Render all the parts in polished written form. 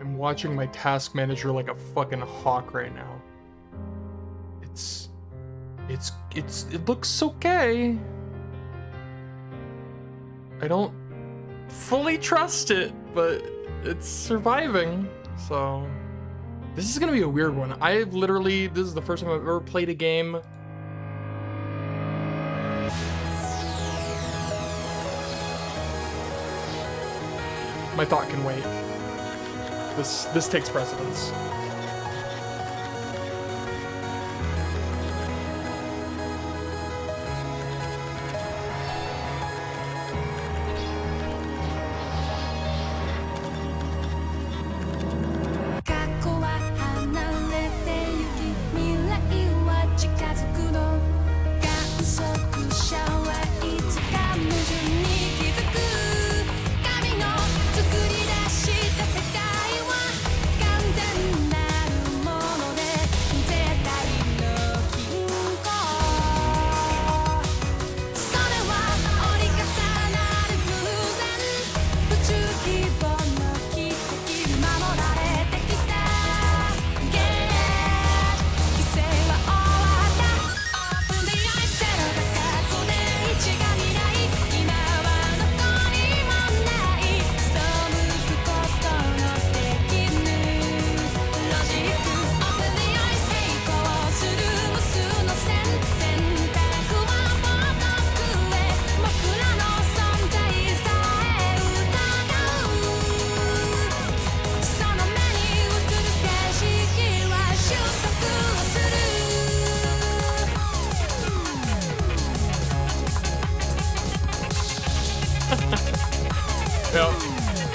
am watching my task manager like a fucking hawk right now. It looks okay. I don't fully trust it, but it's surviving, so. This is gonna be a weird one. This is the first time I've ever played a game. My thought can wait. This takes precedence.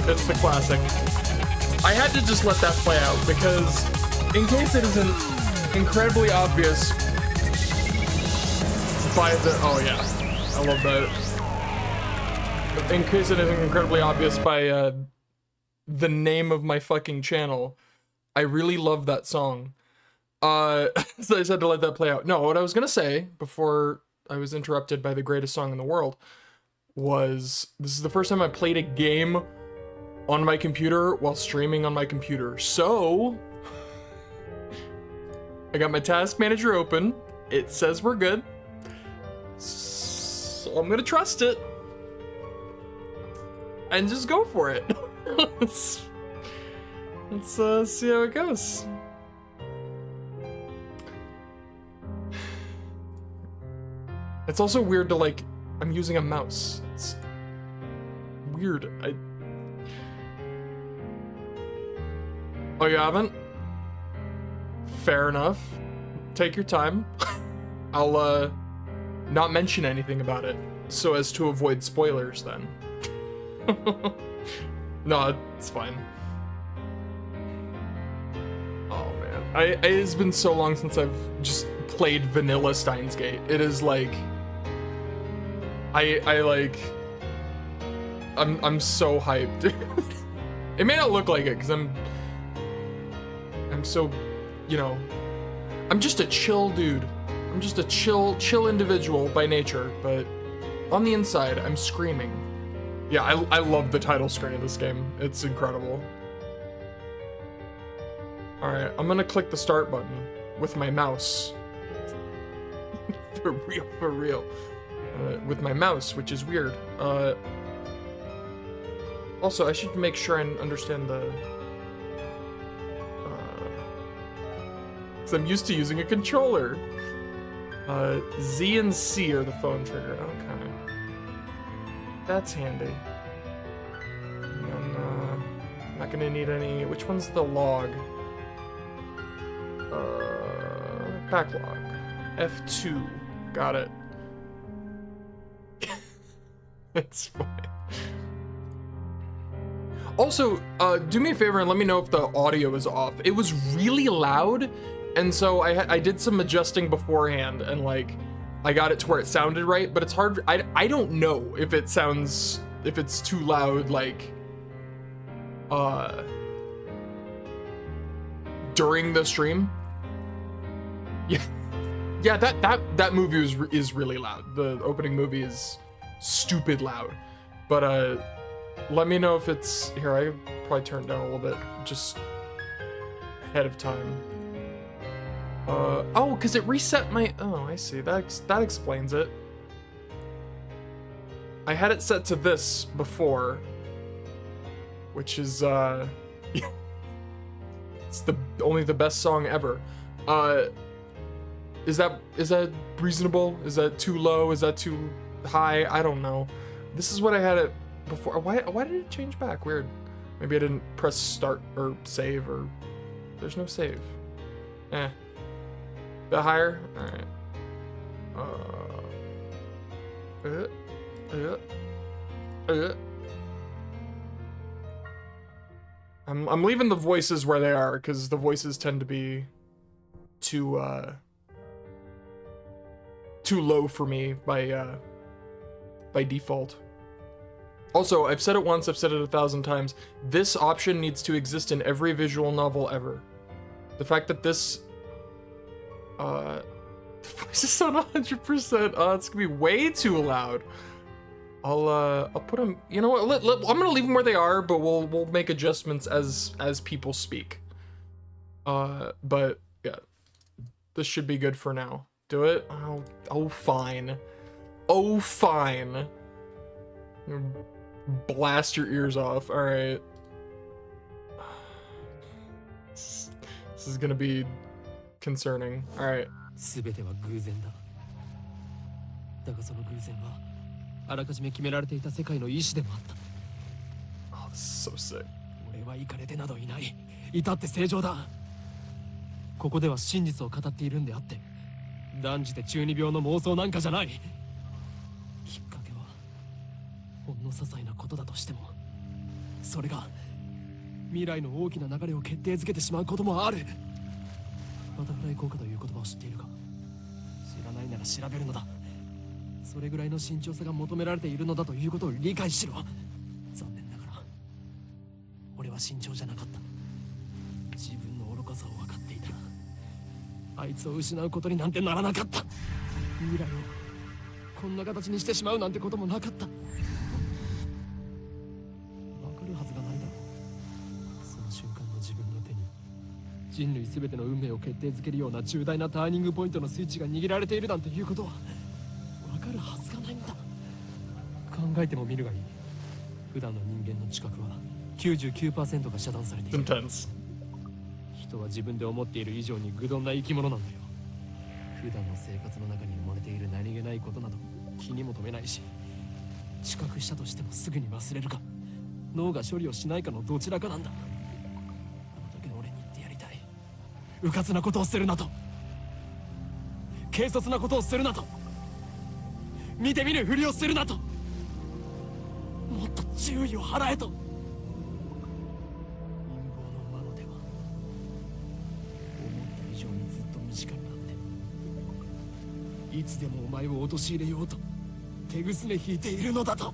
It's the classic. I had to just let that play out because in case it isn't incredibly obvious by the, oh yeah, I love that. In case it isn't incredibly obvious by the name of my fucking channel, I really love that song. So I just had to let that play out. No, what I was gonna say before I was interrupted by the greatest song in the world was this is the first time I played a game on my computer while streaming on my computer. So I got my task manager open. It says we're good. So I'm gonna trust it and just go for it. let's see how it goes. It's also weird to like, I'm using a mouse. It's weird. Oh, you haven't? Fair enough. Take your time. I'll not mention anything about it so as to avoid spoilers then. No, it's fine. Oh man. It's been so long since I've just played vanilla Steins Gate. It is like I'm so hyped. It may not look like it because I'm so, you know, I'm just a chill dude. I'm just a chill individual by nature, but on the inside, I'm screaming. Yeah, I love the title screen of this game. It's incredible. All right, I'm gonna click the start button with my mouse. For real. With my mouse, which is weird. Also, I should make sure I understand the... because I'm used to using a controller. Z and C are the phone trigger. Okay. That's handy. And then, I'm not gonna need any... Which one's the log? Backlog. F2. Got it. It's fine. Also, do me a favor and let me know if the audio is off. It was really loud, and so I did some adjusting beforehand, and like, I got it to where it sounded right, but it's hard. I don't know if it sounds, if it's too loud, like, during the stream. Yeah, that movie is really loud. The opening movie is stupid loud, but Let me know if it's here. I probably turned down a little bit just ahead of time. Oh, because it reset my. Oh, I see. That explains it. I had it set to this before, which is it's only the best song ever. Is that reasonable? Is that too low? Is that too high? I don't know. This is what I had it before. Why did it change back? Weird. Maybe I didn't press start or save, or there's no save. Eh. Bit higher? Alright. I'm leaving the voices where they are, because the voices tend to be too low for me by default. Also, I've said it once, I've said it 1,000 times. This option needs to exist in every visual novel ever. The fact that this the voice is on 100%. It's gonna be way too loud. I'll put them. You know what? I'm gonna leave them where they are, but we'll make adjustments as people speak. But yeah, this should be good for now. Do it. Oh fine. Oh fine. Blast your ears off. All right. This is gonna be concerning. All right. 全ては偶然だ。だがその偶然はあらかじめ決められていた世界の意志でもあった。Oh, this is so sick. 俺はイカれてなどいない。至って正常だ。ここでは真実を語っているんであって、断じて中二病の妄想なんかじゃない。きっかけはほんの些細なことだとしても、それが未来の大きな流れを決定づけてしまうこともある。バタフライ効果という言葉を知っているか？知らないなら調べるのだ。それぐらいの慎重さが求められているのだということを理解しろ。残念ながら俺は慎重じゃなかった。自分の愚かさを分かっていたらあいつを失うことになんてならなかった。未来をこんな形にしてしまうなんてこともなかった。分かるはずがないだろう。その瞬間の自分の手に人類全ての運命を決定づけるような重大なターニングポイントのスイッチが握られているなんていうことは分かるはずがないんだ。考えてもみるがいい。普段の人間の知覚は 99% が遮断されている。人は自分で思っている以上に愚鈍な生き物なんだよ。普段の生活の中に埋もれている何気ないことなど気にも留めないし、知覚したとしてもすぐに忘れるか脳が処理をしないかのどちらかなんだ。あの時の俺に言ってやりたい。迂闊なことをするなと、軽率なことをするなと、見て見ぬふりをするなと、もっと注意を払えと。陰謀の魔の手は思った以上にずっと短くなっていつでもお前を陥れようと手ぐすね引いているのだと。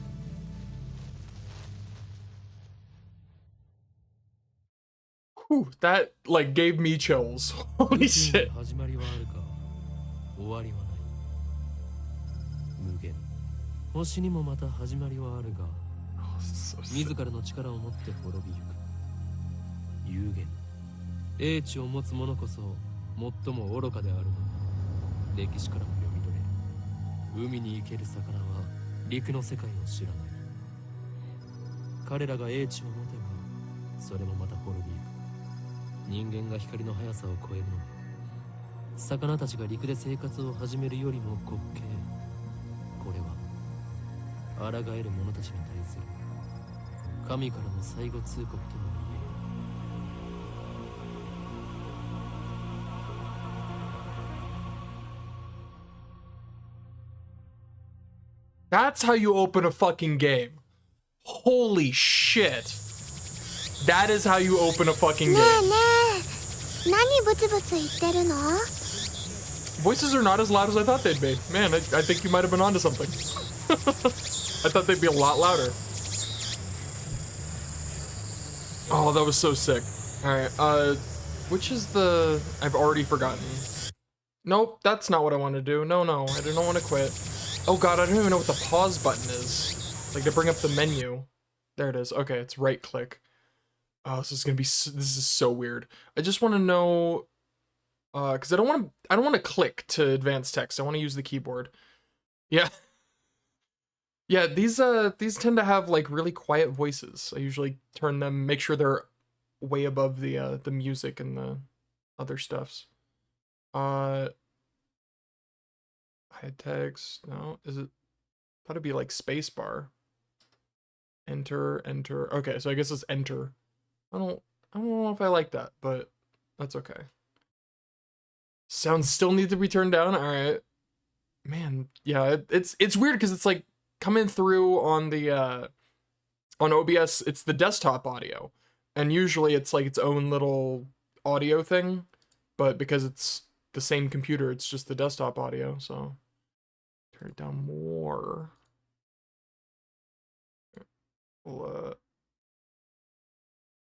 Whew, that like gave me chills. Holy shit. 始まりはあるか終わりはない。無限星にもまた始まりはあるが、自らの力を持って滅びゆく。有限英知を持つ者こそ最も愚かであるの。歴史からも読み取れる。海に生ける魚は陸の世界を知らない。彼らが英知を持てばそれもまた滅びゆく。人間が光の速さを超えるのは魚たちが陸で生活を始めるよりも滑稽。これは抗える者たちに対する神からの最後通告とも言える。That's how you open a fucking game. Holy shit. That is how you open a fucking game. ねえねえ、何ブツブツ言ってるの？ Voices are not as loud as I thought they'd be. Man, I think you might have been onto something. I thought they'd be a lot louder. Oh, that was so sick. Alright, which is the... I've already forgotten. Nope, that's not what I want to do. No, I don't want to quit. Oh god, I don't even know what the pause button is. Like to bring up the menu. There it is. Okay, it's right click. Oh, this is gonna be this is so weird. I just want to know, because I don't want to click to advanced text. I want to use the keyboard. Yeah, yeah. These tend to have like really quiet voices. I usually turn them, make sure they're way above the music and the other stuffs. Hide text. No, is it? Thought it'd be like spacebar. Enter, enter. Okay, so I guess it's enter. I don't know if I like that, but that's okay. Sounds still need to be turned down. All right, man. Yeah, it's weird because it's like coming through on the on OBS. It's the desktop audio, and usually it's like its own little audio thing, but because it's the same computer, it's just the desktop audio. So turn it down more.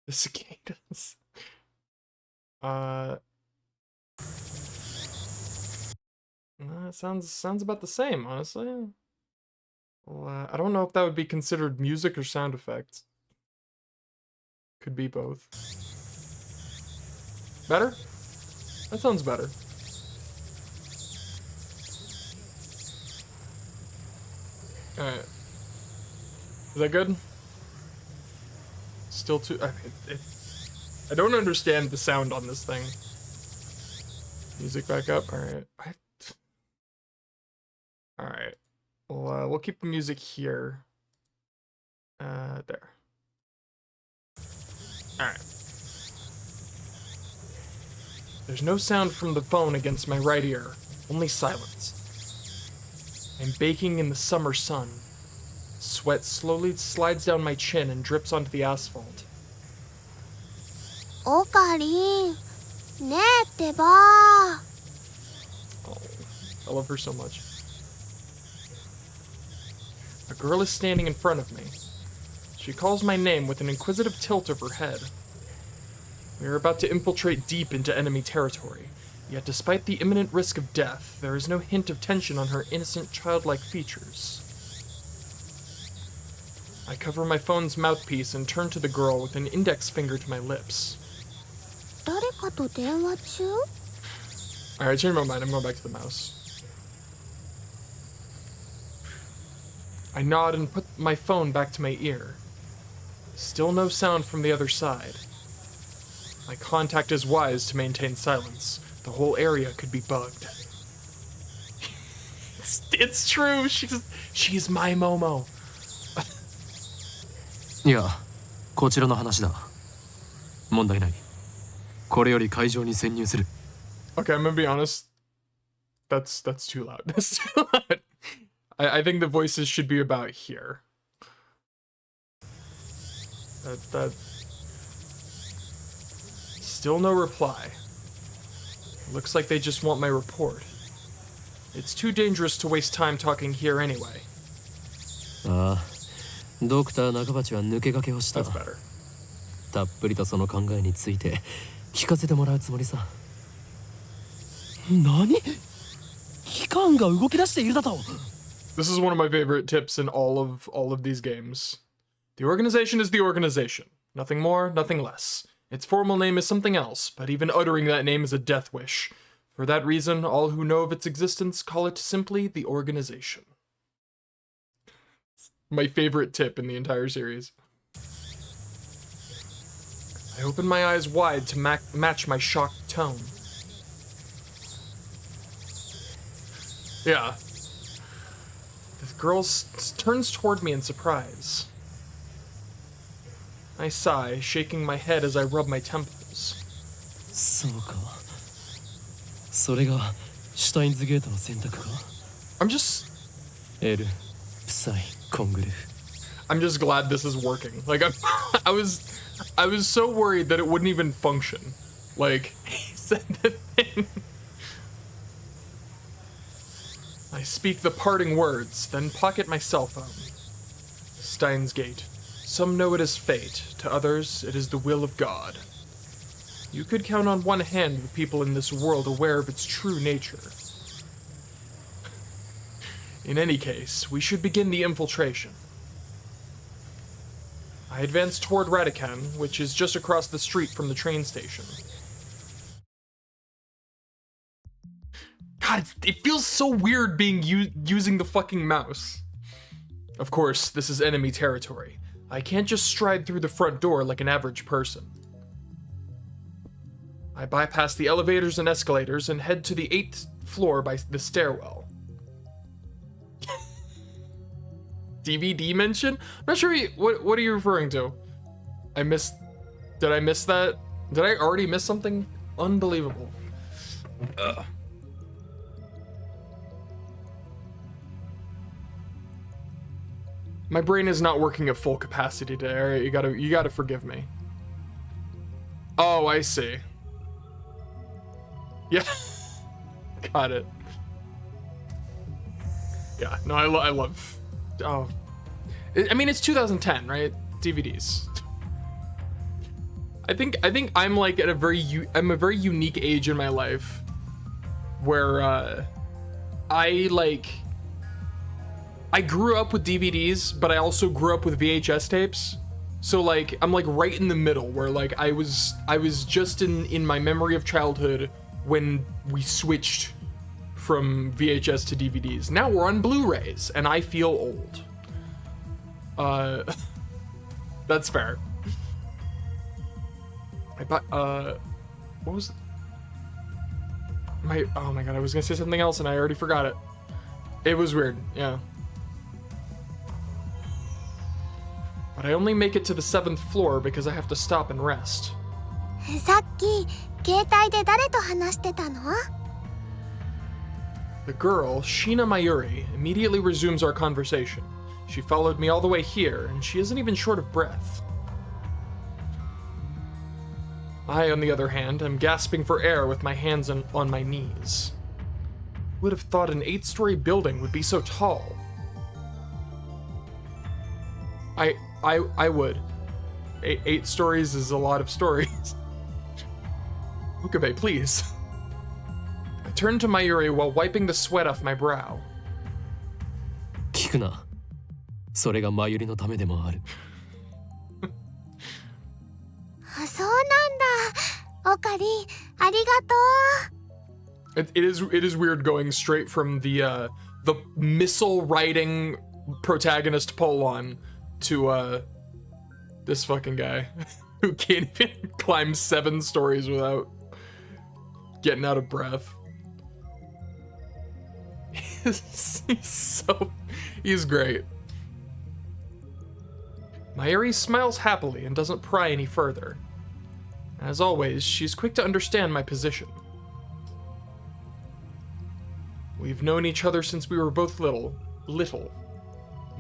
The cicadas. Sounds about the same, honestly. Well, I don't know if that would be considered music or sound effects. Could be both. Better? That sounds better. Alright. Is that good? Still too... I don't understand the sound on this thing. Music back up. Alright. Alright. We'll keep the music here. There. Alright. There's no sound from the phone against my right ear. Only silence. I'm baking in the summer sun. Sweat slowly slides down my chin and drips onto the asphalt. オカリンねえってば Oh, I love her so much. A girl is standing in front of me. She calls my name with an inquisitive tilt of her head. We are about to infiltrate deep into enemy territory, yet despite the imminent risk of death, there is no hint of tension on her innocent, childlike features. I cover my phone's mouthpiece and turn to the girl with an index finger to my lips. 誰かと電話中 Alright, change my mind. I'm going back to the mouse. I nod and put my phone back to my ear. Still no sound from the other side. My contact is wise to maintain silence. The whole area could be bugged. It's true. She's my Momo. いや、こちらの話だ。問題ない。これより会場に潜入する。Okay, I'm gonna be honest. That's too loud. That's too loud. I think the voices should be about here. That. Still no reply. Looks like they just want my report. It's too dangerous to waste time talking here anyway. ああ、ドクター中鉢は抜け駆けをした。That's better. たっぷりとその考えについて聞かせてもらうつもりさ。何？機関が動き出しているだと。This is one of my favorite tips in all of these games. The organization is the organization. Nothing more, nothing less. Its formal name is something else, but even uttering that name is a death wish. For that reason, all who know of its existence call it simply the organization. My favorite tip in the entire series. I open my eyes wide to match my shocked tone. Yeah. The girl turns toward me in surprise. I sigh, shaking my head as I rub my temples. そうか。それがシュタインズゲートの選択か。I'm just L、プサイ、コングル。I'm just glad this is working. Like I was so worried that it wouldn't even function. Like he said the thing. I speak the parting words, then pocket my cell phone. Steins Gate. Some know it as fate, to others it is the will of God. You could count on one hand the people in this world aware of its true nature. In any case, we should begin the infiltration. I advanced toward Radican, which is just across the street from the train station. God, it feels so weird being using the fucking mouse. Of course, this is enemy territory. I can't just stride through the front door like an average person. I bypass the elevators and escalators and head to the 8th floor by the stairwell. DVD mention? I'm not sure what are you referring to? Did I miss that? Did I already miss something? Unbelievable. Ugh. My brain is not working at full capacity today. All right, you gotta forgive me. Oh, I see. Yeah, got it. Yeah, no, I love. Oh, I mean, it's 2010, right? DVDs. I think I'm like at a very unique age in my life where I grew up with DVDs, but I also grew up with VHS tapes. So like I'm like right in the middle where like I was just in my memory of childhood when we switched from VHS to DVDs. Now we're on Blu-rays and I feel old. That's fair. What was oh my god, I was gonna say something else and I already forgot it. It was weird, yeah. But I only make it to the 7th floor because I have to stop and rest. さっき携帯で誰と話してたの? The girl, Sheena Mayuri, immediately resumes our conversation. She followed me all the way here, and she isn't even short of breath. I, on the other hand, am gasping for air with my hands on my knees. Who would have thought an 8-story building would be so tall? I would. 8 stories is a lot of stories. Okabe, please. I turned to Mayuri while wiping the sweat off my brow. 聞くな。それがマユリのためでもある。そうなんだ。オカリン、ありがとう。It is weird going straight from the missile riding protagonist Polon to this fucking guy who can't even climb 7 stories without getting out of breath. He's great. Mayuri smiles happily and doesn't pry any further. As always, she's quick to understand my position. We've known each other since we were both little.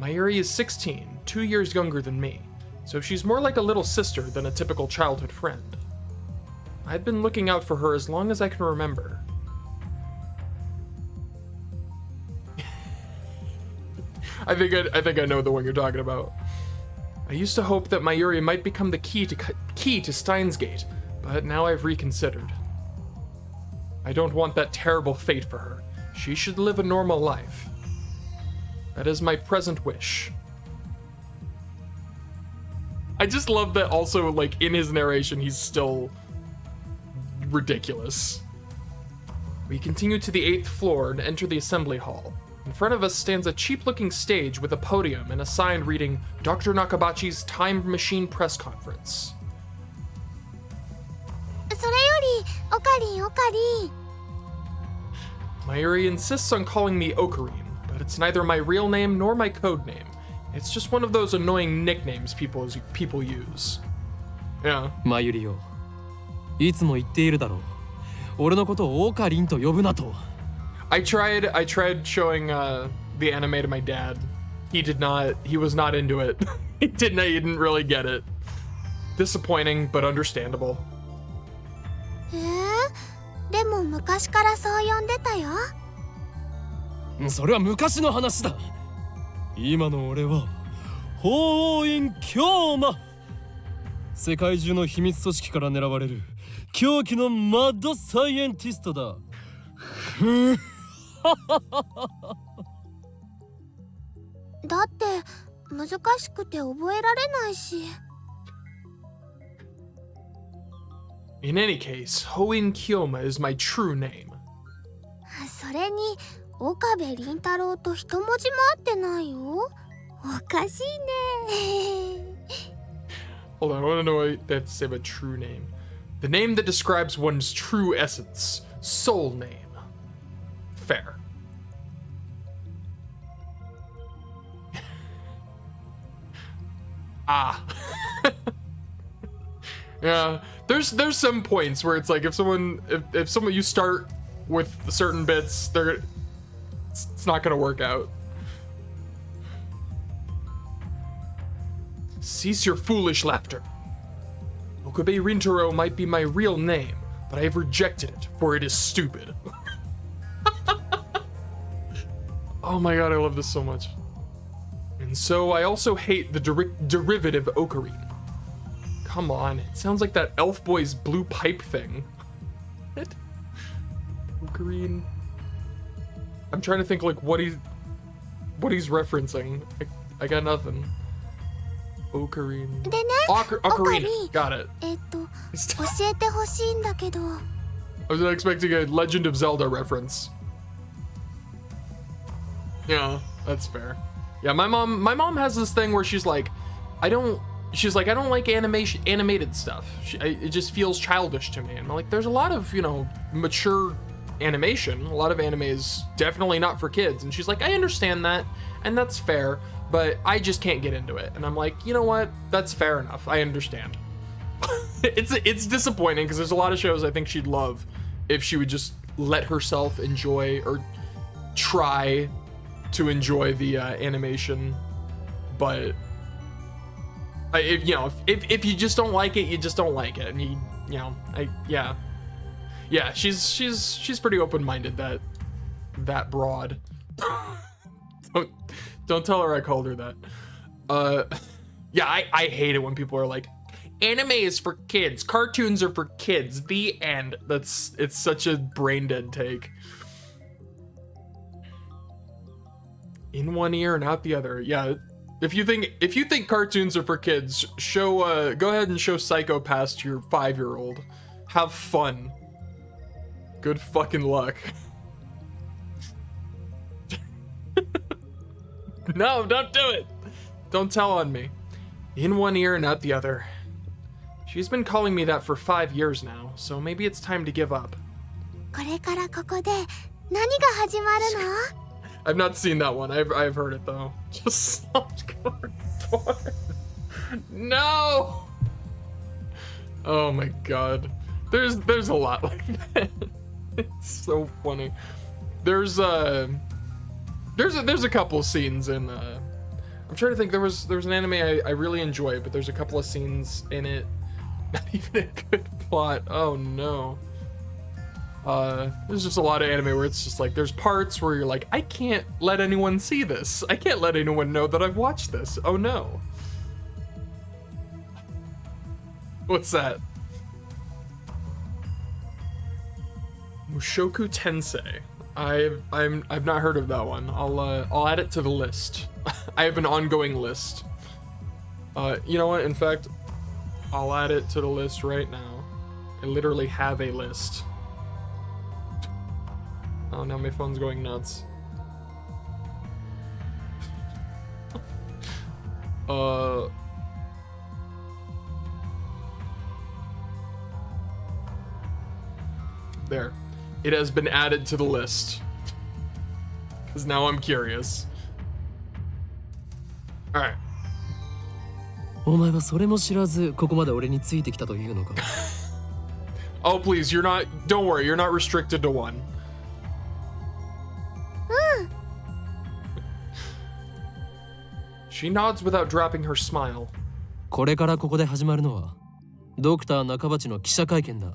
Mayuri is 16, 2 years younger than me, so she's more like a little sister than a typical childhood friend. I've been looking out for her as long as I can remember. I think I know the one you're talking about. I used to hope that Mayuri might become the key to Steins Gate, but now I've reconsidered. I don't want that terrible fate for her. She should live a normal life. That is my present wish. I just love that also, like, in his narration, he's still ridiculous. We continue to the 8th floor and enter the assembly hall. In front of us stands a cheap-looking stage with a podium and a sign reading Dr. Nakabachi's Time Machine Press Conference. それより、オカリン、オカリン。Mayuri insists on calling me Ocarine, but it's neither my real name nor my code name. It's just one of those annoying nicknames people use. Yeah. マユリよ、いつも言っているだろう。俺のことをオカリンと呼ぶなと。I tried showing the anime to my dad. He was not into it. he didn't really get it. Disappointing, but understandable. でも昔からそう呼んでたよ。それは昔の話だ。今の俺は法王院京馬。世界中の秘密組織から狙われる狂気のマッドサイエンティストだ。だって難しくて覚えられないし。 In any case, Hoin Kyoma is my true name. それに岡部倫太郎と一文字も合ってないよ。おかしいね。 Hold on, I want to know what they have to say about true name. The name that describes one's true essence. Soul name. Fair. Ah. Yeah, there's some points where it's like if someone you start with certain bits, it's not gonna work out. Cease your foolish laughter. Okabe Rintaro might be my real name, but I have rejected it, for it is stupid. Oh my god, I love this so much. And so I also hate the derivative Ocarine. Come on, it sounds like that elf boy's blue pipe thing. What? Ocarine. I'm trying to think like what he's referencing. I got nothing. Ocarine. でね、 Ocarina. Got it. 教えてほしいんだけど。 I was not expecting a Legend of Zelda reference. Yeah, that's fair. Yeah, my mom has this thing where she's like, I don't like animated stuff. It just feels childish to me. And I'm like, there's a lot of, mature animation. A lot of anime is definitely not for kids. And she's like, I understand that, and that's fair, but I just can't get into it. And I'm like, you know what? That's fair enough. I understand. It's disappointing because there's a lot of shows I think she'd love if she would just let herself enjoy or try to enjoy the animation, but if you just don't like it, you just don't like it, and she's pretty open-minded, that broad. don't tell her I called her that. Yeah, I hate it when people are like, anime is for kids, cartoons are for kids, the end. It's such a brain dead take. In one ear and out the other. Yeah, if you think cartoons are for kids, go ahead and show Psycho Pass to your 5-year-old. Have fun. Good fucking luck. No, don't do it. Don't tell on me. In one ear and out the other. She's been calling me that for 5 years now, so maybe it's time to give up. これからここで何が始まるの？ I've not seen that one. I've heard it though. Just soft cardboard. No. Oh my god. There's a lot like that. It's so funny. There's a couple of scenes in I'm trying to think. There was an anime I really enjoy, but there's a couple of scenes in it. Not even a good plot. Oh no. There's just a lot of anime where it's just like there's parts where you're like, I can't let anyone see this. I can't let anyone know that I've watched this. Oh no. What's that? Mushoku Tensei. I've not heard of that one. I'll add it to the list. I have an ongoing list. You know what? In fact, I'll add it to the list right now. I literally have a list. Oh, now my phone's going nuts. There. It has been added to the list. Because now I'm curious. Alright. お前はそれも知らずここまで俺についてきたというのか。 Oh, please, don't worry, you're not restricted to one. She nods without dropping her smile. これからここで始まるのはドクター中鉢の記者会見だ。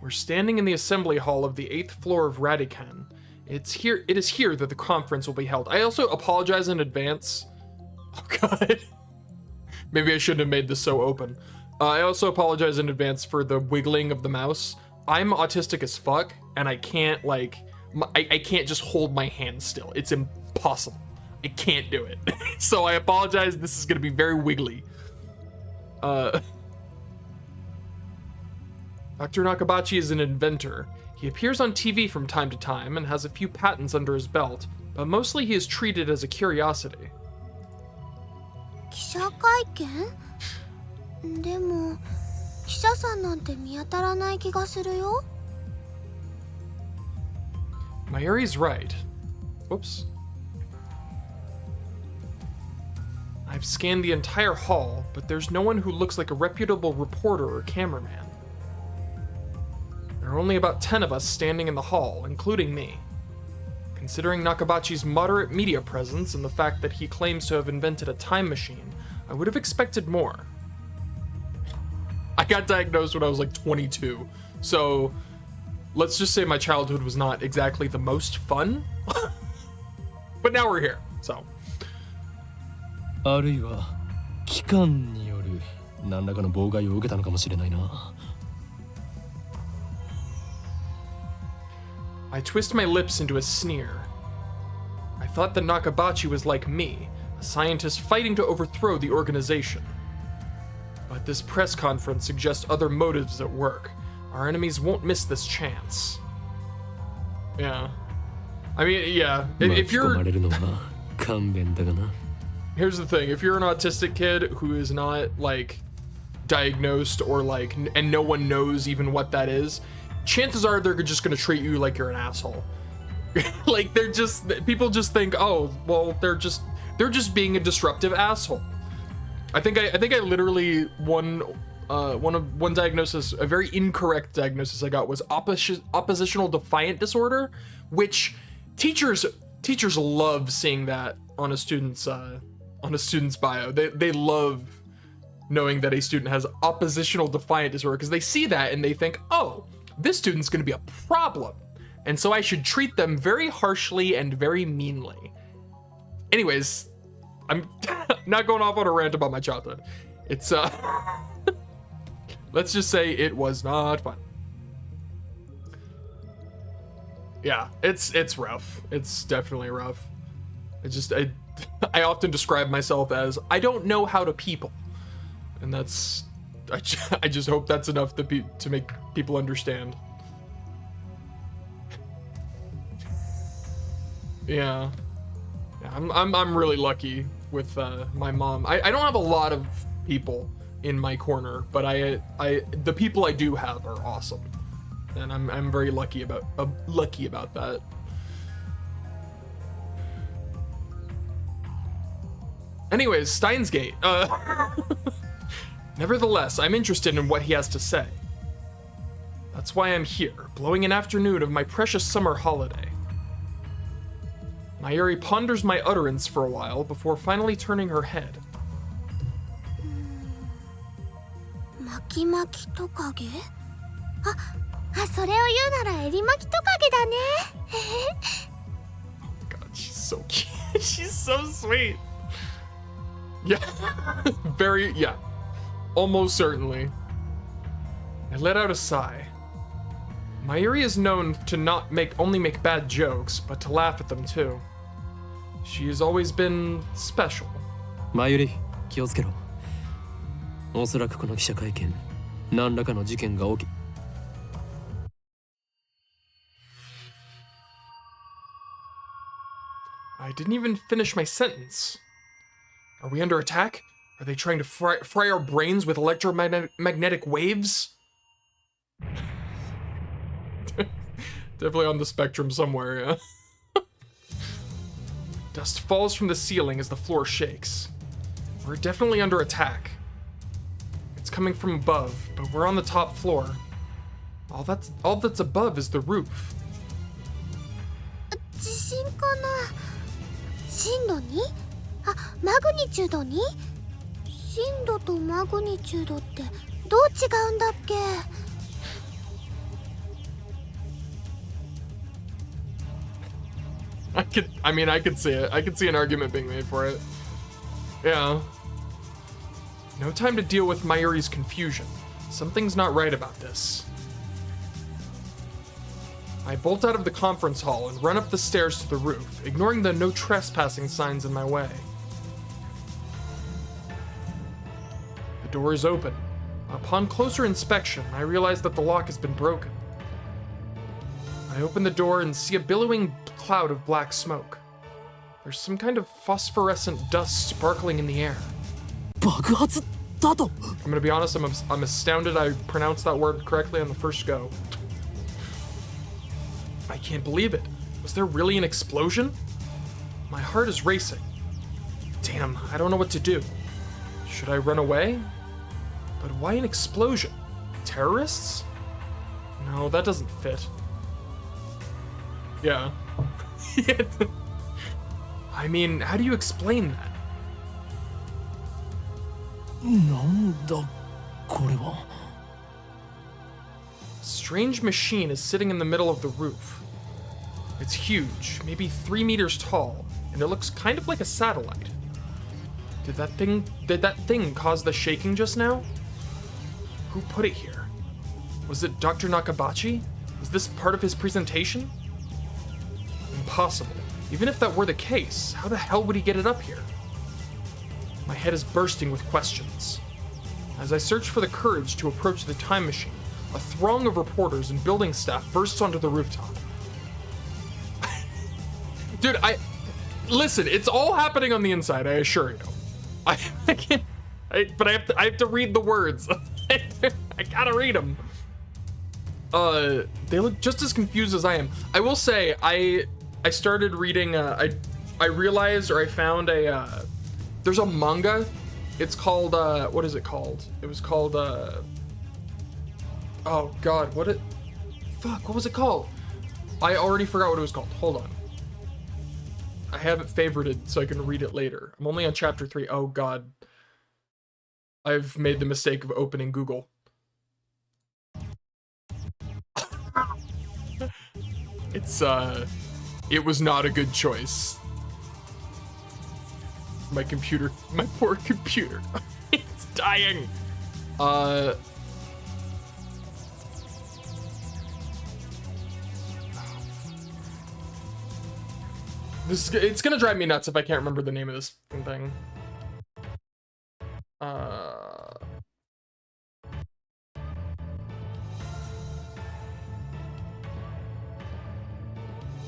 We're standing in the assembly hall of the 8th floor of Radican. It is here that the conference will be held. I also apologize in advance. Oh god. Maybe I shouldn't have made this so open. I also apologize in advance for the wiggling of the mouse. I'm autistic as fuck, and I can't I can't just hold my hand still. It's impossible. impossible. I can't do it. So I apologize. This is going to be very wiggly. Dr. Nakabachi is an inventor. He appears on TV from time to time and has a few patents under his belt, but mostly he is treated as a curiosity. 記者会見？でも記者さんなんて見当たらない気がするよ。Mayuri's right. Whoops. I've scanned the entire hall, but there's no one who looks like a reputable reporter or cameraman. There are only about 10 of us standing in the hall, including me. Considering Nakabachi's moderate media presence and the fact that he claims to have invented a time machine, I would have expected more. I got diagnosed when I was like 22, so let's just say my childhood was not exactly the most fun. But now we're here, so. あるいは機関による何らかの妨害を受けたのかもしれないな。I twist my lips into a sneer. I thought that Nakabachi was like me, a scientist fighting to overthrow the organization. But this press conference suggests other motives at work. Our enemies won't miss this chance. Yeah. I mean, yeah. If you're... Here's the thing. If you're an autistic kid who is not, like, diagnosed or, like, and no one knows even what that is, chances are they're just gonna treat you like you're an asshole. Like, they're just... People just think, oh, well, they're just being a disruptive asshole. I think I literally one diagnosis, a very incorrect diagnosis I got was oppositional defiant disorder, which teachers love seeing that on a student's bio. They love knowing that a student has oppositional defiant disorder because they see that and they think, oh, this student's going to be a problem, and so I should treat them very harshly and very meanly. Anyways, I'm not going off on a rant about my childhood. It's let's just say it was not fun. Yeah, it's rough. It's definitely rough. I often describe myself as I don't know how to people, and that's I just hope that's enough to make people understand. Yeah, I'm really lucky with my mom. I don't have a lot of people in my corner, but the people I do have are awesome, and I'm very lucky about that. Anyways, Steins Gate. Nevertheless, I'm interested in what he has to say. That's why I'm here, blowing an afternoon of my precious summer holiday. Mayuri ponders my utterance for a while before finally turning her head. 巻き巻きトカゲ？それを言うならエリ巻きトカゲだね。God, she's so cute. She's so sweet. Yeah, yeah, almost certainly. I let out a sigh. Mayuri is known to not only make bad jokes, but to laugh at them too. She has always been special. Mayuri, 気をつけろ。おそらくこの記者会見、何らかの事件が起き。I didn't even finish my sentence. Are we under attack? Are they trying to fry our brains with electromagnetic waves? Definitely on the spectrum somewhere, yeah. Dust falls from the ceiling as the floor shakes. We're definitely under attack. It's coming from above, but we're on the top floor. All that's above is the roof. 地震かな？震度 2？ マグニチュード 2？ 震度とマグニチュードってどう違うんだっけ？ I could see it. I could see an argument being made for it. Yeah. No time to deal with Mayuri's confusion. Something's not right about this. I bolt out of the conference hall and run up the stairs to the roof, ignoring the no trespassing signs in my way. The door is open. Upon closer inspection, I realize that the lock has been broken. I open the door and see a billowing cloud of black smoke. There's some kind of phosphorescent dust sparkling in the air. 爆発だと I'm gonna be honest, I'm astounded I pronounced that word correctly on the first go. I can't believe it. Was there really an explosion? My heart is racing. Damn, I don't know what to do. Should I run away? But why an explosion? Terrorists? No, that doesn't fit. Yeah. I mean, how do you explain that? なんだこれは A strange machine is sitting in the middle of the roof. It's huge, maybe 3 meters tall, and it looks kind of like a satellite. Did that thing cause the shaking just now? Who put it here? Was it Dr. Nakabachi? Was this part of his presentation? Impossible. Even if that were the case, how the hell would he get it up here? My head is bursting with questions. As I search for the courage to approach the time machine, a throng of reporters and building staff bursts onto the rooftop. Dude, listen, it's all happening on the inside, I assure you. I can't, but I have to read the words. I gotta read them. They look just as confused as I am. I will say, I started reading, I realized, or I found there's a manga. It's called, what is it called? It was called, oh god, what was it called? I already forgot what it was called. Hold on. I have it favorited so I can read it later. I'm only on chapter 3. Oh god. I've made the mistake of opening Google. It was not a good choice. My poor computer. It's dying. It's gonna drive me nuts if I can't remember the name of this thing.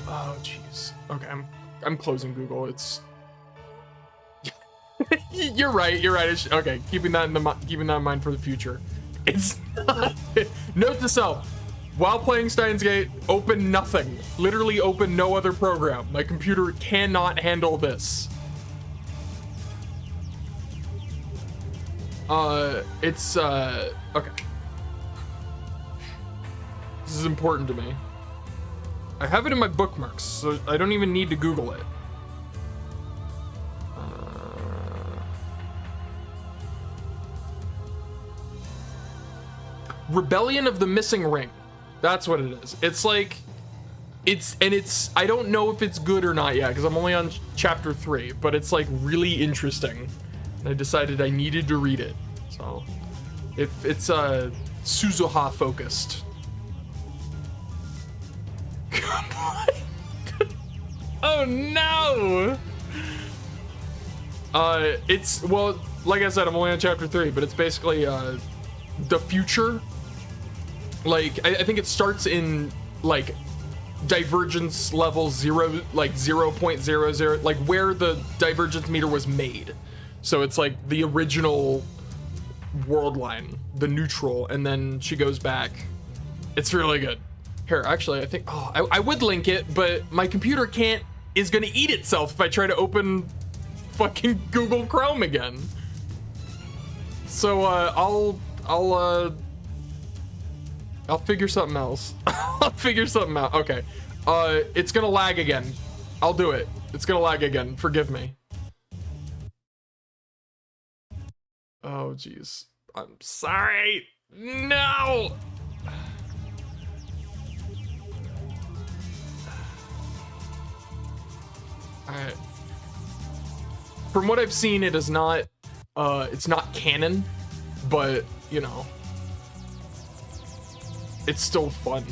Oh jeez. Okay, I'm closing Google. It's you're right. Okay, keeping that in mind for the future. It's not. Note to self: while playing Steins Gate, open nothing. Literally open no other program. My computer cannot handle this. It's okay. This is important to me. I have it in my bookmarks, so I don't even need to Google it. Rebellion of the Missing Ring. That's what it is. It's like, I don't know if it's good or not yet, because I'm only on chapter 3, but it's like really interesting. And I decided I needed to read it. So, if it's Suzuha focused. Oh no! It's, well, like I said, I'm only on chapter 3, but it's basically the future. Like, I think it starts in like divergence level 0, like 0.00, like where the divergence meter was made. So it's like the original world line, the neutral, and then she goes back. It's really good. Here, actually, I think, I would link it, but my computer is gonna eat itself if I try to open fucking Google Chrome again. So I'll figure something else. I'll figure something out. Okay. It's gonna lag again. I'll do it. It's gonna lag again. Forgive me. Oh, jeez. I'm sorry. No! Alright. From what I've seen, it is not, it's not canon, but, you know, it's still fun.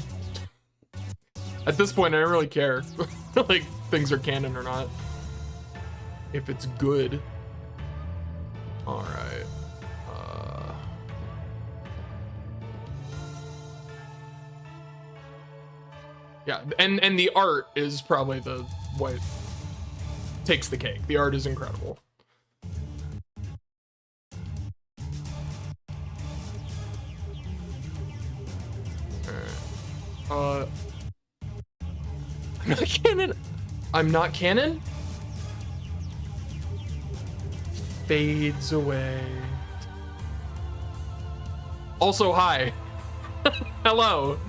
At this point, I don't really care. Like, things are canon or not. If it's good. Alright. Yeah, and the art is probably what takes the cake. The art is incredible. Alright. I'm not canon. I'm not canon? Fades away. Also, hi. Hello.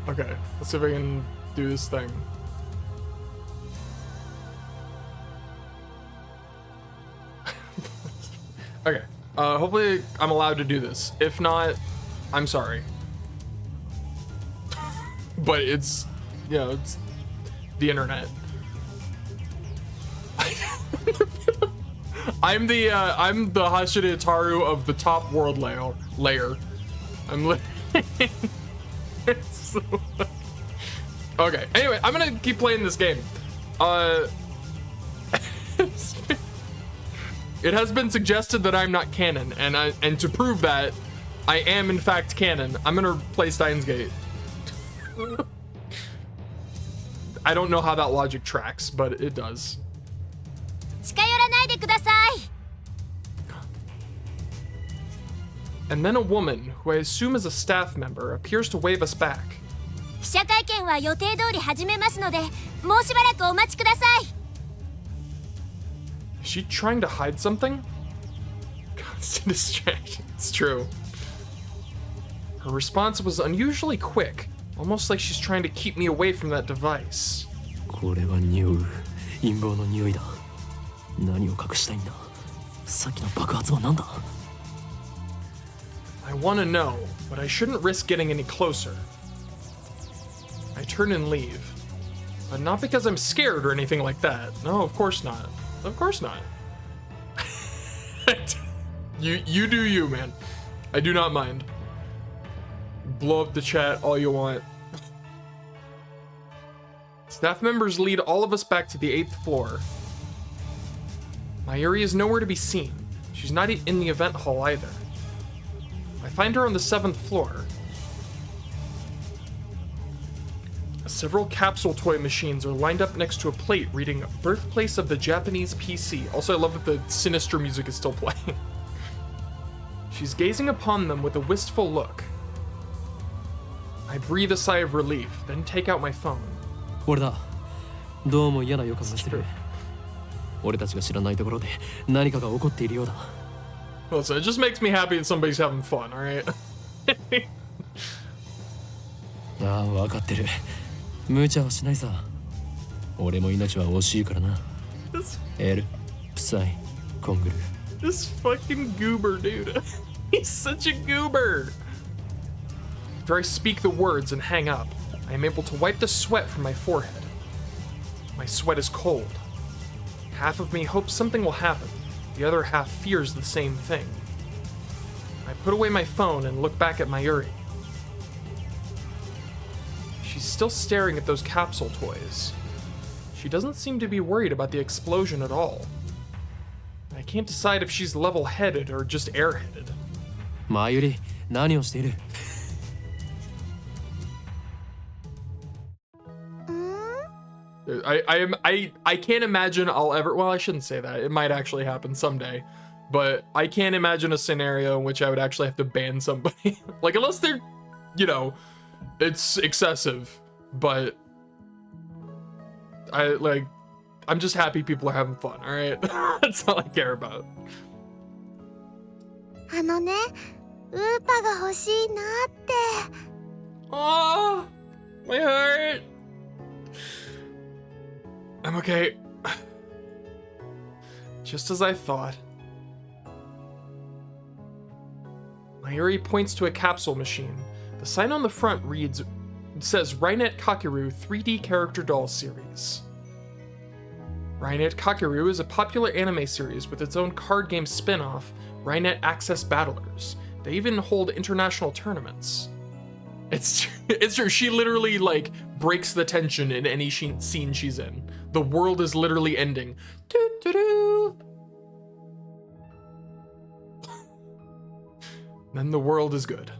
Okay, let's see if I can do this thing. Okay, hopefully I'm allowed to do this. If not, I'm sorry. But it's, you know, it's the internet. I'm the Hashira Taru of the top world layer. I'm so... Okay, anyway, I'm gonna keep playing this game. It has been suggested that I'm not canon, and to prove that I am in fact canon, I'm gonna play Steins Gate. I don't know how that logic tracks, but it does. And then a woman, who I assume is a staff member, appears to wave us back. Is she trying to hide something? Constant distraction. It's true. Her response was unusually quick, almost like she's trying to keep me away from that device. I want to know, but I shouldn't risk getting any closer. I turn and leave. But not because I'm scared or anything like that. No, of course not. Of course not. You do you, man. I do not mind. Blow up the chat all you want. Staff members lead all of us back to the 8th floor. Mayuri is nowhere to be seen. She's not in the event hall either. I find her on the 7th floor. Several capsule toy machines are lined up next to a plate reading Birthplace of the Japanese PC. Also, I love that the sinister music is still playing. She's gazing upon them with a wistful look. I breathe a sigh of relief, then take out my phone. Listen, it just makes me happy that somebody's having fun, alright? This fucking goober, dude. He's such a goober. After I speak the words and hang up, I am able to wipe the sweat from my forehead. My sweat is cold. Half of me hopes something will happen. The other half fears the same thing. I put away my phone and look back at Mayuri. She's still staring at those capsule toys. She doesn't seem to be worried about the explosion at all. I can't decide if she's level-headed or just airheaded. Mayuri, 何をしている? I can't imagine I'll ever, well, I shouldn't say that. It might actually happen someday. But I can't imagine a scenario in which I would actually have to ban somebody. Like, unless they're, you know, it's excessive. But I'm just happy people are having fun, alright? That's all I care about. Oh, my heart. I'm okay. Just as I thought. Mayuri points to a capsule machine. The sign on the front says Rainet Kakeru 3D Character Doll Series. Rainet Kakeru is a popular anime series with its own card game spin-off, Rainet Access Battlers, They even hold international tournaments. It's true. She literally like breaks the tension in any scene she's in. The world is literally ending. Doo-doo-doo. Then the world is good.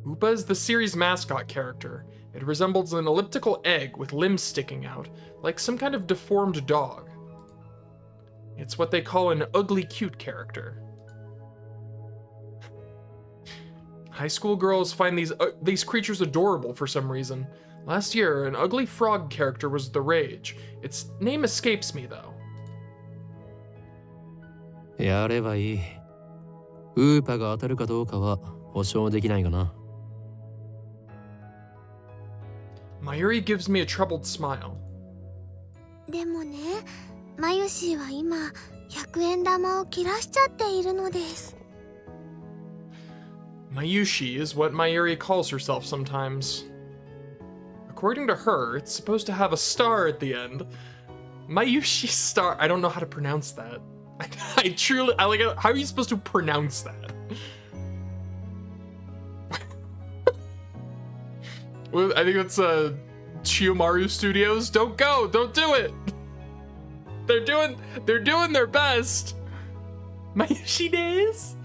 Oopa is the series mascot character. It resembles an elliptical egg with limbs sticking out, like some kind of deformed dog. It's what they call an ugly cute character. High school girls find these creatures adorable for some reason. Last year, an ugly frog character was the rage. Its name escapes me, though. やればいい。ウーパが当たるかどうかは保証できないがな。Mayuri gives me a troubled smile. でもね、マユシーは今100円玉を切らしちゃっているのです。Mayushi is what Mayuri calls herself sometimes. According to her, it's supposed to have a star at the end. Mayushi star. I don't know how to pronounce that. I truly, I like it. How are you supposed to pronounce that? Well, I think it's Chiyomaru Studios. Don't go. Don't do it. They're doing their best. Mayushi days.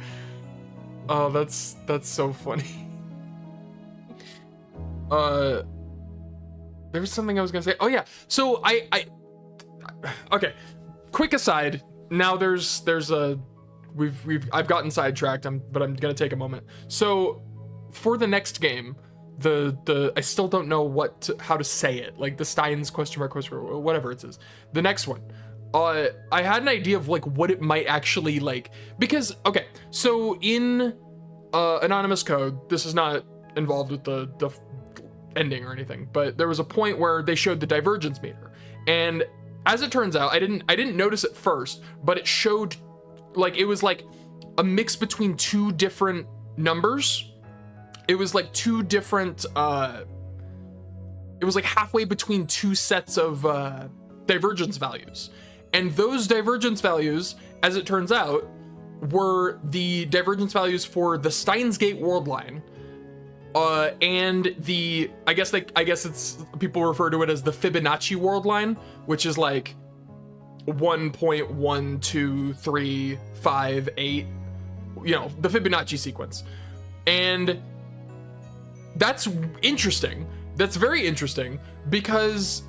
Oh, that's so funny. There was something I was gonna say. Oh yeah. So I okay. Quick aside. Now I've gotten sidetracked. But I'm gonna take a moment. So for the next game, I still don't know how to say it. Like the Steins question mark, whatever it is. The next one. I had an idea of like what it might actually like, because okay, so in Anonymous Code, this is not involved with the ending or anything, but there was a point where they showed the divergence meter, and as it turns out, I didn't notice it first, but it showed like it was like a mix between two different numbers. It was like two different it was like halfway between two sets of divergence values. And those divergence values, as it turns out, were the divergence values for the Steins Gate world line, and I guess it's, people refer to it as the Fibonacci world line, which is like 1.12358, you know, the Fibonacci sequence. And that's interesting. That's very interesting, because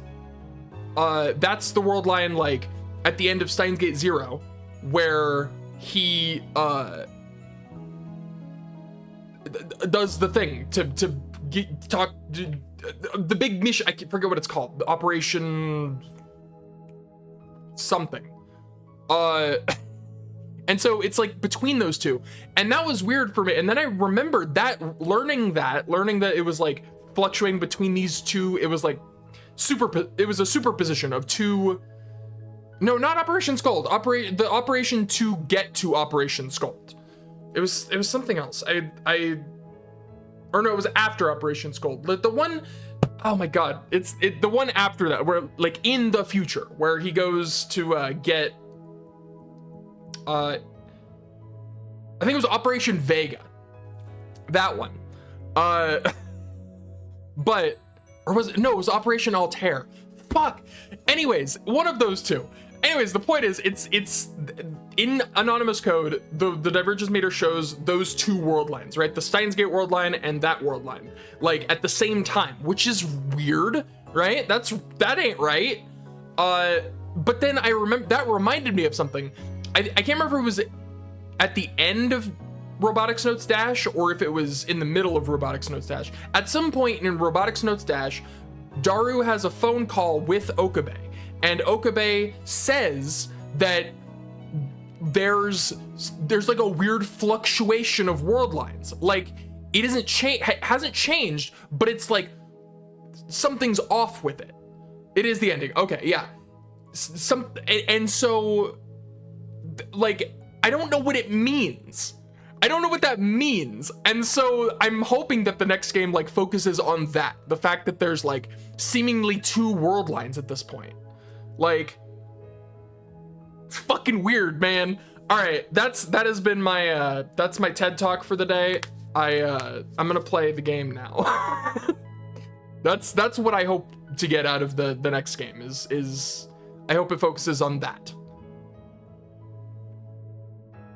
that's the world line like at the end of Steins Gate 0, where he does the thing to talk the big mission. I forget what it's called. The Operation something. And so it's like between those two, and that was weird for me. And then I remembered that learning that it was like fluctuating between these two. It was like it was a superposition of two. No, not Operation Scold. The operation to get to Operation Scold. It was something else. Or no, it was after Operation Scold. The one, oh my god, it's the one after that, where like in the future, where he goes to get I think it was Operation Vega. That one. But or was it, no, it was Operation Altair. Fuck. Anyways, one of those two. Anyways, the point is, it's in Anonymous Code, the divergence meter shows those two world lines, right? The Steins Gate world line and that world line, like at the same time, which is weird, right? That ain't right. But then I remember that reminded me of something. I can't remember if it was at the end of Robotics Notes Dash or if it was in the middle of Robotics Notes Dash. At some point in Robotics Notes Dash, Daru has a phone call with Okabe, and Okabe says that there's like a weird fluctuation of world lines. Like it hasn't changed, but it's like something's off with it. It is the ending. Okay, yeah. And so like I don't know what it means. I don't know what that means. And so I'm hoping that the next game like focuses on that. The fact that there's like seemingly two world lines at this point. Like, it's fucking weird, man. All right, that has been my that's my TED talk for the day. I'm gonna play the game now. That's what I hope to get out of the next game is I hope it focuses on that.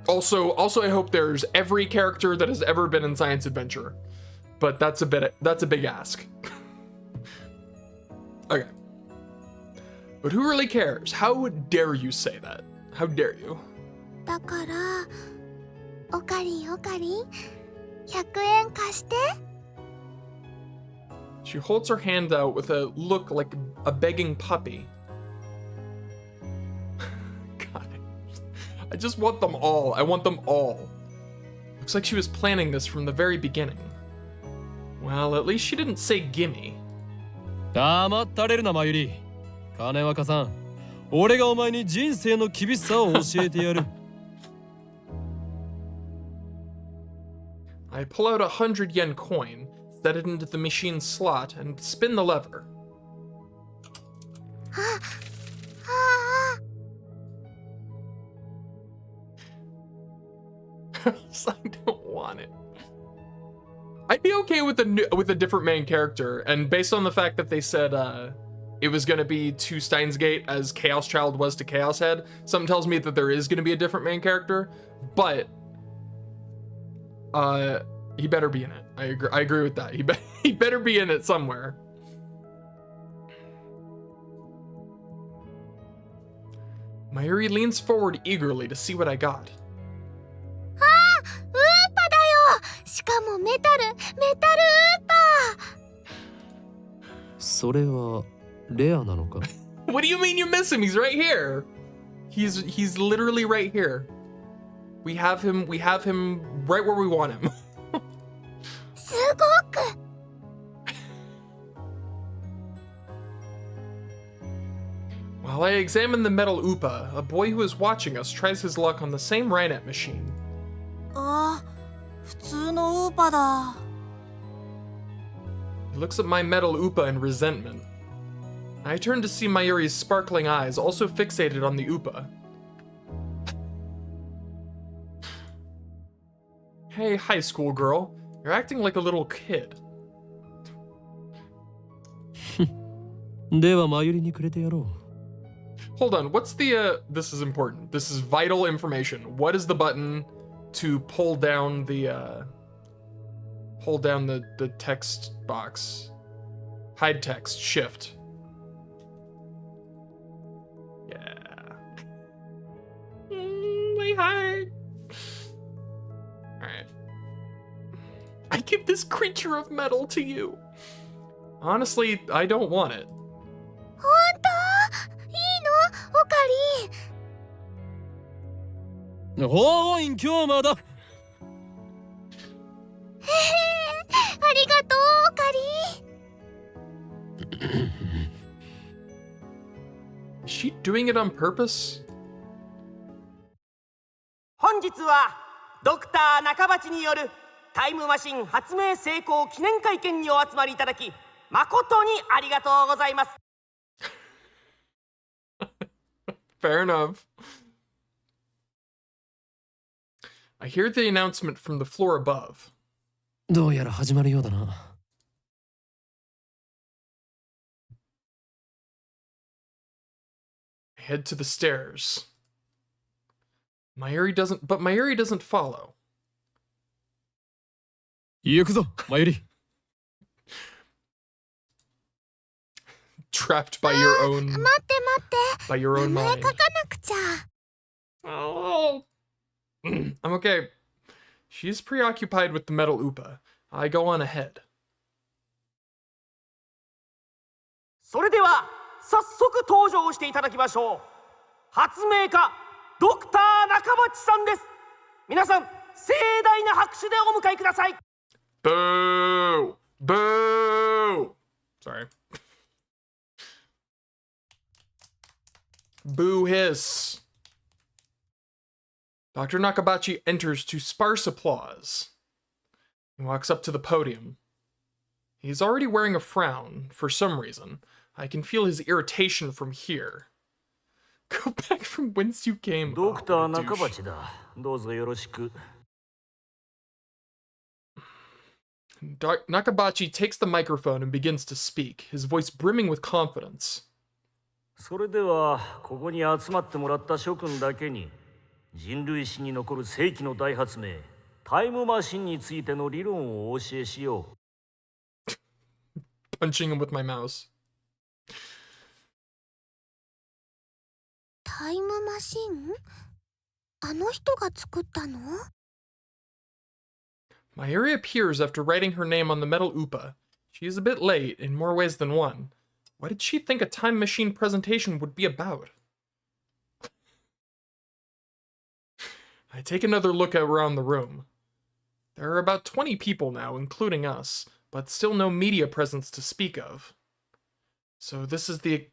Also I hope there's every character that has ever been in Science Adventure, but that's a big ask. Okay. But who really cares? How dare you say that? How dare you? だから、おかりんおかりん、100円貸して。She holds her hand out with a look like a begging puppy. God, I just want them all. I want them all. Looks like she was planning this from the very beginning. Well, at least she didn't say gimme. 黙ったれるな、まゆり。金若さん、俺がお前に人生の厳しさを教えてやる。I pull out a 100 yen coin, set it into the machine's slot, and spin the lever. I don't want it. I'd be okay with a different main character, and based on the fact that they said it was gonna be to Steins Gate as Chaos Child was to Chaos Head, something tells me that there is gonna be a different main character, but he better be in it. I agree with that. He better be in it somewhere. Mayuri leans forward eagerly to see what I got. ウーパだよ。しかもメタルウーパ。それはレアなのか？ What do you mean you miss him? He's right here. He's literally right here. We have him right where we want him. すごく。While I examine the metal Upa, a boy who is watching us tries his luck on the same Rainet machine. あ、普通のウーパだ。 He looks at my metal Upa in resentment. I turn to see Mayuri's sparkling eyes, also fixated on the Upa. Hey, high school girl. You're acting like a little kid. ではまゆりにくれてやろう。 Hold on, what's the, this is important. This is vital information. What is the button to pull down the text box? Hide text, shift. Yeah. We hide. Alright. I give this creature of metal to you. Honestly, I don't want it. 本当？いいの？おかりん。おーい、今日まだ。ありがとう、おかりん。Is she doing it on purpose? 本日はドクター中鉢によるタイムマシン発明成功記念会見にお集まりいただき誠にありがとうございます。 Fair enough. I hear the announcement from the floor above. どうやら始まるようだな。I head to the stairs. Mayuri doesn't follow. 行くぞ、まゆり。Trapped by your own 待って待って。 by your 名 own 前 mind. 書かなくちゃ。 Oh. I'm okay. She's preoccupied with the metal Upa. I go on ahead. それでは早速登場していただきましょう。発明家ドクター中鉢さんです。皆さん盛大な拍手でお迎えください。 Boo! Boo! Sorry. Boo hiss. Dr. Nakabachi enters to sparse applause. He walks up to the podium. He's already wearing a frown, for some reason. I can feel his irritation from here. Go back from whence you came. ドクター Oh, what a 中 douche. 鉢だ。どうぞよろしく。Nakabachi takes the microphone and begins to speak, his voice brimming with confidence. それではここに集まってもらった諸君だけに人類史に残る世紀の大発明タイムマシンについての理論をお教えしよう。 Punching him with my mouse. タイムマシン？あの人が作ったの？ Mayuri appears after writing her name on the metal upa. She is a bit late, in more ways than one. What did she think a time machine presentation would be about? I take another look around the room. There are about 20 people now, including us, but still no media presence to speak of. So this is the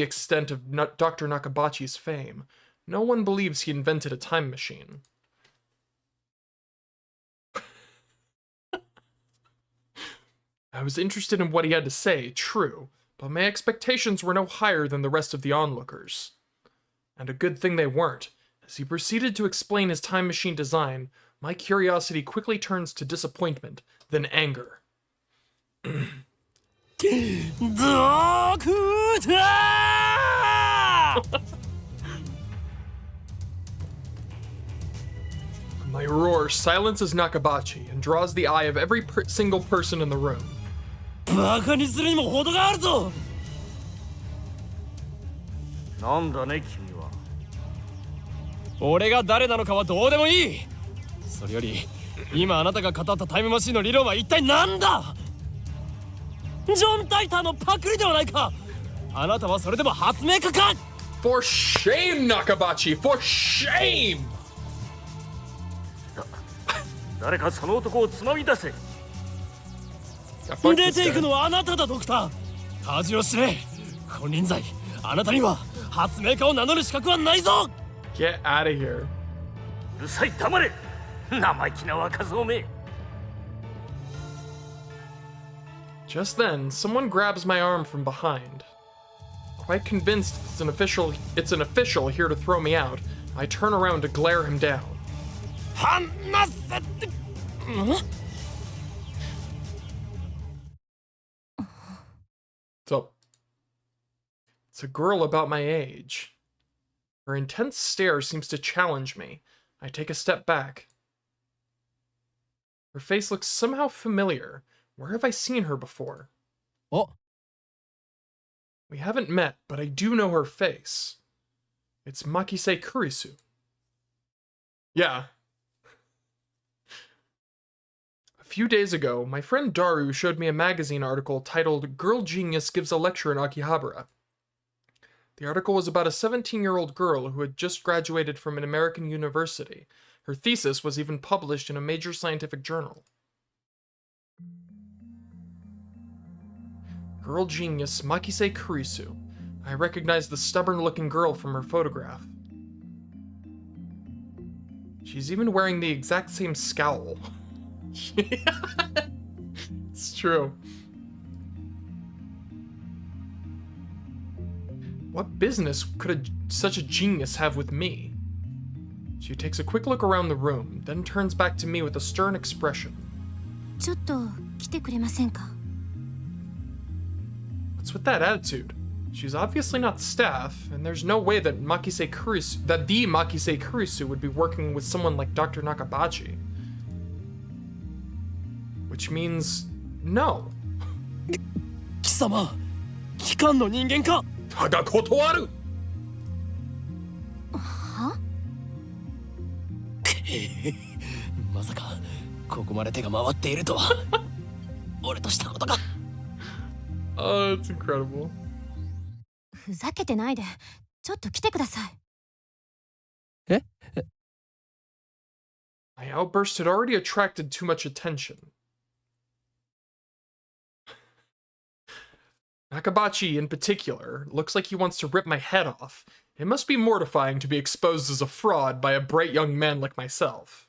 extent of Dr. Nakabachi's fame. No one believes he invented a time machine. I was interested in what he had to say, true, but my expectations were no higher than the rest of the onlookers. And a good thing they weren't. As he proceeded to explain his time machine design, my curiosity quickly turns to disappointment, then anger. My roar silences Nakabachi and draws the eye of every single person in the room. バカにするにも程があるぞ。なんだね君は。俺が誰なのかはどうでもいい。それより今あなたが語ったタイムマシンの理論は一体何だ。ジョン・タイターのパクリではないか。あなたはそれでも発明家か。 For shame, Nakabachi! For shame! 誰かその男をつまみ出せ。 Yeah, fuck 出 this ていく guy. のはあなただドクター。恥を知れ。金輪際あなたには発明家を名乗る資格はないぞ。 Get out of here. うるさい黙れ。生意気な若造め。 Just then, someone grabs my arm from behind. Quite convinced it's an official here to throw me out, I turn around to glare him down. 離せて。So, it's a girl about my age. Her intense stare seems to challenge me. I take a step back. Her face looks somehow familiar. Where have I seen her before? お、 We haven't met, but I do know her face. It's Makise Kurisu. Yeah. A few days ago, my friend Daru showed me a magazine article titled Girl Genius Gives a Lecture in Akihabara. The article was about a 17-year-old girl who had just graduated from an American university. Her thesis was even published in a major scientific journal. Girl genius Makise Kurisu. I recognized the stubborn-looking girl from her photograph. She's even wearing the exact same scowl. It's true. What business could such a genius have with me? She takes a quick look around the room, then turns back to me with a stern expression. ちょっと来てくれませんか？ What's with that attitude? She's obviously not staff, and there's no way that the Makise Kurisu would be working with someone like Dr. Nakabachi. Which means no. 貴様、機関の人間か。だが断る。は？まさかここまで手が回っているとは。俺としたことか。Oh, it's incredible. ふざけてないで。ちょっと来てください。え？ My outburst had already attracted too much attention. Nakabachi, in particular, looks like he wants to rip my head off. It must be mortifying to be exposed as a fraud by a bright young man like myself.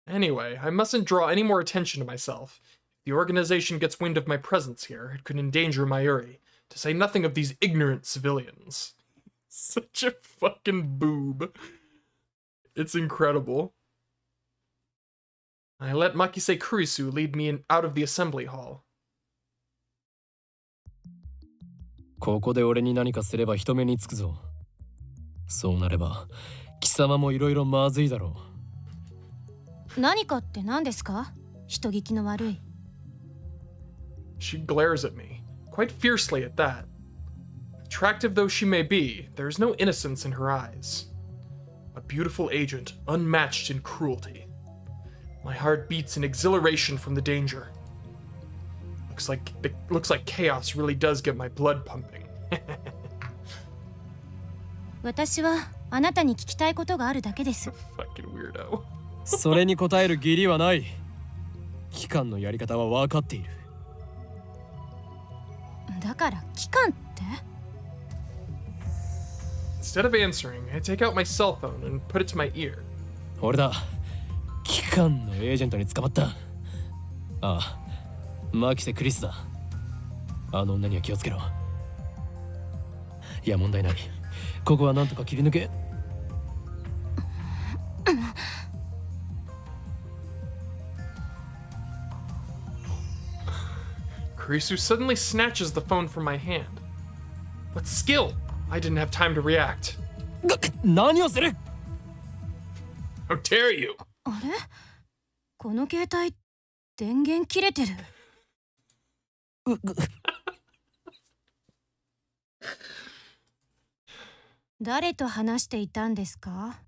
Anyway, I mustn't draw any more attention to myself. If the organization gets wind of my presence here, it could endanger Mayuri. to say nothing of these ignorant civilians. Such a fucking boob. It's incredible. I let Makise Kurisu lead me out of the assembly hall. ここで俺に何かすれば人目につくぞ。そうなれば貴様もいろいろまずいだろう。何かって何ですか？人聞きの悪い。She glares at me, quite fiercely at that. Attractive though she may be, there is no innocence in her eyes. A beautiful agent, unmatched in cruelty. My heart beats in exhilaration from the danger. Looks like chaos really does get my blood pumping. 私はあなたに聞きたいことがあるだけです。Fucking weirdo. それに答える義理はない。機関のやり方は分かっている。だから機関って？ Instead of answering, I take out my cell phone and put it to my ear. 俺だ。機関のエージェントに捕まった。ああ。マキセ・クリスだ。あの女には気をつけろ。いや問題ない。ここはなんとか切り抜け。Kurisu suddenly snatches the phone from my hand. What skill? I didn't have time to react. 何をする? How dare you? あれ？この携帯電源切れてる。誰と話していたんですか？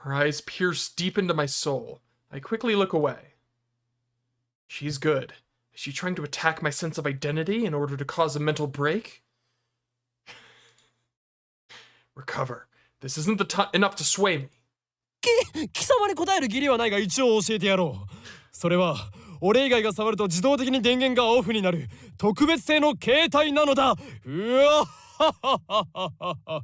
Her eyes pierce deep into my soul. I quickly look away. She's good. Is she trying to attack my sense of identity in order to cause a mental break? Recover. This isn't enough to sway me. 貴様に答える義理はないが一応教えてやろう。それは俺以外が触ると自動的に電源がオフになる特別製の携帯なのだ。うわははははは。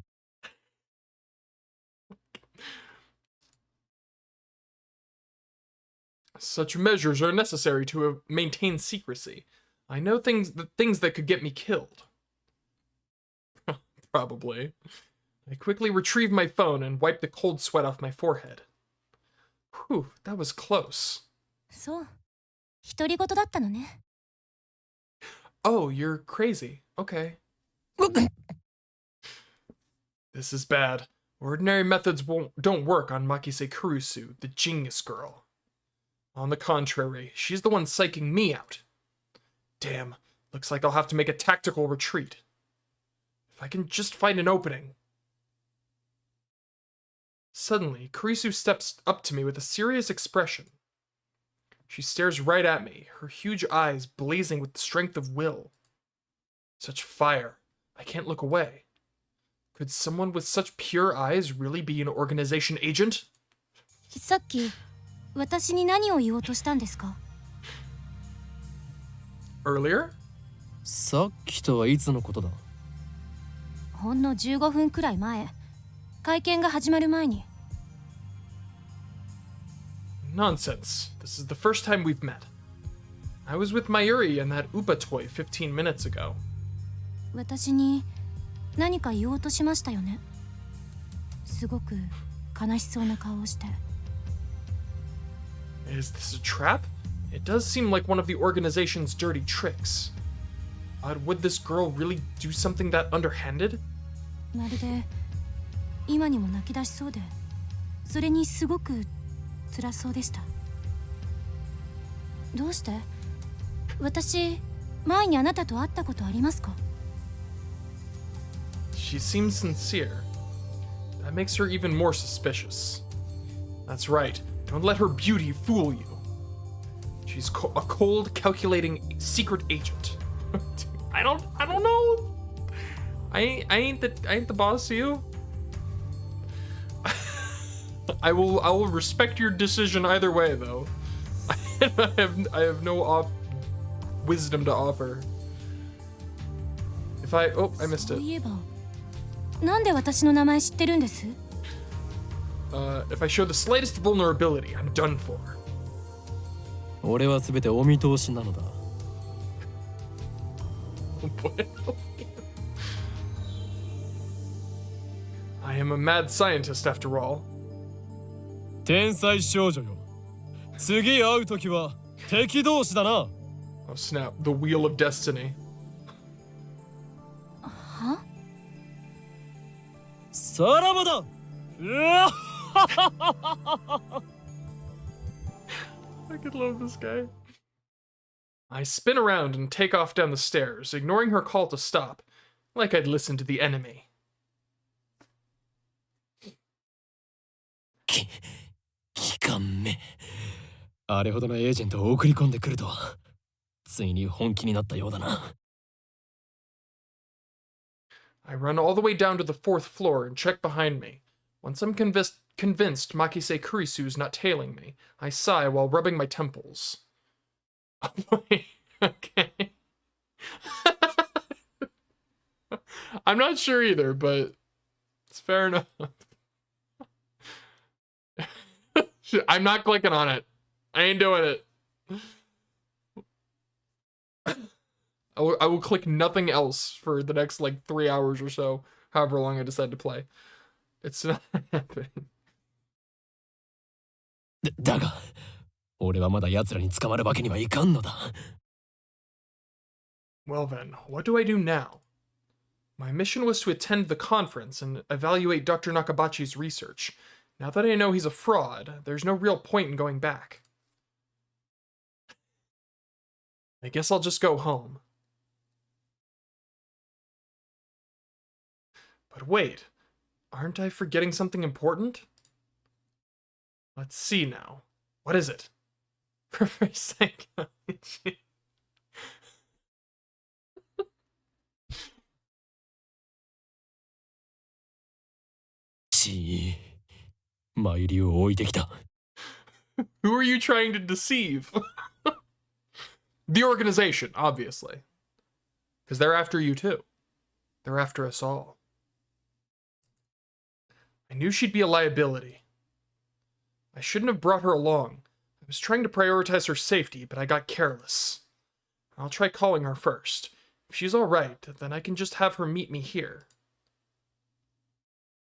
Such measures are necessary to maintain secrecy. I know things that could get me killed. Probably. I quickly retrieve my phone and wipe the cold sweat off my forehead. Whew, that was close. そう。独り言だったのね。Oh, you're crazy. Okay. This is bad. Ordinary methods don't work on Makise Kurisu, the genius girl. On the contrary, she's the one psyching me out. Damn, looks like I'll have to make a tactical retreat. If I can just find an opening. Suddenly, Kurisu steps up to me with a serious expression. She stares right at me, her huge eyes blazing with the strength of will. Such fire, I can't look away. Could someone with such pure eyes really be an organization agent? さっき私に何を言おうとしたんですか？ Earlier? さっきとはいつのことだ？ほんの15分くらい前、会見が始まる前に。Nonsense. This is the first time we've met. I was with Mayuri and that Upa toy 15 minutes ago. 私に何か言おうとしましたよね。すごく悲しそうな顔をして。Is this a trap? It does seem like one of the organization's dirty tricks. But would this girl really do something that underhanded? まるで今にも泣き出しそうで、それにすごく辛そうでした。どうして？私、前にあなたと会ったことありますか？ She seems sincere. That makes her even more suspicious. That's right. Don't let her beauty fool you. She's a cold, calculating secret agent. I don't know. I ain't the boss of you. I will respect your decision either way, though. I have no wisdom to offer. I missed そう it. いえば、なんで私の名前知ってるんです？ If I show the slightest vulnerability, I'm done for. 俺はすべてお見通しなのだ。boy. I am a mad scientist after all. 天才少女よ。次会うときは敵同士だな。Oh snap, the wheel of destiny. は？さらばだ。うわ I could love this guy. I spin around and take off down the stairs, ignoring her call to stop, like I'd listened to the enemy. 機関目。あれほどのエージェントを送り込んでくるとは、ついに本気になったようだな。I run all the way down to the 4th floor and check behind me. Once I'm convinced Makise Kurisu's not tailing me, I sigh while rubbing my temples. Wait, okay. I'm not sure either, but it's fair enough. I'm not clicking on it. I ain't doing it. I will click nothing else for the next like 3 hours or so, however long I decide to play. It's not happening. だが、俺はまだ奴らに捕まるわけにはいかんのだ。Well then, what do I do now? My mission was to attend the conference and evaluate Dr. Nakabachi's research. Now that I know he's a fraud, there's no real point in going back. I guess I'll just go home. But wait, aren't I forgetting something important? Let's see now. What is it? Reverse psychology. マユリを置いてきた。Who are you trying to deceive? The organization, obviously. Because they're after you too. They're after us all. I knew she'd be a liability. I shouldn't have brought her along. I was trying to prioritize her safety, but I got careless. I'll try calling her first. If she's alright, then I can just have her meet me here.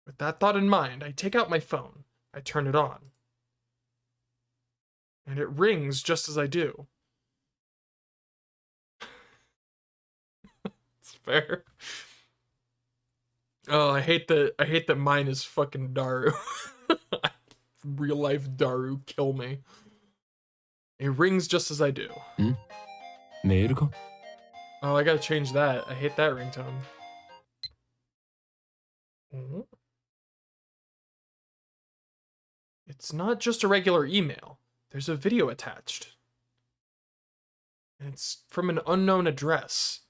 With that thought in mind, I take out my phone. I turn it on. And it rings just as I do. It's fair. Oh, I hate that mine is fucking Daru. Real life Daru, kill me. It rings just as I do. メールか？ Oh, I gotta change that. I hate that ringtone. Mhm. It's not just a regular email. There's a video attached. And it's from an unknown address.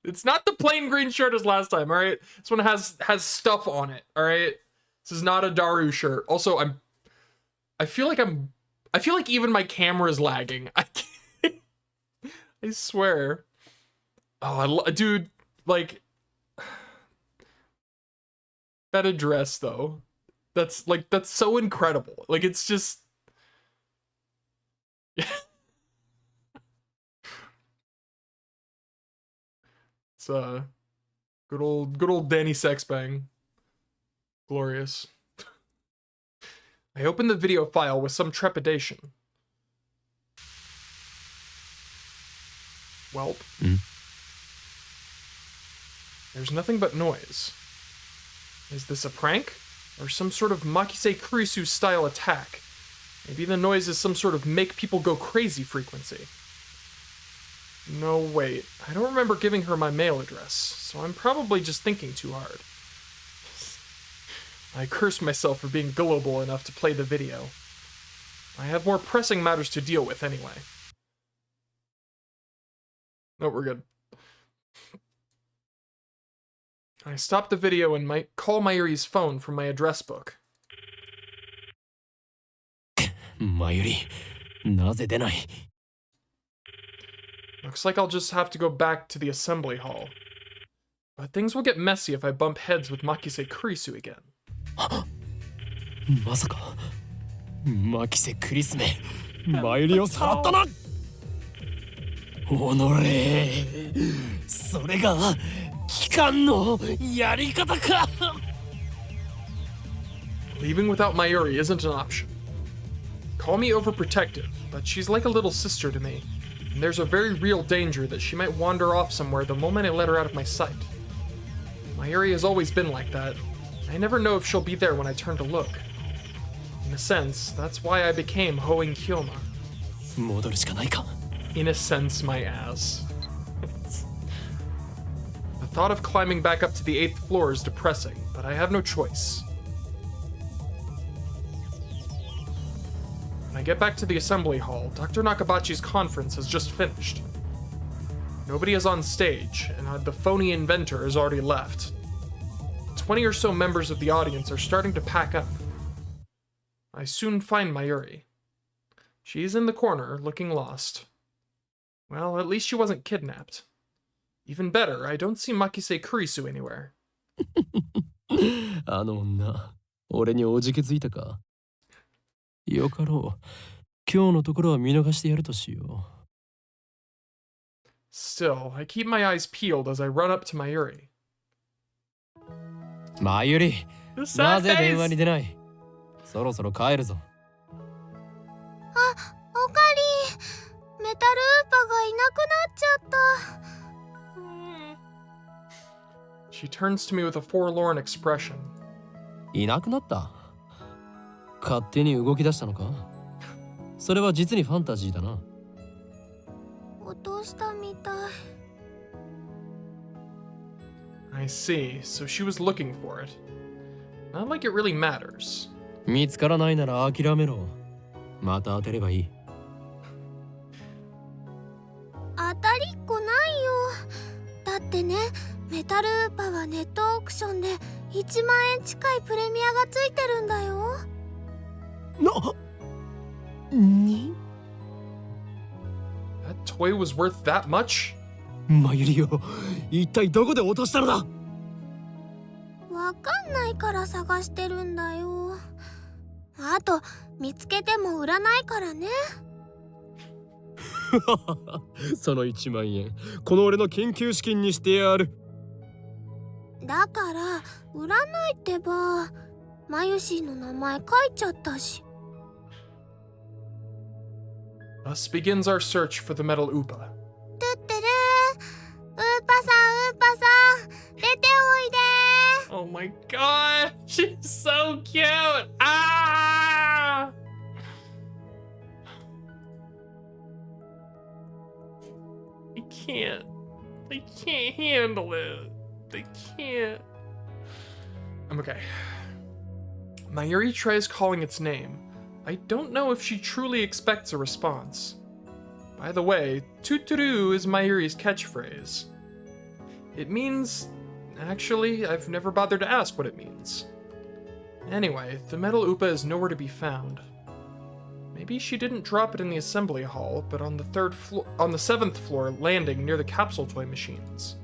It's not the plain green shirt as last time, alright? This one has stuff on it, alright? This is not a Daru shirt. Also, I feel like even my camera is lagging. I swear. Oh, dude, like, that address though, that's so incredible. Like, it's just, it's good old Danny Sexbang. Glorious. I opened the video file with some trepidation. Welp. There's nothing but noise. Is this a prank? Or some sort of Makise Kurisu style attack? Maybe the noise is some sort of make people go crazy frequency. No, wait. I don't remember giving her my mail address, so I'm probably just thinking too hard. I curse myself for being gullible enough to play the video. I have more pressing matters to deal with anyway. No, we're good. I stop the video and might call Mayuri's phone from my address book. マユリ、なぜ出ない？ Looks like I'll just have to go back to the assembly hall. But things will get messy if I bump heads with Makise Kurisu again. まさか、マキセクリスメ、マユリをさらったな。おのれ、それが機関のやり方か。 Leaving without Mayuri isn't an option. Call me overprotective, but she's like a little sister to me, and there's a very real danger that she might wander off somewhere the moment I let her out of my sight. Mayuri has always been like that. I never know if she'll be there when I turn to look. In a sense, that's why I became Hoen Kyoma. 戻るしかないか。 In a sense, my ass. The thought of climbing back up to the 8th floor is depressing, but I have no choice. When I get back to the assembly hall, Dr. Nakabachi's conference has just finished. Nobody is on stage, and the phony inventor has already left. 20 or so members of the audience are starting to pack up. I soon find Mayuri. She's in the corner, looking lost. Well, at least she wasn't kidnapped. Even better, I don't see Makise Kurisu anywhere. あの女、俺におじけづいたか。よかろう。今日のところは見逃してやるとしよ Still, I keep my eyes peeled as I run up to Mayuri. う。まゆり、 The な sad ぜ電話 face! に出ない。そろそろ帰るぞ。おかり、メタルウーパがいなくなっちゃった。 She turns to me with a forlorn expression. いなくなった。勝手に動き出したのか。それは実にファンタジーだな。落としたみたい。I see, so she was looking for it. Not like it really matters. 見つからないなら諦めろ。また当てればいい。当たりっこないよ。だってね、メタルウーパはネットオークションで1万円近いプレミアがついてるんだよ。に That toy was worth that much? まゆりよ、一体どこで落としたのだ。わかんないから探してるんだよ。あと、見つけても売らないからね。その1万円、この俺の研究資金にしてやる。だから、売らないってば。マユシーの名前書いちゃったし。Thus begins our search for the metal Upa. トゥってるー。ウーパさん、ウーパさん、出ておいで Oh my god, she's so cute! Ah! I can't handle it. I can't. I'm okay. Mayuri tries calling its name. I don't know if she truly expects a response. By the way, tuturu is Mayuri's catchphrase. It means... Actually, I've never bothered to ask what it means. Anyway, the metal Upa is nowhere to be found. Maybe she didn't drop it in the assembly hall, but on the 7th floor landing near the capsule toy machines.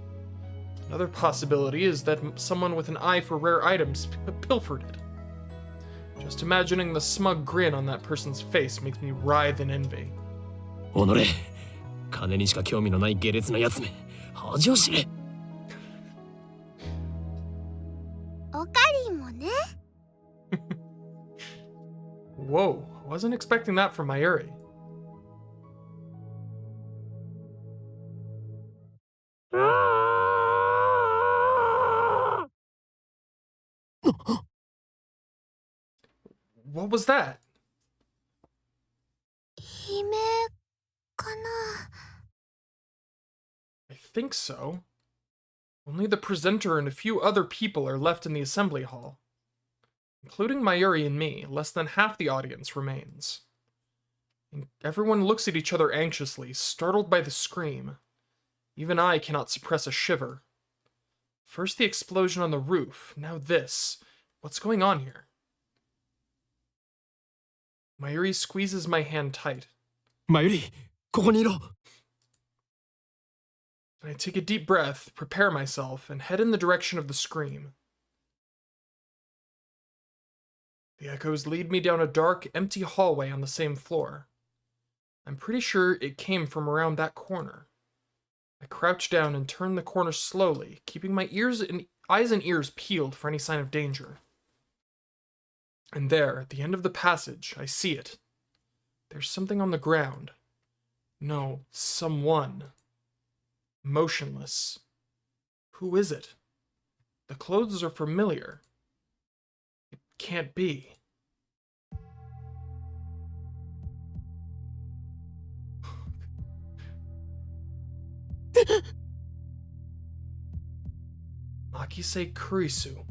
Another possibility is that someone with an eye for rare items pilfered it. Just imagining the smug grin on that person's face makes me writhe in envy. おのれ、金にしか興味のない下劣なやつめ、恥を知れ。おかりんもね。Whoa, I wasn't expecting that from Mayuri. What was that? 悲鳴かな。 I think so. Only the presenter and a few other people are left in the assembly hall. Including Mayuri and me, less than half the audience remains. And everyone looks at each other anxiously, startled by the scream. Even I cannot suppress a shiver. First the explosion on the roof, now this. What's going on here? Mayuri squeezes my hand tight. まゆり、ここにいろ。 I take a deep breath, prepare myself, and head in the direction of the scream. The echoes lead me down a dark, empty hallway on the same floor. I'm pretty sure it came from around that corner. I crouch down and turn the corner slowly, keeping my eyes and ears peeled for any sign of danger. And there, at the end of the passage, I see it. There's something on the ground. No, someone. Motionless. Who is it? The clothes are familiar. It can't be. Makise Kurisu.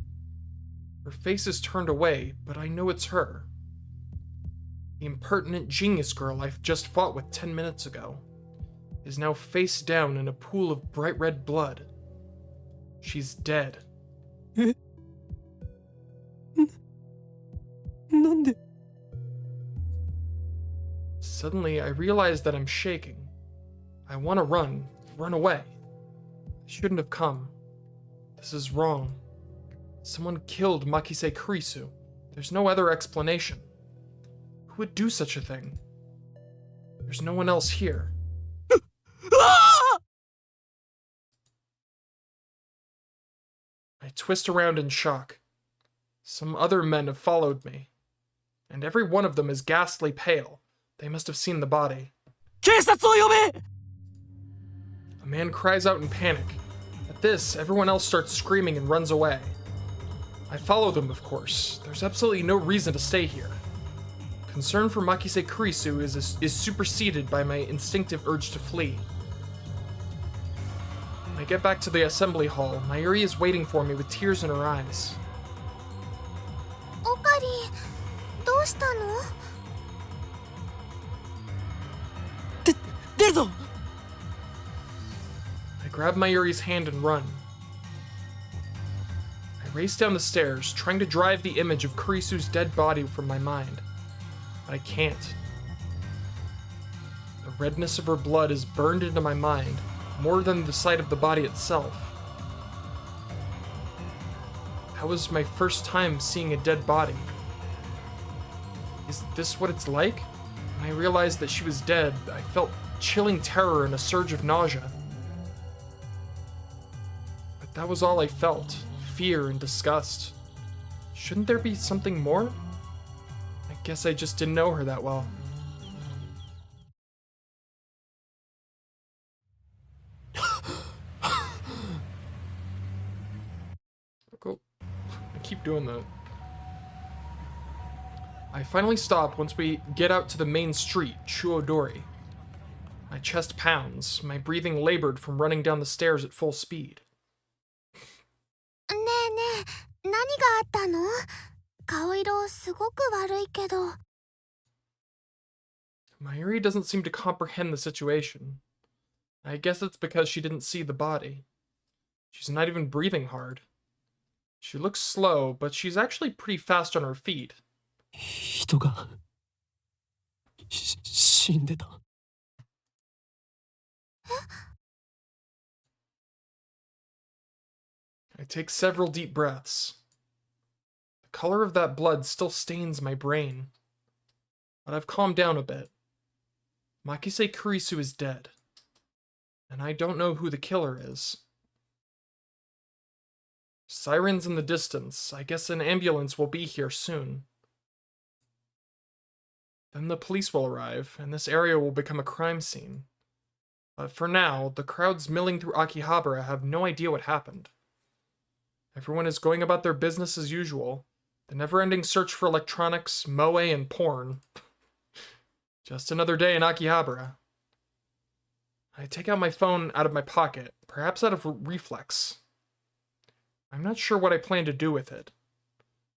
Her face is turned away, but I know it's her. The impertinent genius girl I've just fought with 10 minutes ago is now face down in a pool of bright red blood. She's dead. なんで Suddenly, I realize that I'm shaking. I want to run away. I shouldn't have come. This is wrong. Someone killed Makise Kurisu. There's no other explanation. Who would do such a thing? There's no one else here. I twist around in shock. Some other men have followed me, and every one of them is ghastly pale. They must have seen the body. 警察を呼べ A man cries out in panic. At this, everyone else starts screaming and runs away. I follow them, of course. There's absolutely no reason to stay here. Concern for Makise Kurisu is superseded by my instinctive urge to flee. When I get back to the assembly hall, Mayuri is waiting for me with tears in her eyes. オカリン、どうしたの？出るぞ I grab Mayuri's hand and run. I race down the stairs, trying to drive the image of Kurisu's dead body from my mind. But I can't. The redness of her blood is burned into my mind, more than the sight of the body itself. That was my first time seeing a dead body. Is this what it's like? When I realized that she was dead, I felt chilling terror and a surge of nausea. But that was all I felt, fear and disgust. Shouldn't there be something more? I guess I just didn't know her that well. Cool. I keep doing that. I finally stop once we get out to the main street, Chuodori. My chest pounds, my breathing labored from running down the stairs at full speed. ねえねえ、何があったの？顔色すごく悪いけど。 Mayuri doesn't seem to comprehend the situation. I guess it's because she didn't see the body. She's not even breathing hard. She looks slow, but she's actually pretty fast on her feet. 人が死んでた I take several deep breaths. The color of that blood still stains my brain. But I've calmed down a bit. Makise Kurisu is dead. And I don't know who the killer is. Sirens in the distance. I guess an ambulance will be here soon. Then the police will arrive, and this area will become a crime scene. But for now, the crowds milling through Akihabara have no idea what happened. Everyone is going about their business as usual. The never-ending search for electronics, moe, and porn. Just another day in Akihabara. I take out my phone out of my pocket, perhaps out of reflex. I'm not sure what I plan to do with it.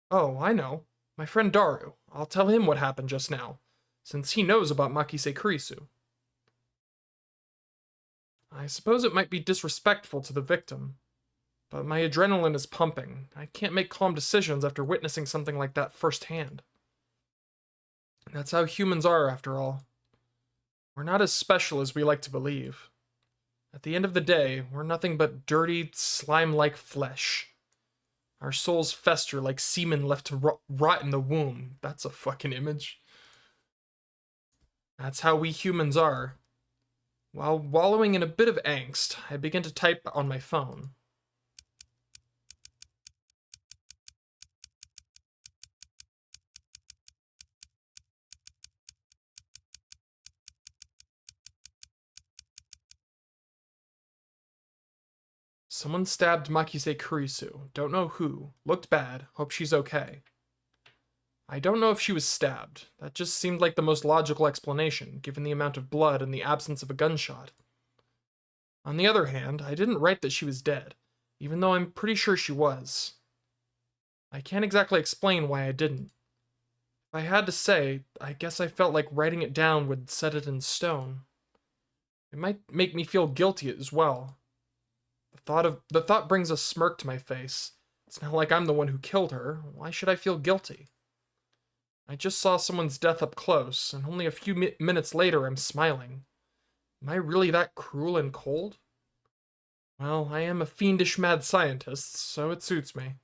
Oh, I know. My friend Daru. I'll tell him what happened just now, since he knows about Makise Kurisu. I suppose it might be disrespectful to the victim, but my adrenaline is pumping. I can't make calm decisions after witnessing something like that firsthand. That's how humans are, after all. We're not as special as we like to believe. At the end of the day, we're nothing but dirty, slime-like flesh. Our souls fester like semen left to rot in the womb. That's a fucking image. That's how we humans are. While wallowing in a bit of angst, I began to type on my phone. Someone stabbed Makise Kurisu. Don't know who. Looked bad. Hope she's okay. I don't know if she was stabbed. That just seemed like the most logical explanation, given the amount of blood and the absence of a gunshot. On the other hand, I didn't write that she was dead, even though I'm pretty sure she was. I can't exactly explain why I didn't. If I had to say, I guess I felt like writing it down would set it in stone. It might make me feel guilty as well. The thought brings a smirk to my face. It's not like I'm the one who killed her. Why should I feel guilty? I just saw someone's death up close, and only a few minutes later I'm smiling. Am I really that cruel and cold? Well, I am a fiendish mad scientist, so it suits me.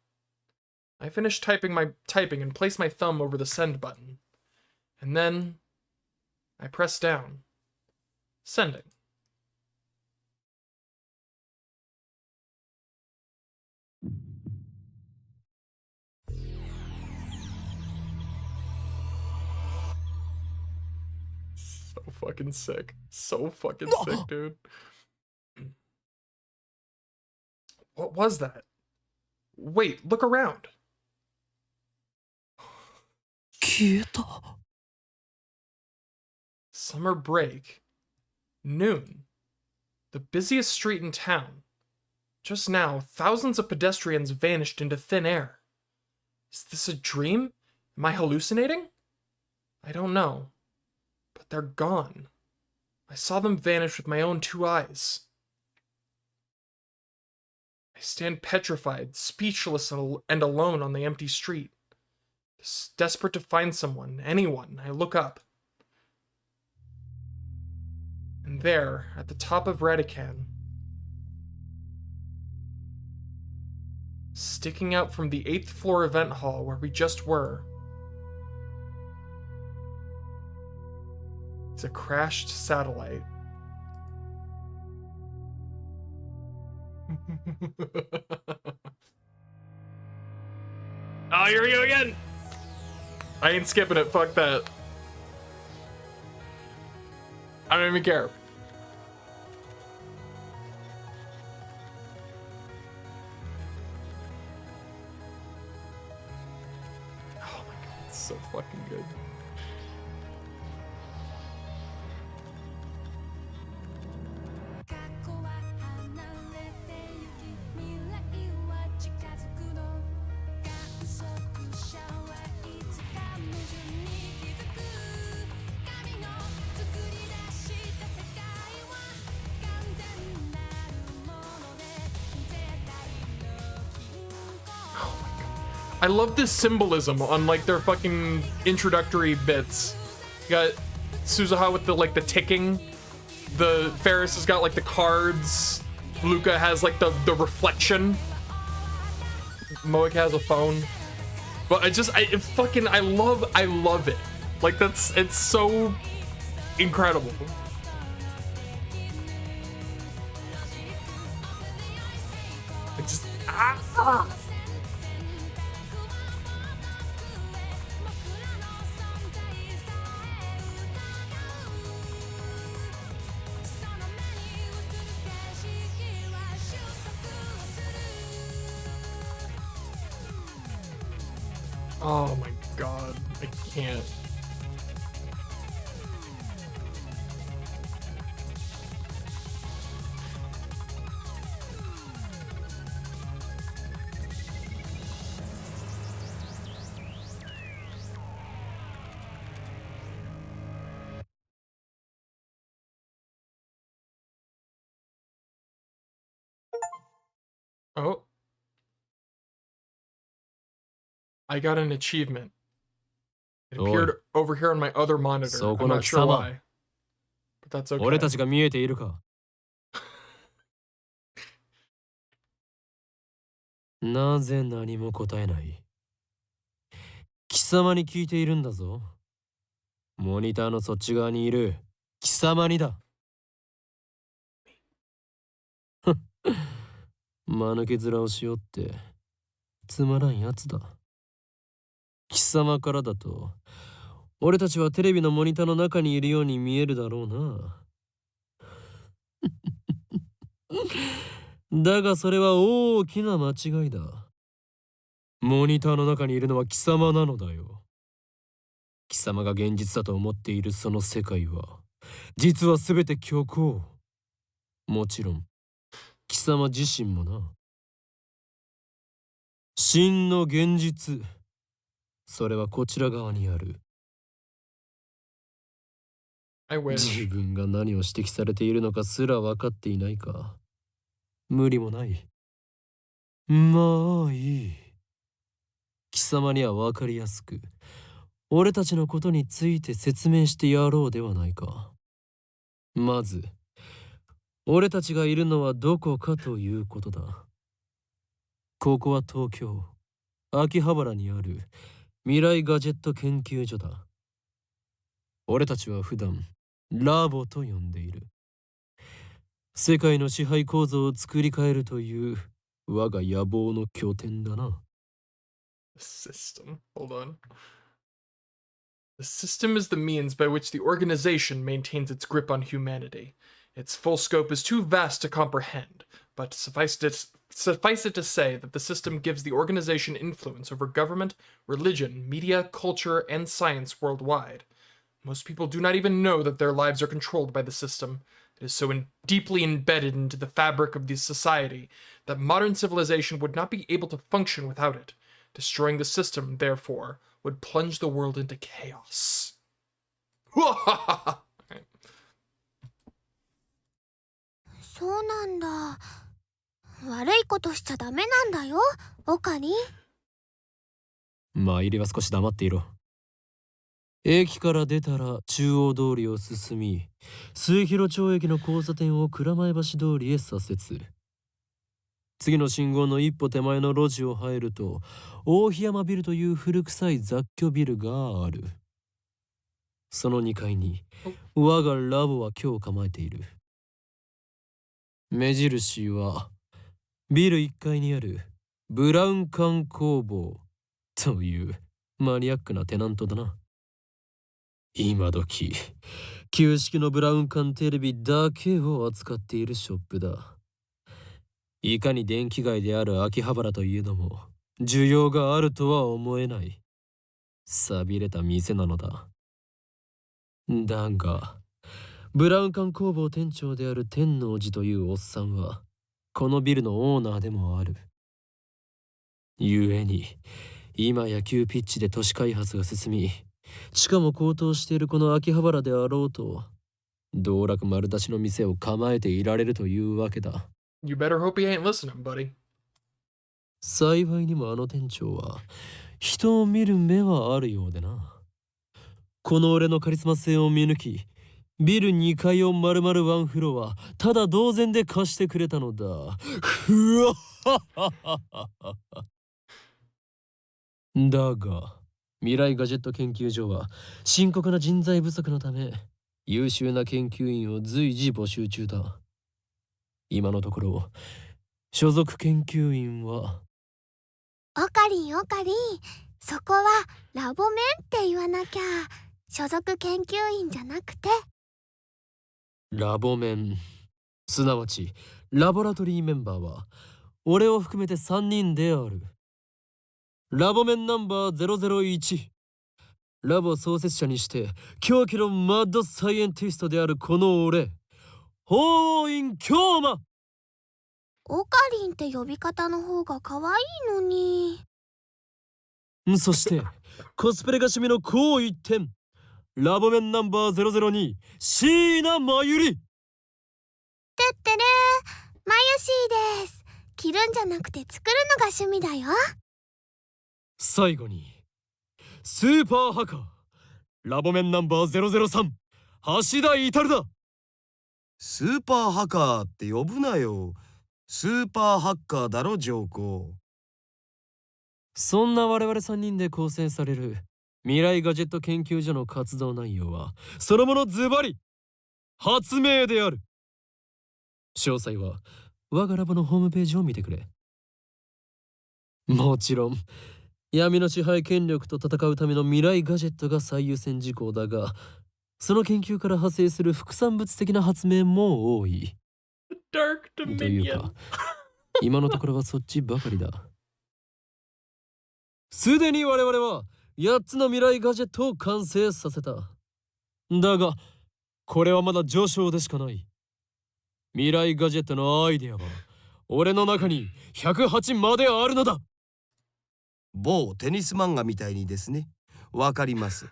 I finished typing and placed my thumb over the send button. And then I pressed down. Sending. So fucking sick. So fucking sick, dude. What was that? Wait, look around. 消えた。 Summer break. Noon. The busiest street in town. Just now, thousands of pedestrians vanished into thin air. Is this a dream? Am I hallucinating? I don't know. But they're gone. I saw them vanish with my own 2 eyes. I stand petrified, speechless and alone on the empty street. Desperate to find someone, anyone, I look up. And there, at the top of Radican, sticking out from the 8th floor event hall where we just were, is a crashed satellite. Oh, here we go again! I ain't skipping it, fuck that. I don't even care. Oh my god, it's so fucking good. I love this symbolism on like their fucking introductory bits. You got Suzuha with the like the ticking. The Ferris has got like the cards. Luca has like the reflection. Moik has a phone. But I love it. Like it's so incredible. It just Oh my god, I can't. Oh. I got an achievement. It appeared over here on my other monitor. I'm not sure why. But that's okay. 俺たちが見えているか。なぜ何も答えない。貴様に聞いているんだぞ。モニターのそっち側にいる貴様にだ。間抜け面をしよってつまらんやつだ。貴様からだと俺たちはテレビのモニターの中にいるように見えるだろうな。だがそれは大きな間違いだ。モニターの中にいるのは貴様なのだよ。貴様が現実だと思っているその世界は実は全て虚構。もちろん貴様自身もな。真の現実、それはこちら側にある。I 自 wish. 分が何を指摘されているのかすら分かっていないか。無理もない。まあいい。貴様には分かりやすく俺たちのことについて説明してやろうではないか。まず俺たちがいるのはどこかということだ。ここは東京秋葉原にある未来ガジェット研究所だ。俺たちは普段ラボと呼んでいる。世界の支配構造を作り変えるという我が野望の拠点だな。The system. Hold on. The system is the means by which the organization maintains its grip on humanity. Its full scope is too vast to comprehend, but suffice it to say that the system gives the organization influence over government, religion, media, culture, and science worldwide. Most people do not even know that their lives are controlled by the system. It is so deeply embedded into the fabric of this society that modern civilization would not be able to function without it. Destroying the system, therefore, would plunge the world into chaos. そうなんだ。悪いことしちゃダメなんだよ、オカリン。マイリは少し黙っていろ。駅から出たら中央通りを進み、末広町駅の交差点を蔵前橋通りへ左折。次の信号の一歩手前の路地を入ると、大檜山ビルという古臭い雑居ビルがある。その2階に我がラボは今日構えている。目印はビル1階にあるブラウン管工房というマニアックなテナントだな。今時旧式のブラウン管テレビだけを扱っているショップだ。いかに電気街である秋葉原といえども需要があるとは思えない寂れた店なのだ。だがブラウン管工房店長である天王寺というおっさんはこのビルのオーナーでもある。故に今や急ピッチで都市開発が進み、しかも高騰しているこの秋葉原であろうと道楽丸出しの店を構えていられるというわけだ。You better hope he ain't listening, buddy. 幸いにもあの店長は人を見る目はあるようでな。この俺のカリスマ性を見抜き、ビル2階を丸々ワンフロアただ同然で貸してくれたのだ。ふわっだが未来ガジェット研究所は深刻な人材不足のため優秀な研究員を随時募集中だ。今のところ所属研究員はオカリン、オカリン、そこはラボメンって言わなきゃ。所属研究員じゃなくてラボメン、すなわちラボラトリーメンバーは俺を含めて3人である。ラボメンナンバー001、ラボ創設者にして狂気のマッドサイエンティストであるこの俺、法院京馬。オカリンって呼び方の方が可愛いのに。そしてコスプレが趣味の高一点、ラボメンナンバー002、椎名真由里。てってれー、まゆしーです。着るんじゃなくて作るのが趣味だよ。最後にスーパーハカー、ラボメンナンバー003、橋田至だ。スーパーハカーって呼ぶなよ。スーパーハッカーだろ上皇。そんな我々3人で構成される未来ガジェット研究所の活動内容はそのものズバリ発明である。詳細は我がラボのホームページを見てくれ。もちろん闇の支配権力と戦うための未来ガジェットが最優先事項だが、その研究から派生する副産物的な発明も多い。 Dark という Dominion. か今のところはそっちばかりだ。すでに我々は8つの未来ガジェットを完成させた。だがこれはまだ序章でしかない。未来ガジェットのアイデアは俺の中に108まであるのだ。某テニス漫画みたいにですね。わかります。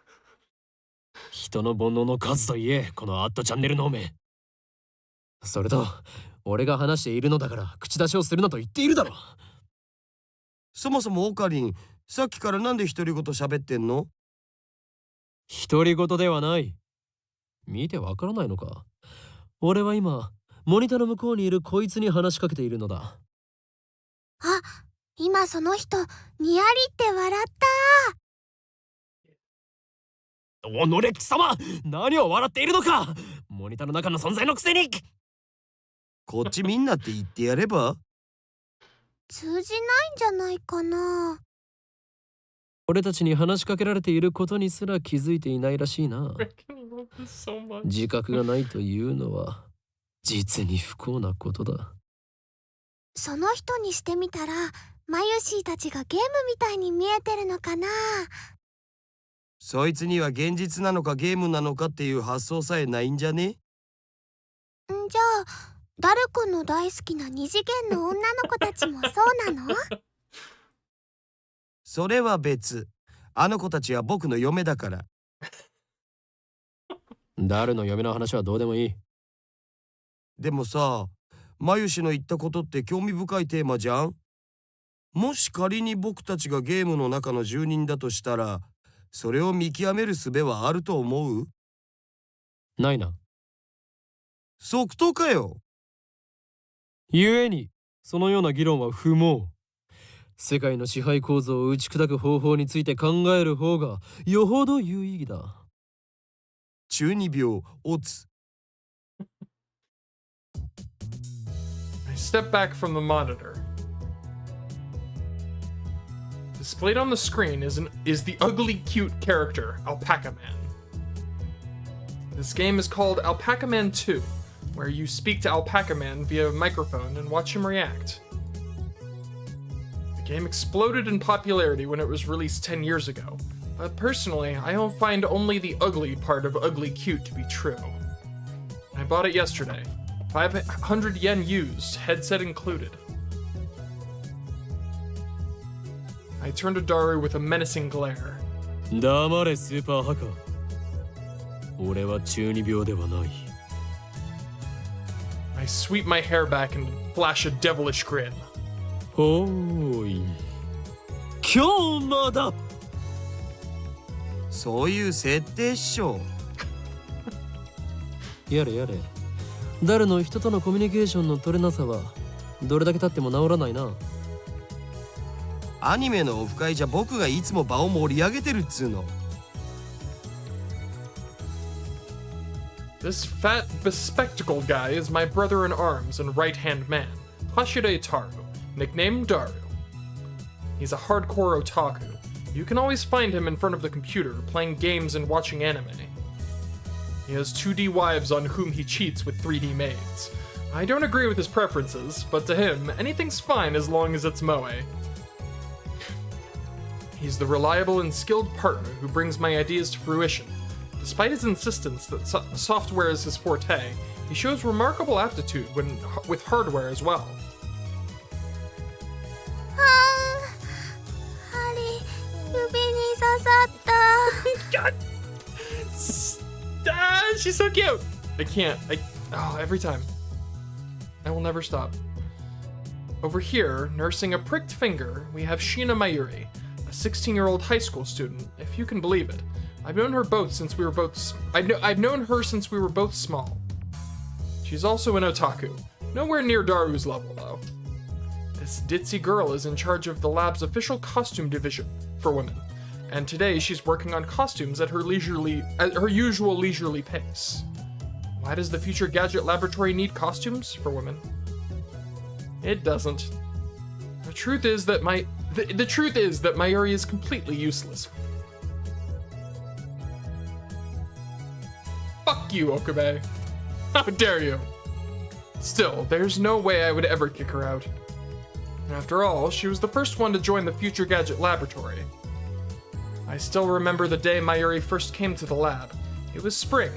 人の煩悩の数といえ、このアットチャンネルの目。それと俺が話しているのだから口出しをするなと言っているだろ。そもそもオカリン、さっきからなんで独り言喋ってんの？独り言ではない。見てわからないのか。俺は今モニターの向こうにいるこいつに話しかけているのだ。あ、今その人にやりって笑った。おのれ貴様、何を笑っているのか。モニターの中の存在のくせに。こっちみんなって言ってやれば？通じないんじゃないかな。俺たちに話しかけられていることにすら気づいていないらしいな。Freaking love this so much. 自覚がないというのは実に不幸なことだ。その人にしてみたらマユシーたちがゲームみたいに見えてるのかな。そいつには現実なのかゲームなのかっていう発想さえないんじゃね？んじゃあダル君の大好きな二次元の女の子たちもそうなの？それは別。あの子たちは僕の嫁だから。誰の嫁の話はどうでもいい。でもさ、マユシの言ったことって興味深いテーマじゃん。もし仮に僕たちがゲームの中の住人だとしたら、それを見極める術はあると思う？ないな。即答かよ。故にそのような議論は不毛。世界の支配構造を打ち砕く方法について考える方がよほど有意義だ。中二病オツ。I step back from the monitor. Displayed on the screen is the ugly cute character, Alpaca Man. This game is called Alpaca Man 2, where you speak to Alpaca Man via a microphone and watch him react. The game exploded in popularity when it was released 10 years ago, but personally, I don't find only the ugly part of ugly cute to be true. I bought it yesterday. 500 yen used, headset included. I turned to Daru with a menacing glare. 黙れスーパーハカー。俺は中二病ではない。I sweep my hair back and flash a devilish grin. ほーい。今日まだ。そういう設定っしょ。やれやれ。誰の人とのコミュニケーションの取れなさはどれだけ経っても治らないな。アニメのオフ会じゃ僕がいつも場を盛り上げてるっつうの。This fat, bespectacled guy is my brother-in-arms and right-hand man, Hashira Itaru, nicknamed Daru. He's a hardcore otaku. You can always find him in front of the computer, playing games and watching anime. He has 2D wives on whom he cheats with 3D maids. I don't agree with his preferences, but to him, anything's fine as long as it's moe. He's the reliable and skilled partner who brings my ideas to fruition. Despite his insistence that software is his forte, he shows remarkable aptitude with hardware as well. 針指に刺さった。 God! She's so cute! I can't. Every time. I will never stop. Over here, nursing a pricked finger, we have Shina Mayuri, a 16-year-old high school student, if you can believe it. I've known her since we were both small. She's also an otaku, nowhere near Daru's level though. This ditzy girl is in charge of the lab's official costume division for women, and today she's working on costumes at her usual leisurely pace. Why does the future gadget laboratory need costumes for women? It doesn't. The truth is that the truth is that Mayuri is completely useless. Fuck you, Okabe. How dare you? Still, there's no way I would ever kick her out. After all, she was the first one to join the Future Gadget Laboratory. I still remember the day Mayuri first came to the lab. It was spring.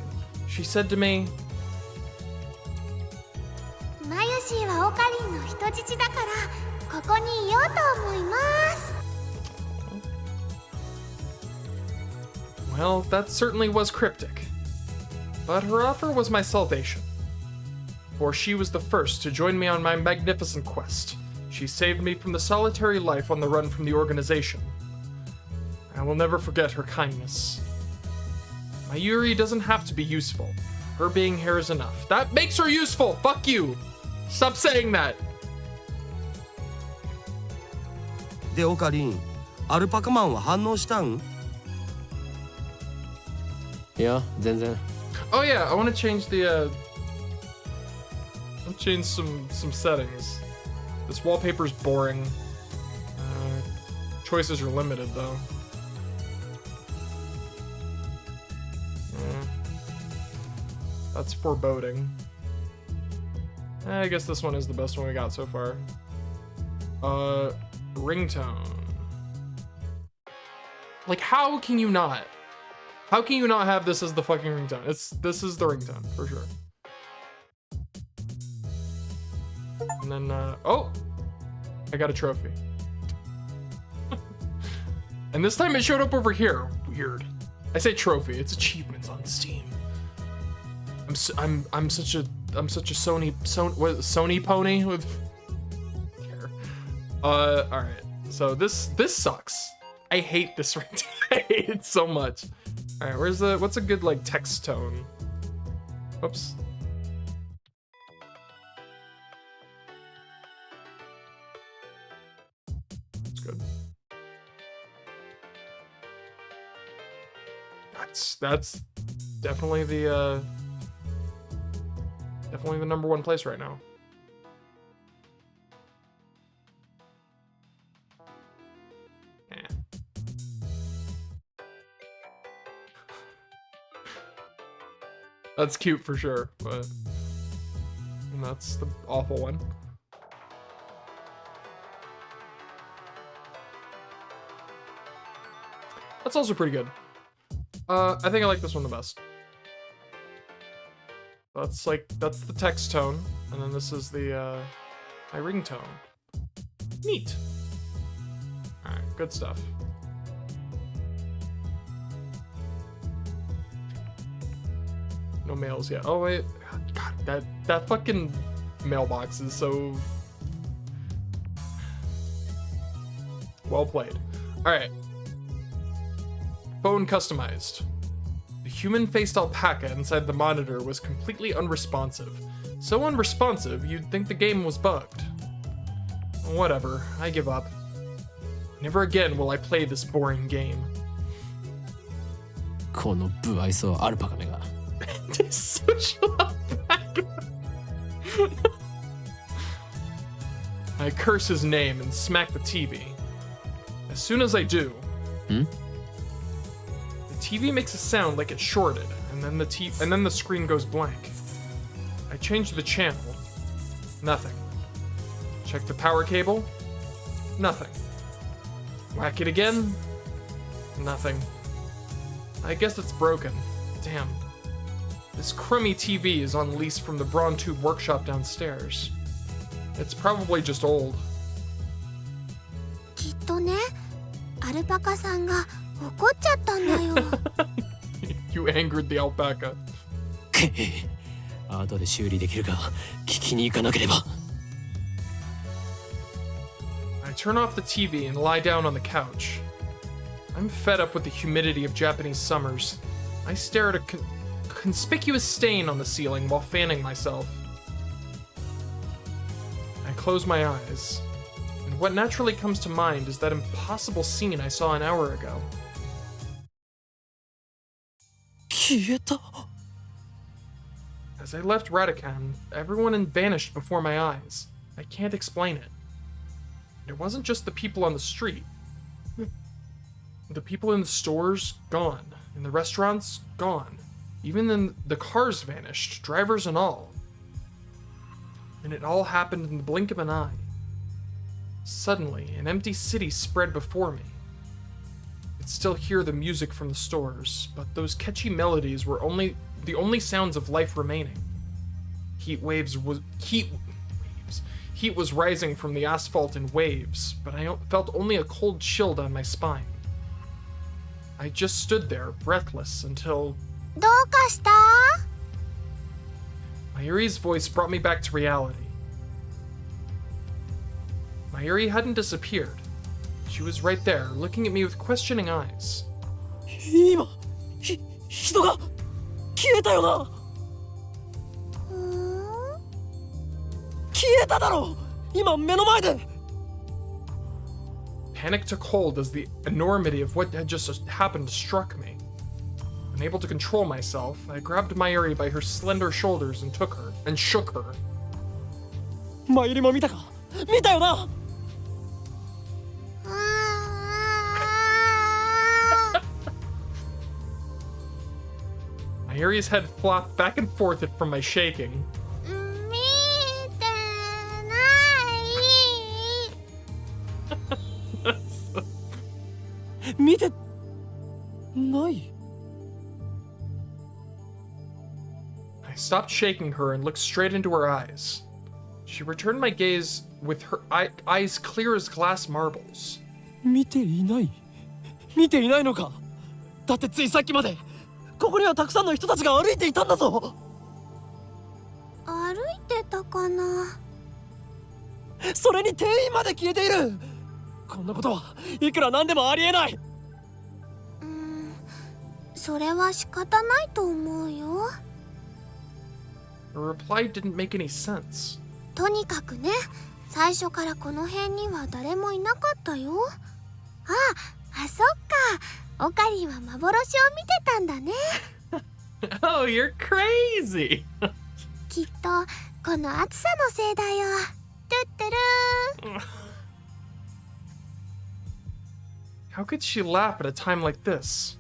She said to me, マユシーはオカリンの人質だからここにいようと思います。 well, that certainly was cryptic. But her offer was my salvation. For she was the first to join me on my magnificent quest. She saved me from the solitary life on the run from the organization. I will never forget her kindness. Mayuri doesn't have to be useful. Her being here is enough. That makes her useful! Fuck you! Stop saying that! でオカリン、アルパカマンは反応したん？いや全然。 Oh yeah, I want to change the I'll change some settings. This wallpaper's boring. Choices are limited though. That's foreboding. I guess this one is the best one we got so far. Ringtone. Like, how can you not? How can you not have this as the fucking ringtone? This is the ringtone for sure. And then oh, I got a trophy. And this time it showed up over here. Weird. I say trophy. It's achievements on Steam. I'm such a Sony pony with. All right. So this sucks. I hate this ringtone. I hate it so much. All right. What's a good like text tone? Oops. That's good. That's definitely the number one place right now. Yeah. That's cute for sure, but and that's the awful one. That's also pretty good. I think I like this one the best. That's the text tone, and then this is the my ringtone. Neat. All right, good stuff. No mails yet. Oh wait, God, that fucking mailbox is so well played. All right. Phone customized. The human-faced alpaca inside the monitor was completely unresponsive. So unresponsive, you'd think the game was bugged. Whatever, I give up. Never again will I play this boring game. この不愛想アルパカめが。Social alpaca. I curse his name and smack the TV. As soon as I do, the TV makes a sound like it's shorted, and then the screen goes blank. I change the channel. Nothing. Check the power cable. Nothing. Whack it again. Nothing. I guess it's broken. Damn. This crummy TV is on lease from the Braun Tube workshop downstairs. It's probably just old. きっとね、アルパカさんが怒っちゃったんだよ。You angered the alpaca. 後で修理できるか聞きに行かなければ。I turn off the TV and lie down on the couch. I'm fed up with the humidity of Japanese summers. I stare at a conspicuous stain on the ceiling while fanning myself. I close my eyes, and what naturally comes to mind is that impossible scene I saw an hour ago. 消えた。 As I left Radican, everyone vanished before my eyes. I can't explain it. It wasn't just the people on the street. The people in the stores, gone. In the restaurants, gone. Even then, the cars vanished, drivers and all. And it all happened in the blink of an eye. Suddenly, an empty city spread before me. I could still hear the music from the stores, but those catchy melodies were the only sounds of life remaining. Heat was rising from the asphalt in waves, but I felt only a cold chill down my spine. I just stood there, breathless, until どうかした？ Mayuri's voice brought me back to reality. Mayuri hadn't disappeared. She was right there, looking at me with questioning eyes. 今人が消えたよな。消えただろう。今目の前で。 Panic took hold as the enormity of what had just happened struck me. Unable to control myself, I grabbed Mayuri by her slender shoulders and shook her. マユリも見たか？見たよな。 Mayuri's head flopped back and forth from my shaking. 見てない。見てない。 I stopped shaking her and looked straight into her eyes. She returned my gaze with her eyes clear as glass marbles. 見ていない。見ていないのか。だってついさっきまでここにはたくさんの人たちが歩いていたんだぞ。歩いてたかな。それに店員まで消えている。こんなことはいくらなんでもありえない。それは仕方ないと思うよ。 Her reply didn't make any sense. とにかくね、最初からこの辺には誰もいなかったよ。あ、そっか。オカリンは幻を見てたんだね。Oh, you're crazy! きっとこの暑さのせいだよ。トゥットゥルー。 How could she laugh at a time like this?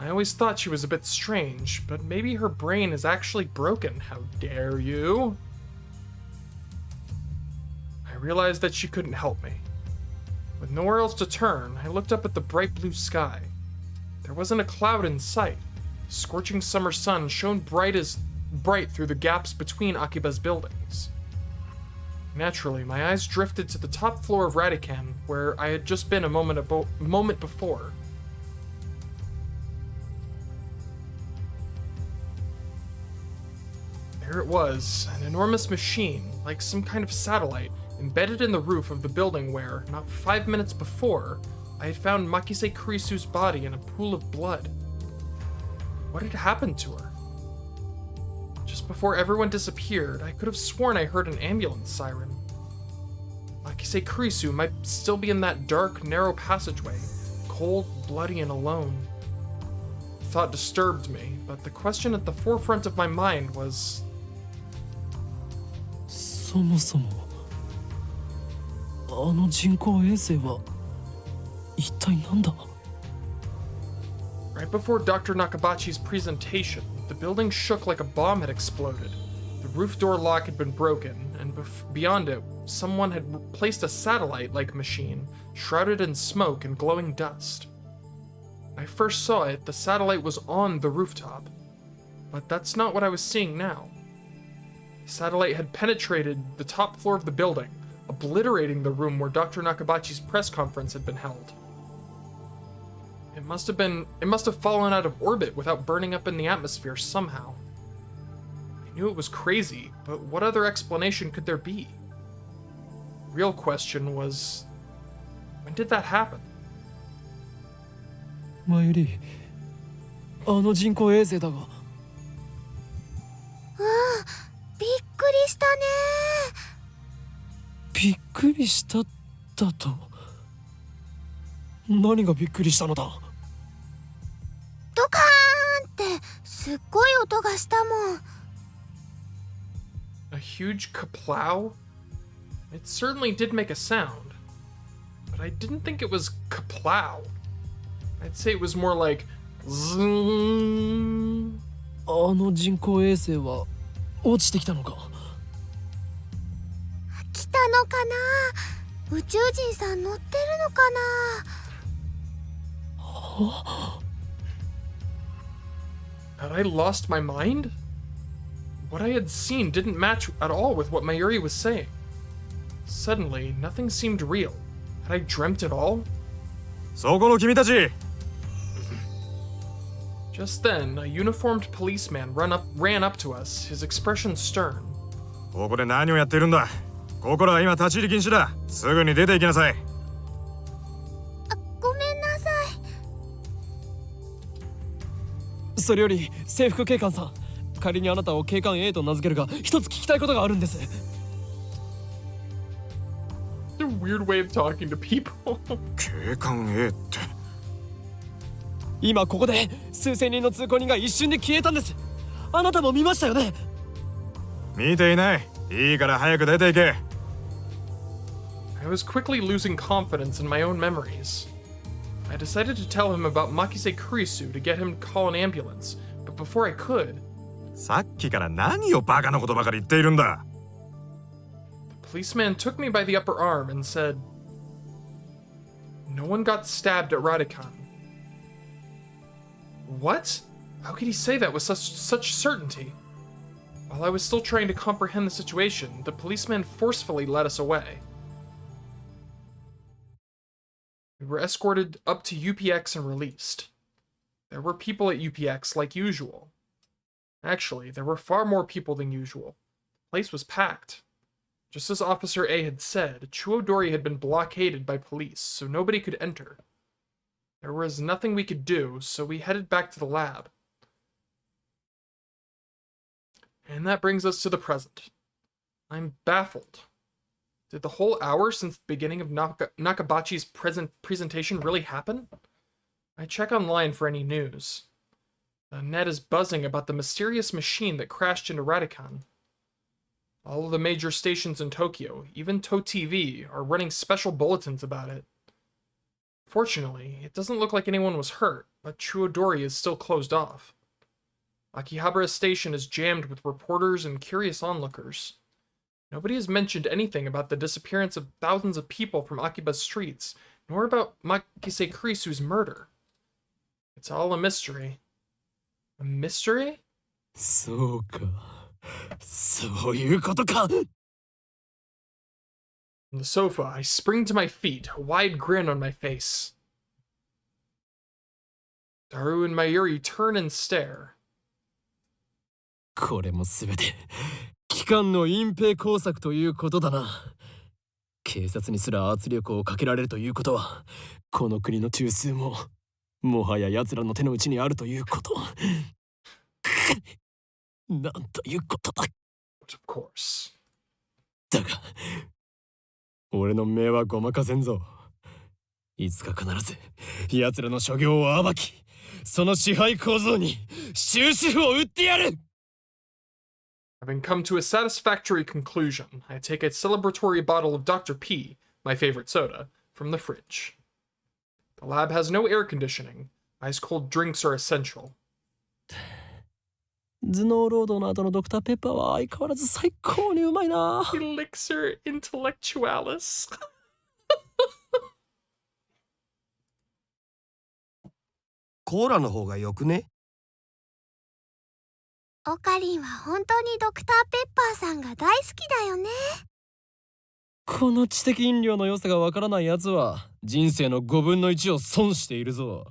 I always thought she was a bit strange, but maybe her brain is actually broken. How dare you? I realized that she couldn't help me. With nowhere else to turn, I looked up at the bright blue sky. There wasn't a cloud in sight. The scorching summer sun shone bright through the gaps between Akiba's buildings. Naturally, my eyes drifted to the top floor of Radican, where I had just been a moment before. There it was, an enormous machine, like some kind of satellite, embedded in the roof of the building where, not 5 minutes before, I had found Makise Kurisu's body in a pool of blood. What had happened to her? Just before everyone disappeared, I could have sworn I heard an ambulance siren. Makise Kurisu might still be in that dark, narrow passageway, cold, bloody, and alone. The thought disturbed me, but the question at the forefront of my mind was... そもそもあの人工衛星は一体なんだ。 Right before Dr. Nakabachi's presentation, the building shook like a bomb had exploded. The roof door lock had been broken, and beyond it, someone had placed a satellite-like machine, shrouded in smoke and glowing dust. When I first saw it, the satellite was on the rooftop. But that's not what I was seeing now. The satellite had penetrated the top floor of the building, obliterating the room where Dr. Nakabachi's press conference had been held. It must have fallen out of orbit without burning up in the atmosphere somehow. I knew it was crazy, but what other explanation could there be? The real question was, when did that happen? マユリ、あの人工衛星だが。びっくりしたね。びっくりしただと。何がびっくりしたのだ。ドカーンってすっごい音がしたもん。 A huge kaplow? It certainly did make a sound, but I didn't think it was kaplow. I'd say it was more like zzzz. あの人工衛星は落ちてきたのか。来たのかな。宇宙人さん乗ってるのかな。 Had I lost my mind? What I had seen didn't match at all with what Mayuri was saying. Suddenly, nothing seemed real. Had I dreamt it all? そこの君たち Just then, a uniformed policeman ran up to us, his expression stern. ここで何をやっているんだ。ここらは今立ち入り禁止だ。すぐに出て行きなさい。ごめんなさい。それより制服警官さん、仮にあなたを警官 A と名付けるが、一つ聞きたいことがあるんです。A weird way of talking to people. 警官 A って。今ここで数千人の通行人が一瞬で消えたんです。あなたも見ましたよね。見ていない。いいから早く出て行け。I was quickly losing confidence in my own memories. I decided to tell him about Makise Kurisu to get him to call an ambulance, but before I could, さっきから何をバカなことばかり言っているんだ。the policeman took me by the upper arm and said, "No one got stabbed at Radican." What? How could he say that with such certainty? While I was still trying to comprehend the situation, the policeman forcefully led us away. We were escorted up to UPX and released. There were people at UPX like usual. Actually, there were far more people than usual. The place was packed. Just as Officer A had said, Chuodori had been blockaded by police, so nobody could enter. There was nothing we could do, so we headed back to the lab. And that brings us to the present. I'm baffled. Did the whole hour since the beginning of Nakabachi's presentation really happen? I check online for any news. The net is buzzing about the mysterious machine that crashed into Radican. All of the major stations in Tokyo, even ToTV, are running special bulletins about it. Fortunately, it doesn't look like anyone was hurt, but Chuodori is still closed off. Akihabara Station is jammed with reporters and curious onlookers. Nobody has mentioned anything about the disappearance of thousands of people from Akiba's streets, nor about Makise Kurisu's murder. It's all a mystery. A mystery? そうか。そういうことか。 On the sofa, I spring to my feet, a wide grin on my face. Daru and Mayuri turn and stare. これもすべて機関の隠蔽工作ということだな。警察にすら圧力をかけられるということは、この国の中枢ももはや奴らの手の内にあるということ。なんということだ。But of course. だが、俺の目はごまかせんぞ。いつか必ず奴らの所業を暴き、その支配構造に終止符を打ってやる。 Having come to a satisfactory conclusion, I take a celebratory bottle of Dr. P, my favorite soda, from the fridge. The lab has no air conditioning. Ice-cold drinks are essential. 頭脳労働の後のドクターペッパーは相変わらず最高にうまいな。Elixir intellectualis. コーラの方がよくね？オカリンは本当にドクターペッパーさんが大好きだよね。この知的飲料の良さがわからないやつは人生の5分の1を損しているぞ。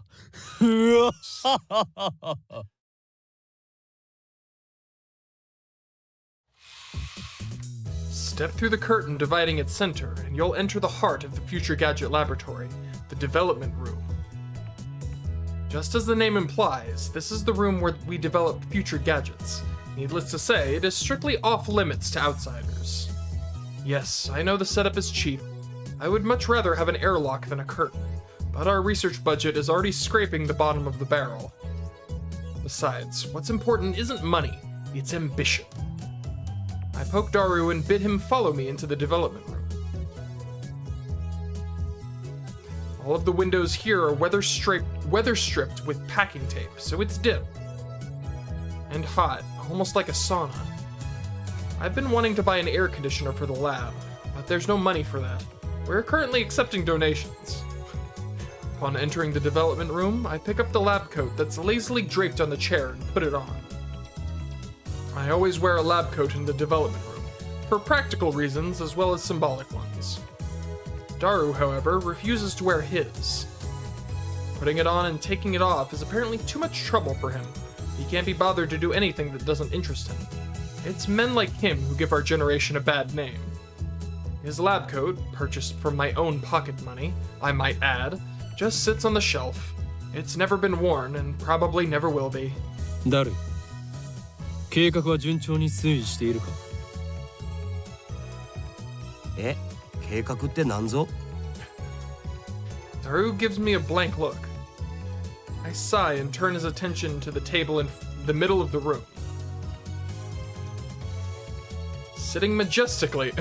うわっ。Step through the curtain dividing its center, and you'll enter the heart of the Future Gadget Laboratory, the development room. Just as the name implies, this is the room where we develop future gadgets. Needless to say, it is strictly off-limits to outsiders. Yes, I know the setup is cheap. I would much rather have an airlock than a curtain, but our research budget is already scraping the bottom of the barrel. Besides, what's important isn't money, it's ambition. I poke Daru and bid him follow me into the development room. All of the windows here are weather stripped with packing tape, so it's dim. And hot, almost like a sauna. I've been wanting to buy an air conditioner for the lab, but there's no money for that. We're currently accepting donations. Upon entering the development room, I pick up the lab coat that's lazily draped on the chair and put it on. I always wear a lab coat in the development room, for practical reasons as well as symbolic ones. Daru, however, refuses to wear his. Putting it on and taking it off is apparently too much trouble for him. He can't be bothered to do anything that doesn't interest him. It's men like him who give our generation a bad name. His lab coat, purchased from my own pocket money, I might add, just sits on the shelf. It's never been worn and probably never will be. ダル、計画は順調に推移しているか？え、計画ってなんぞ？ Daru gives me a blank look. I sigh and turn his attention to the table in the middle of the room. Sitting majestically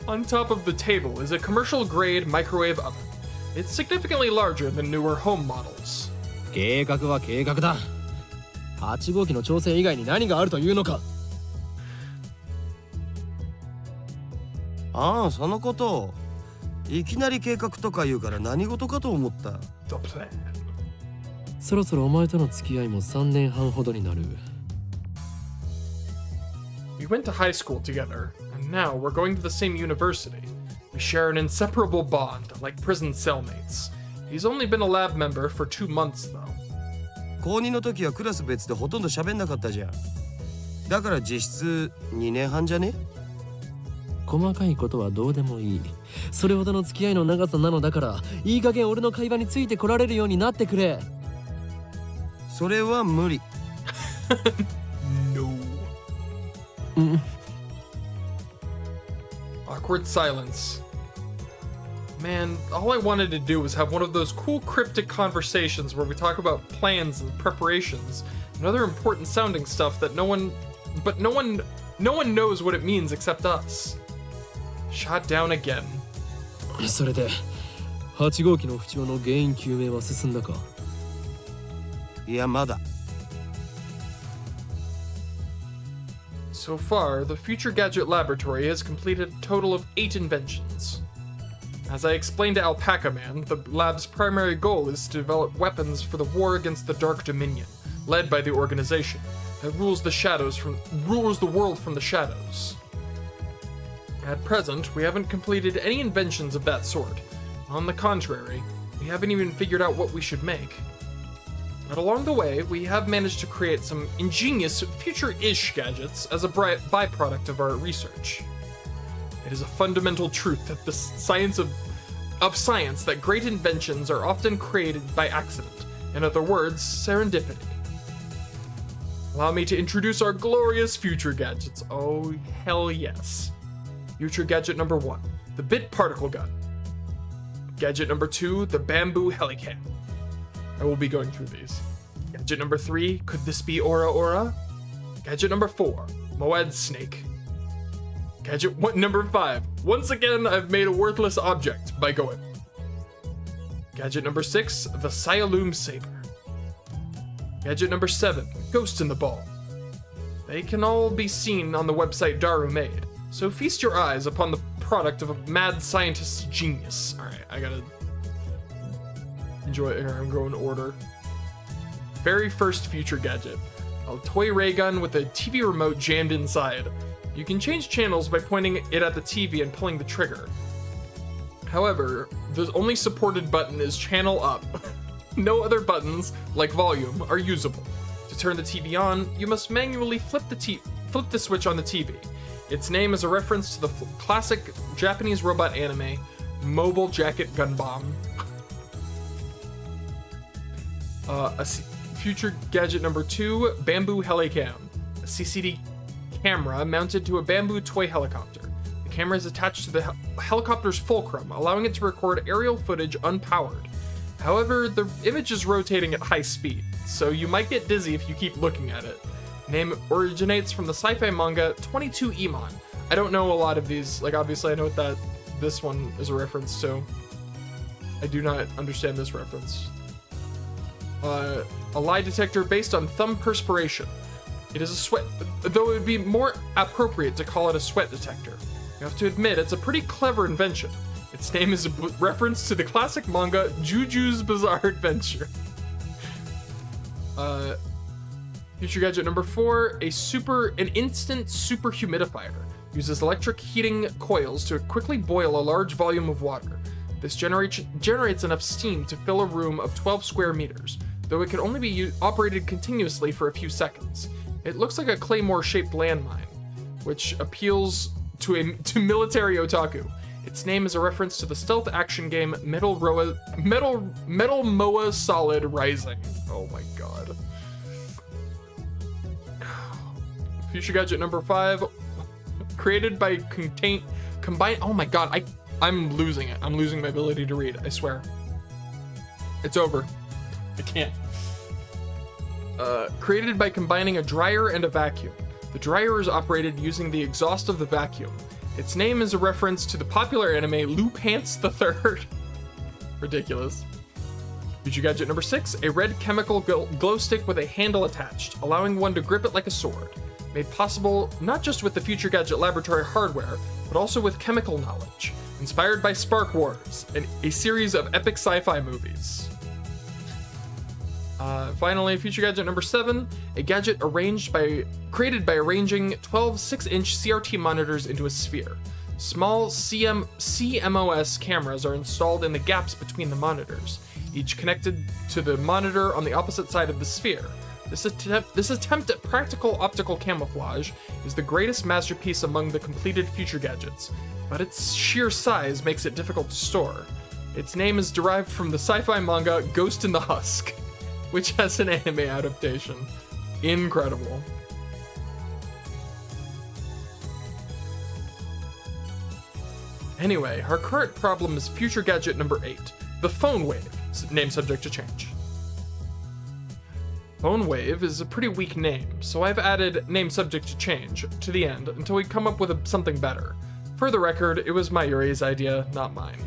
on top of the table is a commercial-grade microwave oven. It's significantly larger than newer home models. 計画は計画だ。8号機の調整以外に何があるというのか？ああ、そのこと。いきなり計画とか言うから何事かと思った。The plan. そろそろお前との付き合いも3年半ほどになる。We went to high school together, and now we're going to the same university. We share an inseparable bond, like prison cellmates. He's only been a lab member for 2 months, though. 高2の時はクラス別でほとんど喋んなかったじゃん。だから実質2年半じゃね？細かいことはどうでもいい。それほどの付き合いの長さなのだから、いい加減俺の会話についてこられるようになってくれ。それは無理。No. Awkward silence. Man, all I wanted to do was have one of those cool cryptic conversations where we talk about plans and preparations and other important sounding stuff that no one knows what it means except us. Shot down again. それで、8号機の不調の原因究明は進んだか？いや、まだ。So far, the Future Gadget Laboratory has completed a total of 8 inventions. As I explained to Alpaca Man, the lab's primary goal is to develop weapons for the war against the Dark Dominion, led by the organization that rules the world from the shadows. At present, we haven't completed any inventions of that sort. On the contrary, we haven't even figured out what we should make. But along the way, we have managed to create some ingenious, future-ish gadgets as a byproduct of our research. It is a fundamental truth that the science of science that great inventions are often created by accident. In other words, serendipity. Allow me to introduce our glorious future gadgets. Oh, hell yes. Future gadget number 1, the Bit Particle Gun. Gadget number 2, the Bamboo Helicam. I will be going through these. Gadget number 3, could this be Aura Aura? Gadget number 4, Moed Snake. Gadget number 5, once again I've made a worthless object by going. Gadget number 6, the Sialoom Saber. Gadget number 7, Ghost in the Ball. They can all be seen on the website Daru made, so feast your eyes upon the product of a mad scientist's genius. Alright, I gotta enjoy it here, I'm going order. Very first future gadget, a toy ray gun with a TV remote jammed inside. You can change channels by pointing it at the TV and pulling the trigger. However, the only supported button is channel up. No other buttons, like volume, are usable. To turn the TV on, you must manually flip the switch on the TV. Its name is a reference to the classic Japanese robot anime, Mobile Jacket Gun Bomb. Future gadget number 2, Bamboo Helicam, a CCD camera mounted to a bamboo toy helicopter. The camera is attached to the helicopter's fulcrum, allowing it to record aerial footage unpowered. However, the image is rotating at high speed, so you might get dizzy if you keep looking at it. Name originates from the sci-fi manga 22 Emon. I don't know a lot of these, like obviously I know what this one is a reference to. I do not understand this reference. A lie detector based on thumb perspiration. It is a sweat, though it would be more appropriate to call it a sweat detector. You have to admit, it's a pretty clever invention. Its name is a reference to the classic manga Juju's Bizarre Adventure. Future gadget number 4, an instant super humidifier. Uses electric heating coils to quickly boil a large volume of water. This generates enough steam to fill a room of 12 square meters, though it can only be operated continuously for a few seconds. It looks like a claymore-shaped landmine, which appeals to military otaku. Its name is a reference to the stealth action game Metal Moa Solid Rising. Oh my god. Future gadget number 5, created by combine. Oh my god, I'm losing it. I'm losing my ability to read. I swear. It's over. I can't. Created by combining a dryer and a vacuum. The dryer is operated using the exhaust of the vacuum. Its name is a reference to the popular anime Lou Pants the Third. Ridiculous. Future gadget number 6, a red chemical glow stick with a handle attached, allowing one to grip it like a sword. Made possible not just with the Future Gadget Laboratory hardware, but also with chemical knowledge. Inspired by Spark Wars, a series of epic sci-fi movies. Finally, Future Gadget number 7, a gadget created by arranging 12 6-inch CRT monitors into a sphere. Small CMOS cameras are installed in the gaps between the monitors, each connected to the monitor on the opposite side of the sphere. This attempt at practical optical camouflage is the greatest masterpiece among the completed Future Gadgets, but its sheer size makes it difficult to store. Its name is derived from the sci-fi manga Ghost in the Husk, which has an anime adaptation. Incredible. Anyway, our current problem is Future Gadget number 8, the phone wave, name subject to change. Phone wave is a pretty weak name, so I've added name subject to change to the end until we come up with something better. For the record, it was Mayuri's idea, not mine.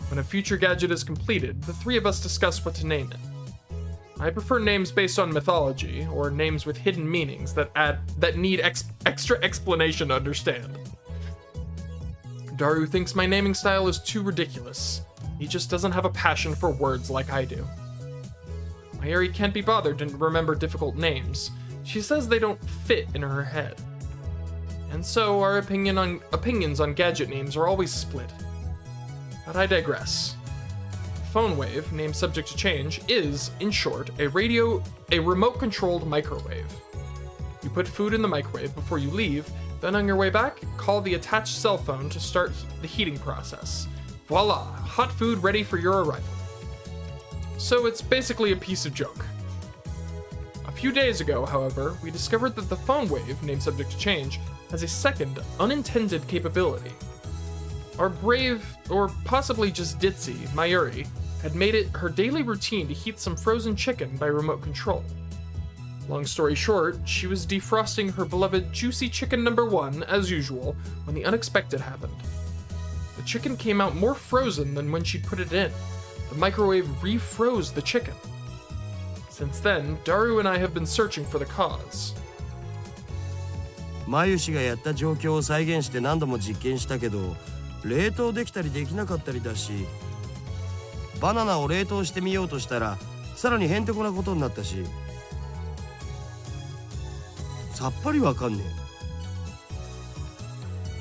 When a Future Gadget is completed, the three of us discuss what to name it. I prefer names based on mythology, or names with hidden meanings that need extra explanation to understand. Daru thinks my naming style is too ridiculous. He just doesn't have a passion for words like I do. Mayuri can't be bothered to remember difficult names. She says they don't fit in her head. And so our opinions on gadget names are always split. But I digress. Phone wave, name subject to change, is, in short, a remote-controlled microwave. You put food in the microwave before you leave, then on your way back, call the attached cell phone to start the heating process. Voila, hot food ready for your arrival. So it's basically a piece of junk. A few days ago, however, we discovered that the phone wave, name subject to change, has a second, unintended capability. Our brave, or possibly just ditzy, Mayuri, had made it her daily routine to heat some frozen chicken by remote control. Long story short, she was defrosting her beloved juicy chicken number 1, as usual, when the unexpected happened. The chicken came out more frozen than when she'd put it in. The microwave refroze the chicken. Since then, Daru and I have been searching for the cause. マユ氏がやった状況を再現して何度も実験したけど、冷凍できたりできなかったりだし、バナナを冷凍してみようとしたらさらにへんてこなことになったし、さっぱりわかんね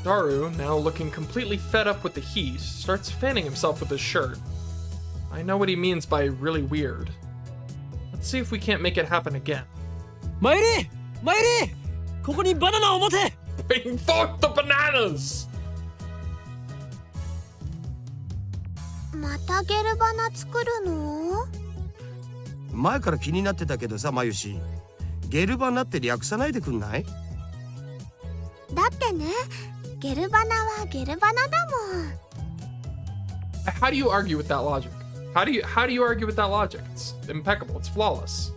え。 Daru, now looking completely fed up with the heat, starts fanning himself with his shirt. I know what he means by really weird. Let's see if we can't make it happen again. マユリここにバナナを持て Bring forth the bananas! またゲルバナ作るの？前から気になってたけどさ、マユ氏。ゲルバナって略さないでくんない？だってね、ゲルバナはゲルバナだもん。How do you argue with that logic? How do you argue with that logic? It's impeccable. It's flawless.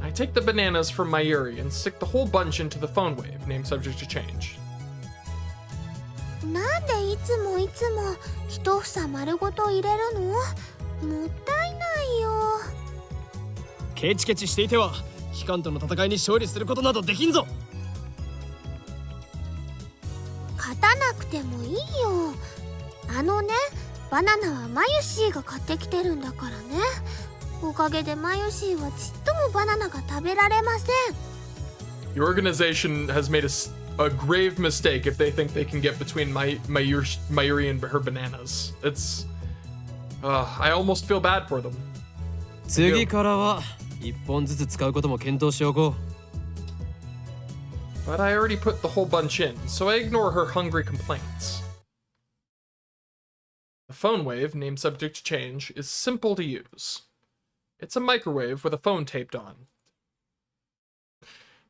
I take the bananas from Mayuri and stick the whole bunch into the phone wave, name subject to change. なんでいつも一房丸ごと入れるの？もったいないよ。ケチケチしていては機関との戦いに勝利することなどできんぞ。勝たなくてもいいよ。あのね、バナナはマユシーが買ってきてるんだからね。おかげでマユシーはちっともバナナが食べられません。 Your organization has made a grave mistake if they think they can get between Mayuri and her bananas. It's I almost feel bad for them. 次からは一本ずつ使うことも検討しておこう。 But I already put the whole bunch in, so I ignore her hungry complaints. The phone wave, named subject to change, is simple to use. It's a microwave with a phone taped on.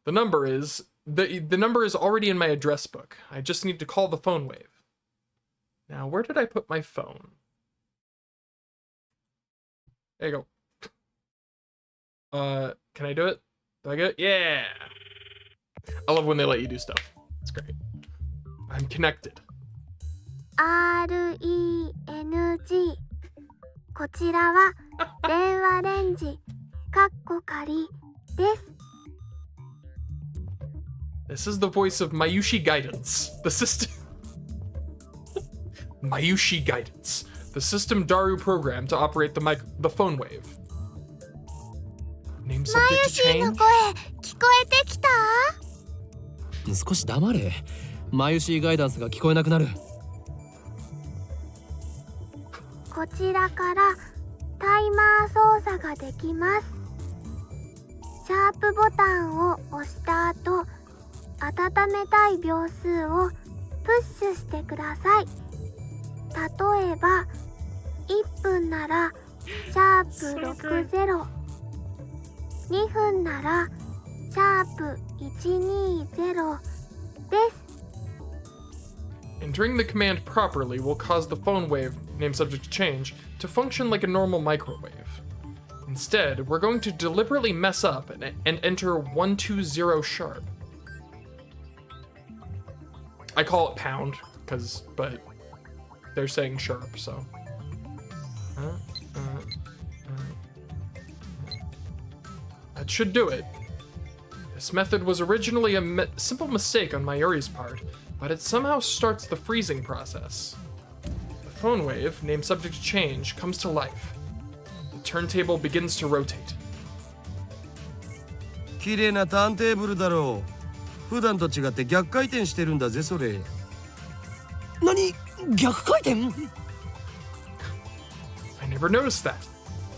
The number is already in my address book. I just need to call the phone wave. Now, where did I put my phone? There you go. Can I do it? Do I get it? Yeah! I love when they let you do stuff. It's great. I'm connected. RENG こちらは電話レンジかっこ仮です。 This is the voice of Mayushi Guidance, the system. Mayushi Guidance, the system Daru programmed to operate the phone wave. Name マユ subject to シーの change. 声聞こえてきた？少し黙れ。マユシーガイダンスが聞こえなくなる。こちらからタイマー操作ができます。シャープボタンを押した後、温めたい秒数をプッシュしてください。例えば1分ならシャープ60、2分ならシャープ120です。 Entering the command properly will cause the phone wave, named subject to change, to function like a normal microwave. Instead, we're going to deliberately mess up and enter 120 sharp. I call it pound, but they're saying sharp, so. That should do it. This method was originally a simple mistake on Mayuri's part, but it somehow starts the freezing process. The phone wave, named subject to change, comes to life. The turntable begins to rotate. 綺麗なターンテーブルだろう。普段と違って逆回転してるんだぜそれ。何？逆回転？ I never noticed that.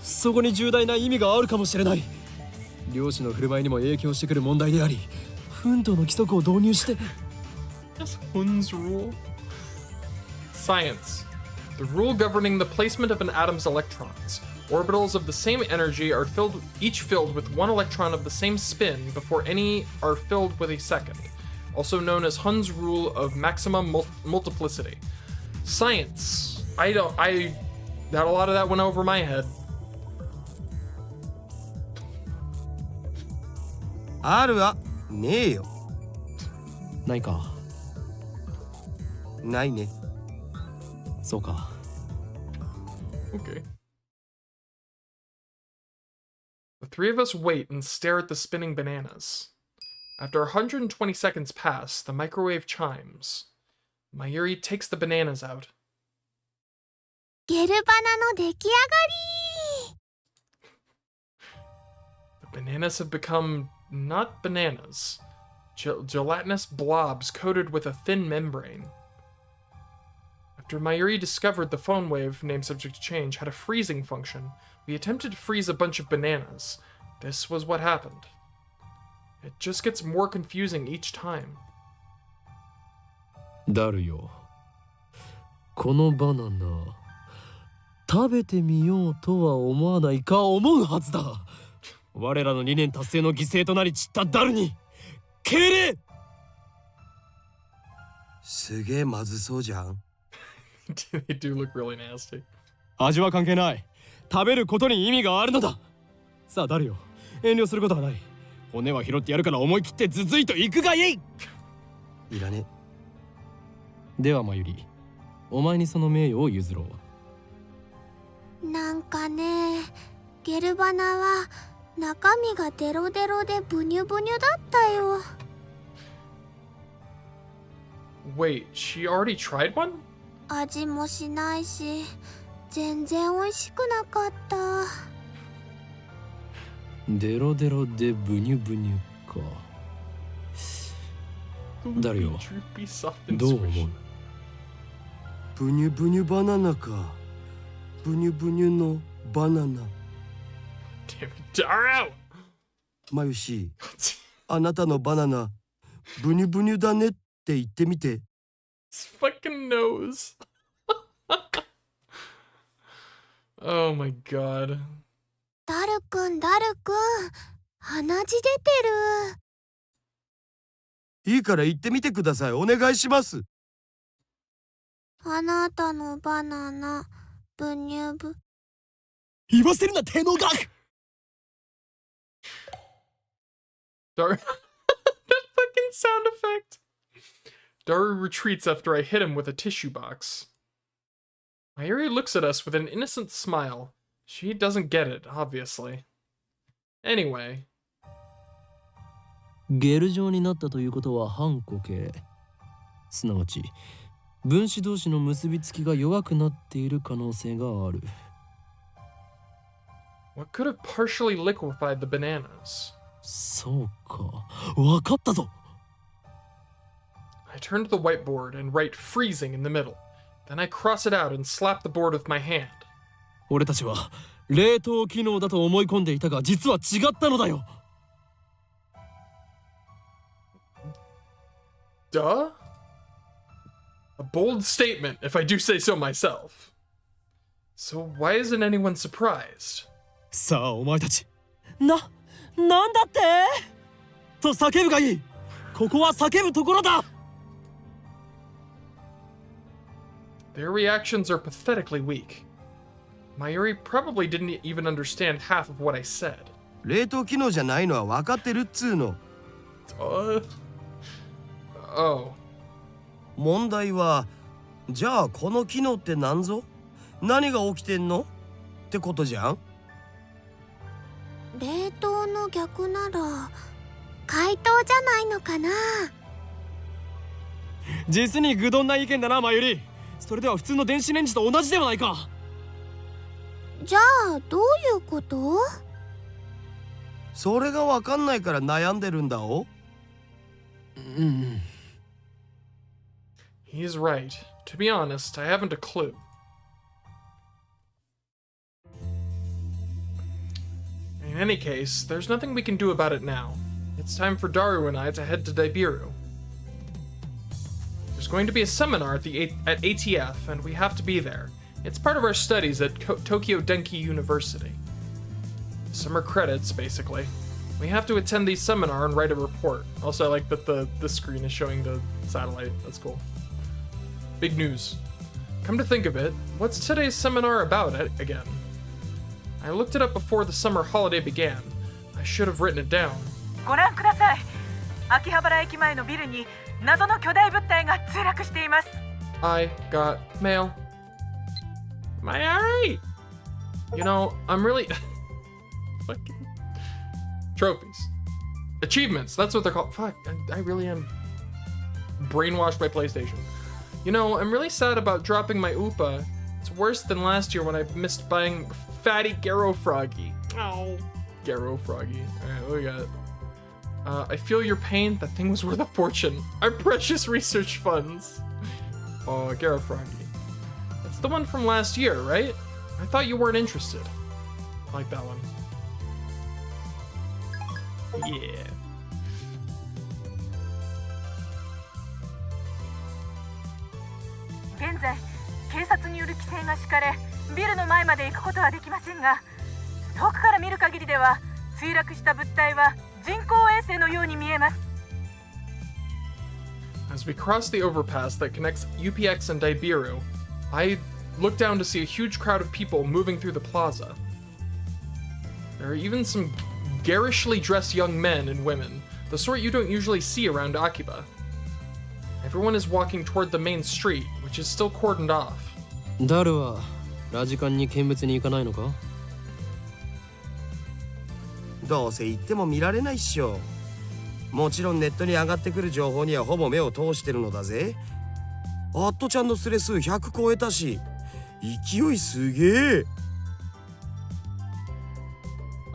そこに重大な意味があるかもしれない。漁師の振る舞いにも影響してくる問題であり、奮闘の規則を導入して。That's Hun's rule. Science. The rule governing the placement of an atom's electrons. Orbitals of the same energy are each filled with one electron of the same spin before any are filled with a second. Also known as Hun's rule of maximum multiplicity. Science. I had a lot of that went over my head. あるわねえよ。ないか。ないね。そうか。Okay. The three of us wait and stare at the spinning bananas. After 120 seconds pass, the microwave chimes. Mayuri takes the bananas out. ゲルバナの出来上がり。 The bananas have become not bananas, gelatinous blobs coated with a thin membrane. After Mayuri discovered the phone wave, named subject to change, had a freezing function, we attempted to freeze a bunch of bananas. This was what happened. It just gets more confusing each time. ダルよ。このバナナ、食べてみようとは思わないか思うはずだ。我らの理念達成の犠牲となり散ったダルに敬礼。すげえまずそうじゃん。They do look really nasty. 味は関係ない。食べることに意味があるのだ。さあダルよ、遠慮することはない。骨は拾ってやるから思い切ってズズイと行くがいい。いらね。ではまゆり、お前にその名誉を譲ろう。なんかね、ゲルバナは中身がデロデロでブニュブニュだったよ。Wait, she already tried one? 味もしないし、全然美味しくなかった。デロデロでブニュブニュか。誰よ、どう思う？ブニュブニュバナナか。ブニュブニュのバナナ。Damn it, Daru! マユシ、あなたのバナナ、ブニュブニュだねって言ってみて。His fucking nose. Oh my god. ダルくん、鼻血出てる。いいから言ってみてください。お願いします。あなたのバナナ、ブニュブ。言わせるな、手の額。Daru. That fucking sound effect. Daru retreats after I hit him with a tissue box. Mayuri looks at us with an innocent smile. She doesn't get it, obviously. Anyway. ゲル状になったということは反固形。すなわち、分子同士の結びつきが弱くなっている可能性がある。What could have partially liquefied the bananas? そうか、わかったぞ。I turn to the whiteboard and write freezing in the middle. Then I cross it out and slap the board with my hand. 俺たちは冷凍機能だと思い込んでいたが、実は違ったのだよ。Duh? A bold statement, if I do say so myself. So why isn't anyone surprised? さあお前たち、なんだってと叫ぶがいい。ここは叫ぶところだ。Their reactions are pathetically weak. Mayuri probably didn't even understand half of what I said. 冷凍機能じゃないのは分かってるっつうの。Oh. 問題は、じゃあこの機能って何ぞ？何が起きてんの？ってことじゃん。冷凍の逆なら解凍じゃないのかな。実に愚鈍な意見だな、マユリ。それでは普通の電子レンジと同じではないか。じゃあどういうこと？それが分かんないから悩んでるんだお。He's right. To be honest, I haven't a clue. In any case, there's nothing we can do about it now. It's time for Daru and I to head to Daibiru. There's going to be a seminar at ATF, and we have to be there. It's part of our studies at Tokyo Denki University. Summer credits, basically. We have to attend the seminar and write a report. Also, I like that the screen is showing the satellite. That's cool. Big news. Come to think of it, what's today's seminar about again? I looked it up before the summer holiday began. I should have written it down. ご覧ください。秋葉原駅前のビルに謎の巨大物体が墜落しています。I got mail. Am I alright? You know, I'm really... Fucking... Trophies. Achievements, that's what they're called. Fuck, I really am brainwashed by PlayStation. You know, I'm really sad about dropping my Upa. It's worse than last year when I missed buying Fatty Garo Froggy. Oh, Garo Froggy. Alright, what we got? I feel your pain. That thing was worth a fortune. Our precious research funds. Oh, Garo Froggy. That's the one from last year, right? I thought you weren't interested. I like that one. Yeah. 現在、警察による規制が敷かれ、ビルの前まで行くことはできませんが、遠くから見る限りでは、墜落した物体は人工衛星のように見えます。As we cross the overpass that connects UPX and Daibiru, I look down to see a huge crowd of people moving through the plaza. There are even some garishly dressed young men and women, the sort you don't usually see around Akiba. Everyone is walking toward the main street, which is still cordoned off. ダルはラジカンに見物に行かないのか？どうせ行っても見られないっしょ。もちろんネットに上がってくる情報にはほぼ目を通してるのだぜ。アットちゃんのスレ数100超えたし、勢いすげえ。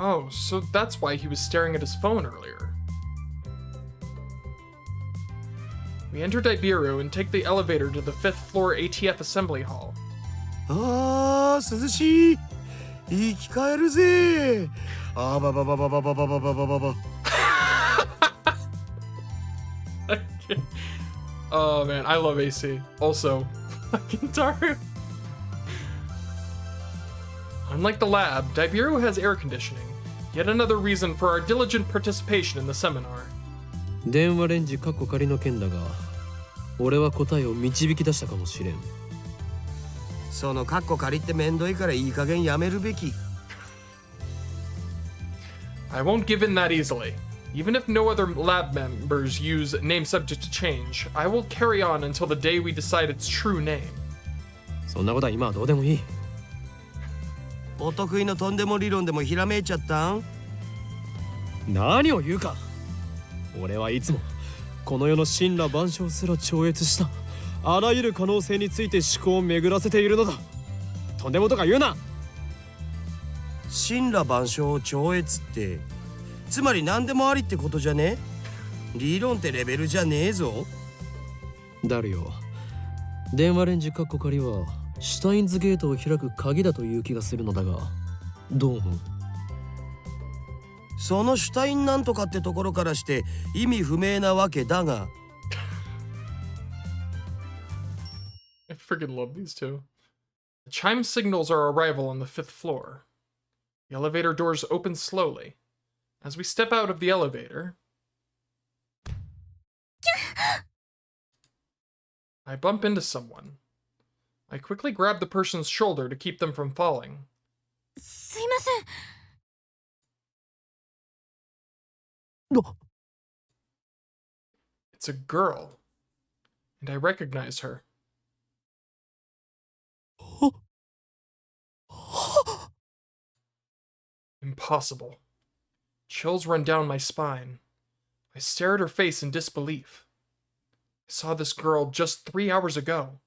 Oh, so that's why he was staring at his phone earlier. We enter Daibiru and take the elevator to the 5th floor ATF assembly hall. あー、涼しい。生き返るぜ。あばばばばばばばばばばば。Oh man, I love AC. Also, fucking Taru. Unlike the lab, Daibiru has air conditioning. Yet another reason for our diligent participation in the seminar. 電話レンジカッコ仮の件だが、俺は答えを導き出したかもしれん。そのカッコ借りってめんどいからいい加減やめるべき。I won't give in that easily. Even if no other lab members use name subject to change, I will carry on until the day we decide its true name. そんなことは今はどうでもいい。お得意のとんでも理論でもひらめいちゃったん？何を言うか。俺はいつもこの世の神羅万象すら超越したあらゆる可能性について思考を巡らせているのだ。とんでもとか言うな。神羅万象を超越って、つまり何でもありってことじゃね？理論ってレベルじゃねえぞ。ダルよ、電話レンジカッコ仮はシュタインズゲートを開く鍵だという気がするのだが、どう思う？そのシュタインなんとかってところからして意味不明なわけだが。I freaking love these two. The chime signals our arrival on the 5th floor. The elevator doors open slowly. As we step out of the elevator, I bump into someone. I quickly grab the person's shoulder to keep them from falling. すいません。It's a girl, and I recognize her. Impossible. Chills run down my spine. I stare at her face in disbelief. I saw this girl just 3 hours ago.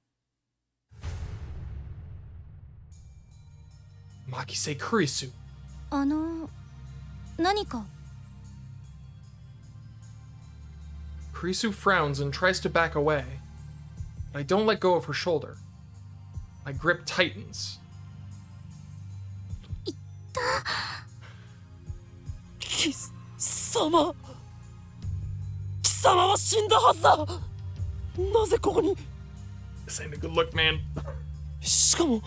Makise Kurisu. 何か。Kurisu frowns and tries to back away, but I don't let go of her shoulder. My grip tightens. 貴様は死んだはずだ。なぜここに？ This ain't a good look, man. しかも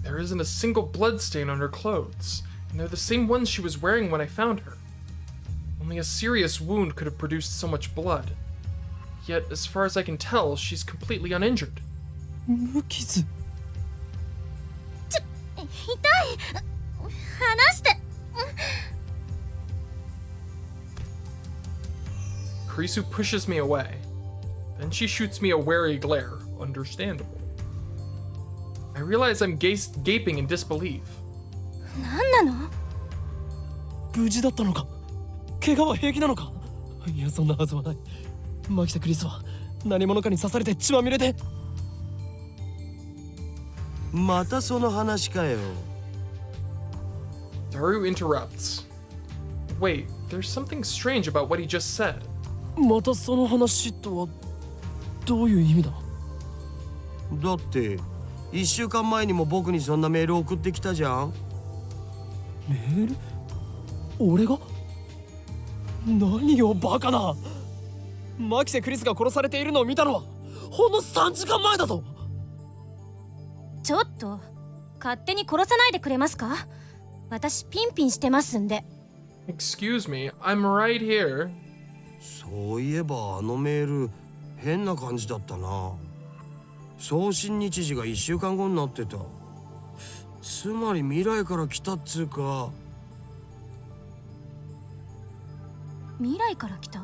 There isn't a single blood stain on her clothes, and they're the same ones she was wearing when I found her. Only a serious wound could have produced so much blood. Yet, as far as I can tell, she's completely uninjured. 無傷。痛い。離して。Kurisu pushes me away. Then she shoots me a wary glare. Understandable. I realize I'm gaping in disbelief. 何なの？無事だったのか？怪我は平気なのか？いや、そんなはずはない。マキタ・クリスは何者かに刺されて血まみれで。またその話かよ。Daru interrupts. Wait, there's something strange about what he just said. またその話とはどういう意味だ？だって1週間前にも僕にそんなメール送ってきたじゃん。メール？俺が？何よバカな。マキセ・クリスが殺されているのを見たのはほんの3時間前だぞ。ちょっと勝手に殺さないでくれますか？私ピンピンしてますんで。 Excuse me, I'm right here. そういえばあのメール変な感じだったな。送信日時が1週間後になってた。つまり未来から来たっつうか。未来から来た？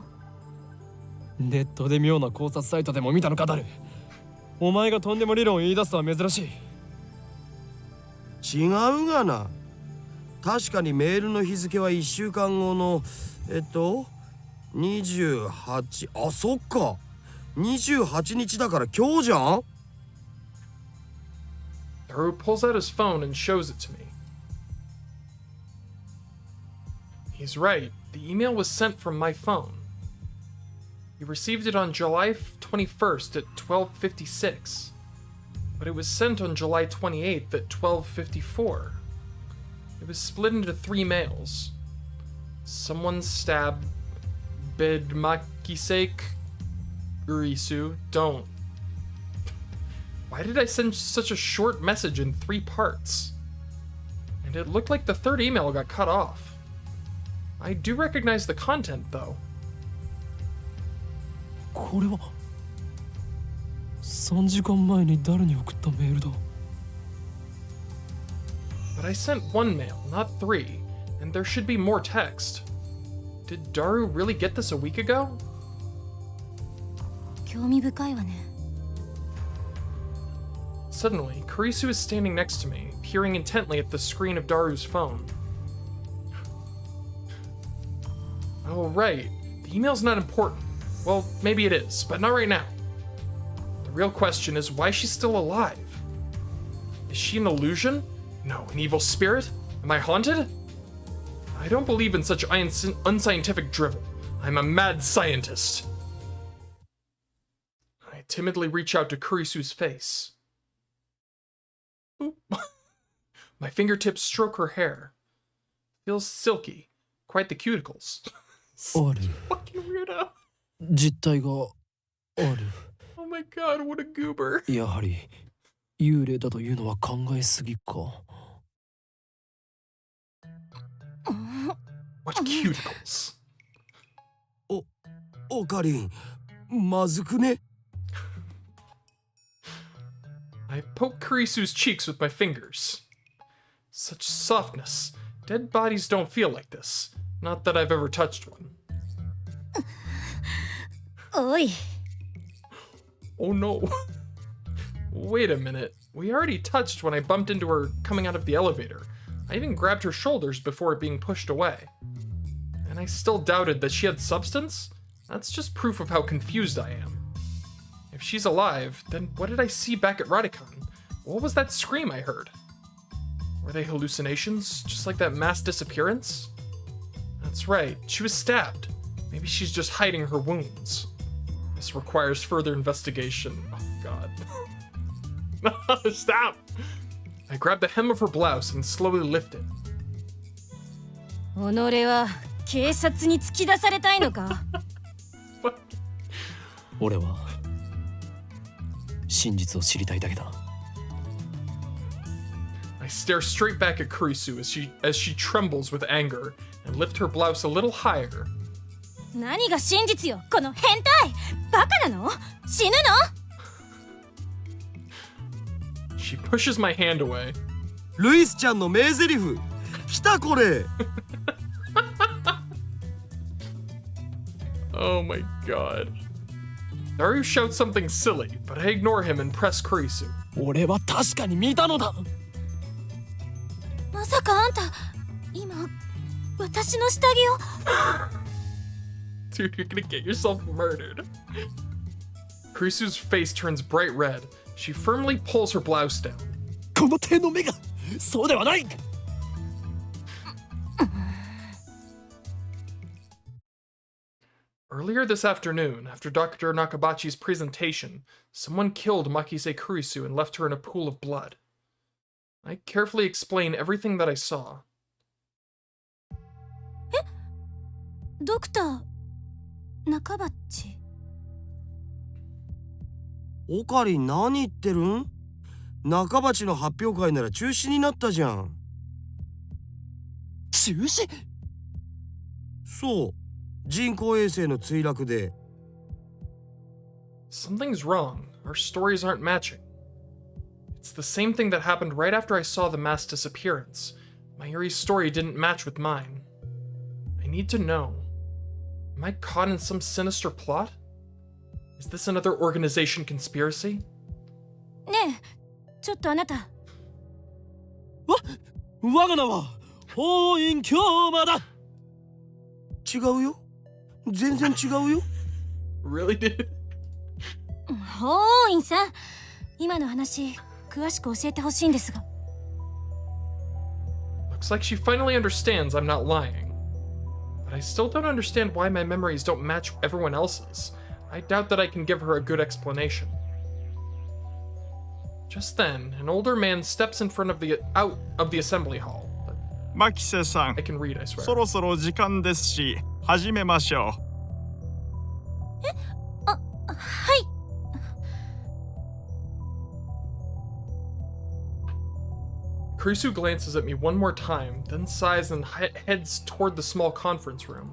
ネットで妙な考察サイトでも見たのかダル。お前がとんでも理論を言い出すとは珍しい。違うがな。確かにメールの日付は1週間後の28、あ、そっか、28日だから今日じゃん。 Daru pulls out his phone and shows it to me. He's right. The email was sent from my phone. He received it on July 21st at 12:56, but it was sent on July 28th at 12:54. It was split into 3 mails. Someone stabbed Bedmakisek Urisu. Don't. Why did I send such a short message in 3 parts? And it looked like the 3rd email got cut off. I do recognize the content, though. これは3時間前に誰に送ったメールだ。But I sent 1 mail, not 3, and there should be more text. Did Daru really get this a week ago? 興味深いわね。Suddenly, Kurisu is standing next to me, peering intently at the screen of Daru's phone. Oh, right. The email's not important. Well, maybe it is, but not right now. The real question is why she's still alive. Is she an illusion? No, an evil spirit? Am I haunted? I don't believe in such unscientific drivel. I'm a mad scientist. I timidly reach out to Kurisu's face. My fingertips stroke her hair. Feels silky. Quite the cuticles. ある。 Fucking weirdo. 実体がある。 Oh my god, what a goober. やはり幽霊だというのは考えすぎか。What cuticles? オカリン、まずくね。 I poke Kurisu's cheeks with my fingers. Such softness. Dead bodies don't feel like this. Not that I've ever touched one. おい。 Oh no. Wait a minute. We already touched when I bumped into her coming out of the elevator. I even grabbed her shoulders before being pushed away. And I still doubted that she had substance? That's just proof of how confused I am. If she's alive, then what did I see back at Radicon? What was that scream I heard? Were they hallucinations, just like that mass disappearance? That's right, she was stabbed. Maybe she's just hiding her wounds. This requires further investigation. Oh god. Stop! I grabbed the hem of her blouse and slowly lifted. 己は警察に突き出されたいのか？俺は真実を知りたいだけだ。 I stare straight back at Kurisu as she trembles with anger and lift her blouse a little higher. 何が真実よ、この変態！バカなの？死ぬの？ She pushes my hand away. ルイスちゃんの名台詞。来たこれ。Oh my god. Daru shouts something silly, but I ignore him and press Kurisu. 俺は確かに見たのだ。まさかあんた、今、私の下着を。Dude, you're gonna get yourself murdered. Kurisu's face turns bright red. She firmly pulls her blouse down. この手の目が、そうではない。 Earlier this afternoon, after Dr. Nakabachi's presentation, someone killed Makise Kurisu and left her in a pool of blood. I carefully explain everything that I saw. ドクター、中バッチ。オカリン何言ってるん？中鉢の発表会なら中止になったじゃん。中止？そう、人工衛星の墜落で。Something's wrong. Our stories aren't matching. It's the same thing that happened right after I saw the mass disappearance. Mayuri's story didn't match with mine. I need to know. Am I caught in some sinister plot? Is this another organization conspiracy? ねえ、ちょっとあなた。我が名は法院京馬だ。違うよ。全然違うよ。Really, dude? 法院さん、今の話詳しく教えてほしいんですが。Looks like she finally understands I'm not lying. But I still don't understand why my memories don't match everyone else's. I doubt that I can give her a good explanation. Just then, an older man steps in front of out of the assembly hall. マキセさん I can read, I そ swear. ろそろ時間ですし始めましょはい。Kurisu glances at me one more time, then sighs and heads toward the small conference room.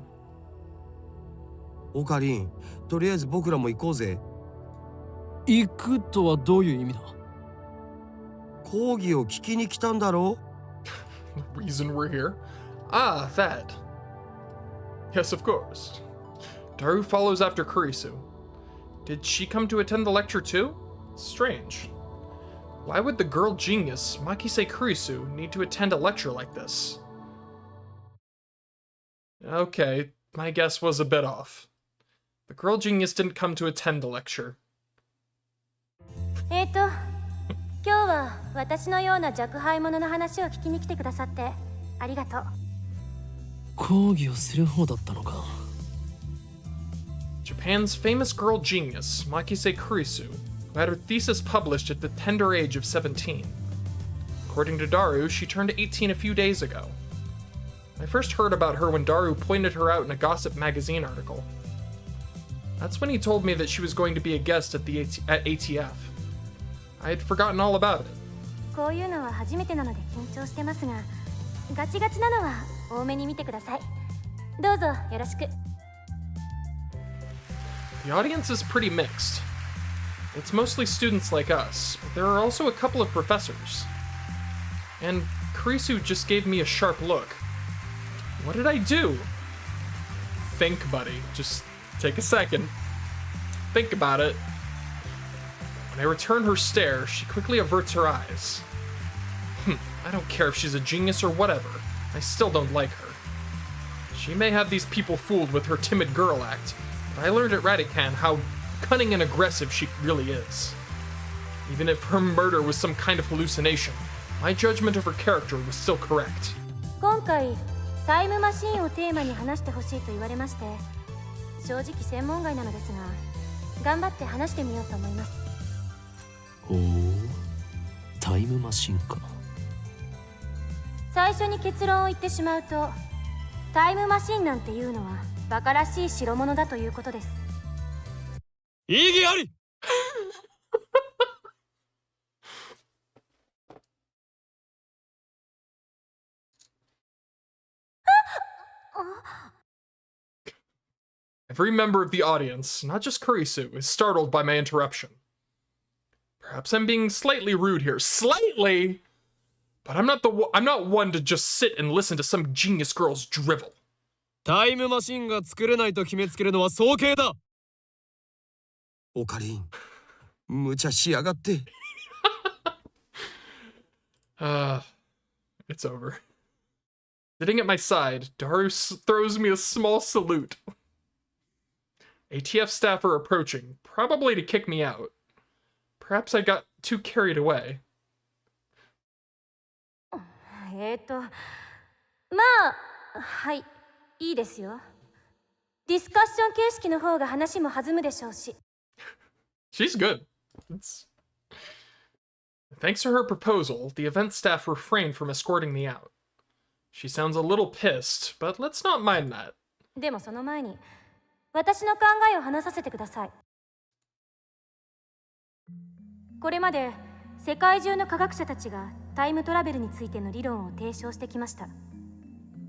オカリン、とりあえず僕らも行こうぜ。行くとはどういう意味だ。講義を聞きに来たんだろう。 The reason we're here? Ah, that. Yes, of course. Daru follows after Kurisu. Did she come to attend the lecture too? Strange. Why would the girl genius, Makise Kurisu, need to attend a lecture like this? Okay, my guess was a bit off. The girl genius didn't come to attend the lecture. 今日は私のような若輩者の話を聞きに来てくださってありがとう。講義をする方だったのか。Japan's famous girl genius, Makise Kurisu, who had her thesis published at the tender age of 17. According to Daru, she turned 18 a few days ago. I first heard about her when Daru pointed her out in a gossip magazine article. That's when he told me that she was going to be a guest at ATF. I had forgotten all about it. こういうのは初めてなので緊張してますが、ガチガチなのは多めに見てください。どうぞよろしく。The audience is pretty mixed. It's mostly students like us, but there are also a couple of professors. And Kurisu just gave me a sharp look. What did I do? Think, buddy. Just take a second. Think about it. When I return her stare, she quickly averts her eyes. I don't care if she's a genius or whatever. I still don't like her. She may have these people fooled with her timid girl act, but I learned at Radican how cunning and aggressive she really is. Even if her murder was some kind of hallucination, my judgment of her character was still correct. 今回タイムマシーンをテーマに話してほしいと言われまして、正直専門外なのですが、頑張って話してみようと思います。ほう、タイムマシンか。最初に結論を言ってしまうと、タイムマシンなんていうのはバカらしい代物だということです。意義あり。Every member of the audience, not just Kurisu, is startled by my interruption. Perhaps I'm being slightly rude here. Slightly? But I'm not one to just sit and listen to some genius girl's drivel. タイムマシンが作れないと決めつけるのは早計だ。オカリン、無茶しやがって。It's over. Sitting at my side, Daru throws me a small salute. ATF staff are approaching, probably to kick me out. Perhaps I got too carried away. まあ、はい、いいですよ。ディスカッション形式の方が話も弾むでしょうし。She's good. Thanks to her proposal, the event staff refrained from escorting me out. She sounds a little pissed, but let's not mind that. でもその前に、私の考えを話させてください。これまで世界中の科学者たちがタイムトラベルについての理論を提唱してきました。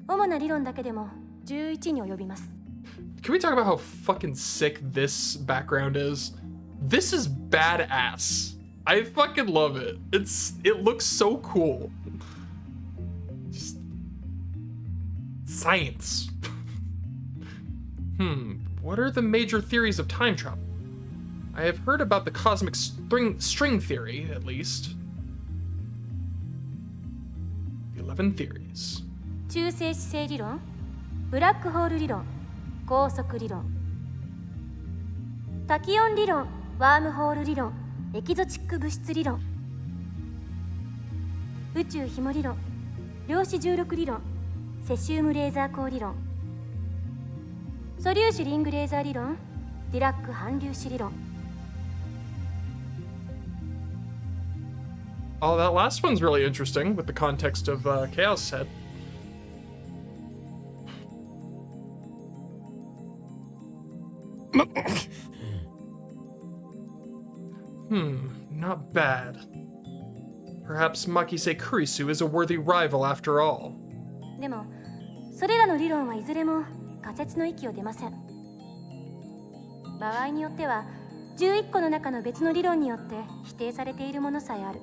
主な理論だけでも11に及びます。Can we talk about how fucking sick this background is? This is badass. I fucking love it. It looks so cool. Just science. What are the major theories of time travel? I have heard about the cosmic string theory, at least. The 11 theories. 中性子星理論、ブラックホール理論、高速理論、タキオン理論、ワームホール理論、エキゾチック物質理論、宇宙紐理論、量子重力理論、セシウムレーザー光理論、素粒子リングレーザー理論、ディラック反粒子理論。Oh, that last one's really interesting with the context of Chaos Head. Not bad. Perhaps Makise Kurisu is a worthy rival after all. でも、それらの理論はいずれも仮説の域を出ません。場合によっては、11個の中の別の理論によって否定されているものさえある。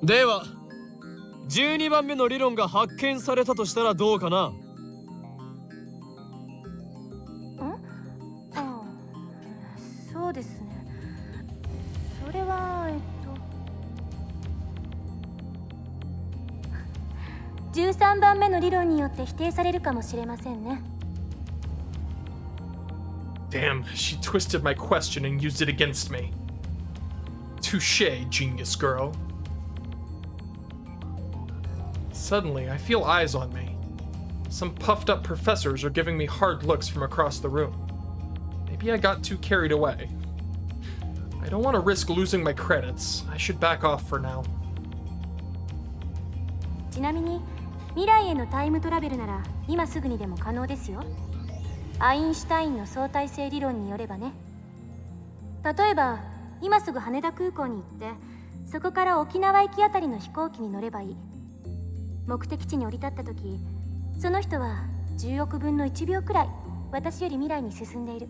では12番目の理論が発見されたとしたらどうかな。ああ、そうですね。それは13番目の理論によって否定されるかもしれませんね。Damn, she twisted my question and used it against me. Touché, genius girl. Suddenly, I feel eyes on me. Some puffed up professors are giving me hard looks from across the room. Maybe I got too carried away. I don't want to risk losing my credits. I should back off for now. ちなみに、未来へのタイムトラベルなら今すぐにでも可能ですよ。アインシュタインの相対性理論によればね。例えば、今すぐ羽田空港に行って、そこから沖縄行きあたりの飛行機に乗ればいい。目的地に降り立った時、その人は10億分の1秒くらい私より未来に進んでいる。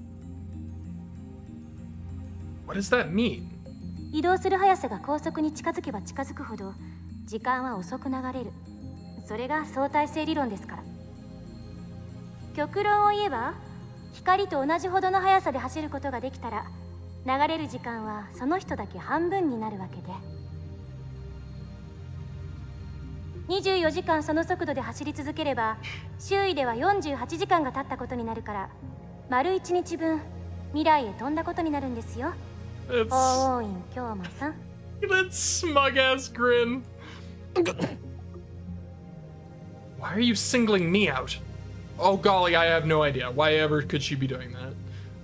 What does that mean? 移動する速さが高速に近づけば近づくほど時間は遅く流れる。それが相対性理論ですから。極論を言えば、光と同じほどの速さで走ることができたら、流れる時間はその人だけ半分になるわけで、24時間その速度で走り続ければ、周囲では48時間が経ったことになるから、丸1日分未来へ飛んだことになるんですよ。大王院京馬さん。That smug ass grin. Why are you singling me out? Oh golly, I have no idea. Why ever could she be doing that?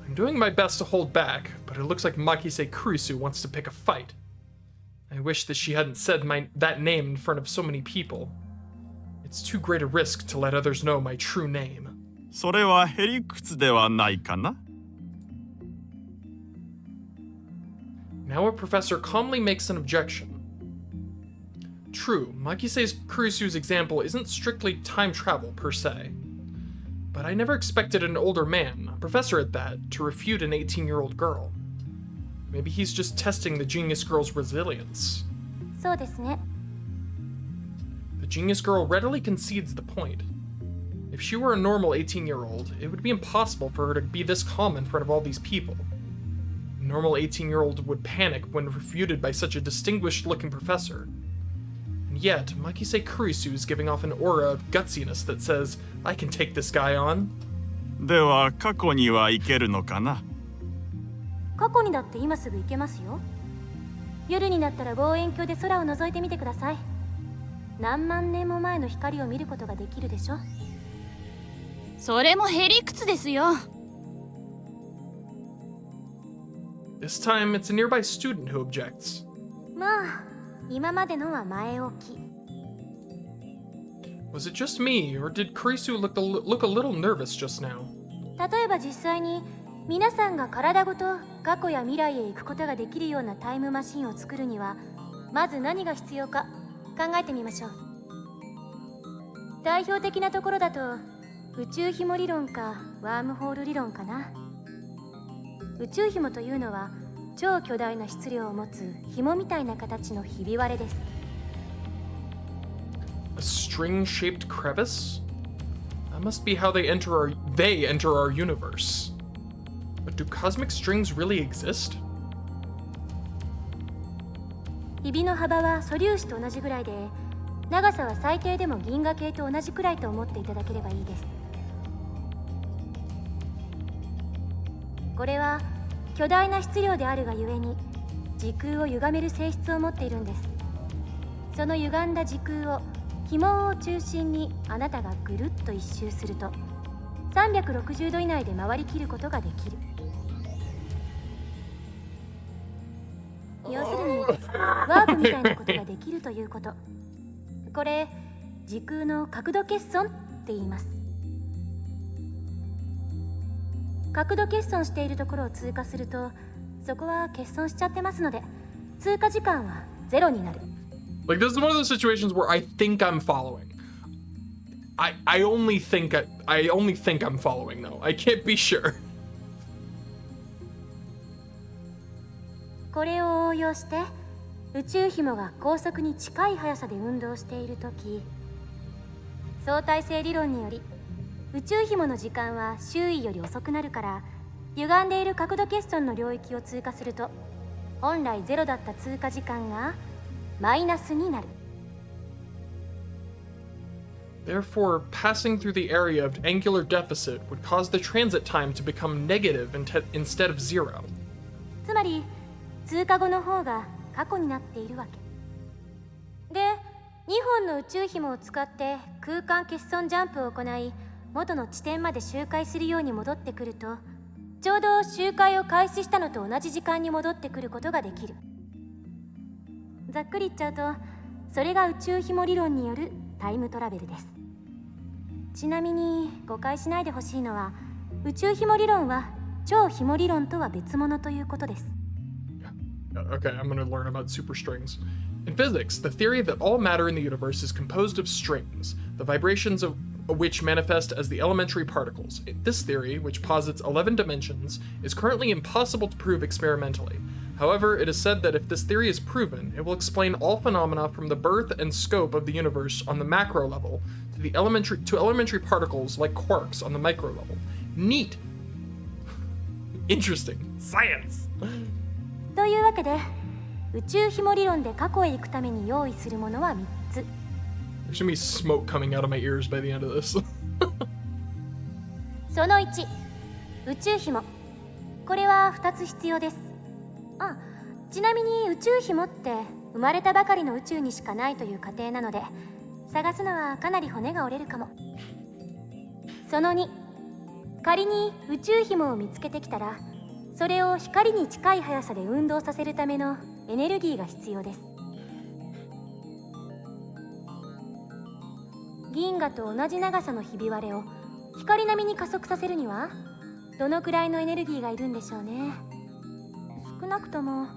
I'm doing my best to hold back, but it looks like Makise Kurisu wants to pick a fight. I wish that she hadn't said that name in front of so many people. It's too great a risk to let others know my true name. それはへりくつではないかな。Now a professor calmly makes an objection. True, Makise Kurisu's example isn't strictly time travel per se. But I never expected an older man, a professor at that, to refute an 18-year-old girl. Maybe he's just testing the genius girl's resilience. そうですね。The genius girl readily concedes the point. If she were a normal 18-year-old, it would be impossible for her to be this calm in front of all these people. A normal 18-year-old would panic when refuted by such a distinguished-looking professor. And yet, Makise Kurisu is giving off an aura of gutsiness that says, I can take this guy on. では過去には行けるのかな。過去にだって今すぐ行けますよ。夜になったら望遠鏡で空を覗いてみてください。何万年も前の光を見ることができるでしょ。それもへりくつですよ。This time, it's a nearby student who objects. まあ、今までのは前置き。Was it just me, or did Kurisu look a little nervous just now? 例えば実際に皆さんが体ごと過去や未来へ行くことができるようなタイムマシンを作るにはまず何が必要か考えてみましょう。代表的なところだと宇宙紐理論かワームホール理論かな。宇宙紐というのは超巨大な質量を持つ紐みたいな形のひび割れです。A string-shaped crevice? That must be how they enter our they enter our universe. But do cosmic strings really exist? ひびの幅は素粒子と同じぐらいで、長さは最低でも銀河系と同じくらいと思っていただければいいです。これは巨大な質量であるがゆえに時空を歪める性質を持っているんです。その歪んだ時空を紐を中心にあなたがぐるっと一周すると360度以内で回りきることができる。要するにワープみたいなことができるということ。これ時空の角度欠損って言います。角度欠損しているところを通過するとそこは欠損しちゃってますので通過時間はゼロになる。Like, this is one of those situations where I think I'm following. I only think I'm following though. I can't be sure. これを応用して宇宙紐が高速に近い速さで運動しているとき、相対性理論により宇宙紐の時間は周囲より遅くなるから、歪んでいる角度欠損の領域を通過すると本来ゼロだった通過時間がマイナスになる。Therefore, passing through the area of angular deficit would cause the transit time to become negative instead of zero. つまり通過後の方が過去になっているわけで、2本の宇宙紐を使って空間欠損ジャンプを行い元の地点まで周回するように戻ってくると、ちょうど周回を開始したのと同じ時間に戻ってくることができる。ざっくり言っちゃうとそれが宇宙紐理論によるタイムトラベルです。ちなみに誤解しないでほしいのは、宇宙紐理論は超紐理論とは別物ということです。Okay, I'm going to learn about superstrings. In physics, the theory that all matter in the universe is composed of strings, the vibrations of which manifest as the elementary particles. This theory, which posits 11 dimensions, is currently impossible to prove experimentally. However, it is said that if this theory is proven, it will explain all phenomena from the birth and scope of the universe on the macro level to elementary particles like quarks on the micro level. Neat. Interesting. Science. というわけで、宇宙紐理論で過去へ行くために用意するものは3つ。There's gonna be smoke coming out of my ears by the end of this. その1、宇宙紐。これは2つ必要です。ちなみに宇宙紐って生まれたばかりの宇宙にしかないという過程なので、探すのはかなり骨が折れるかも。その2、仮に宇宙紐を見つけてきたら、それを光に近い速さで運動させるためのエネルギーが必要です。銀河と同じ長さのひび割れを光並みに加速させるにはどのくらいのエネルギーがいるんでしょうね。少なくとも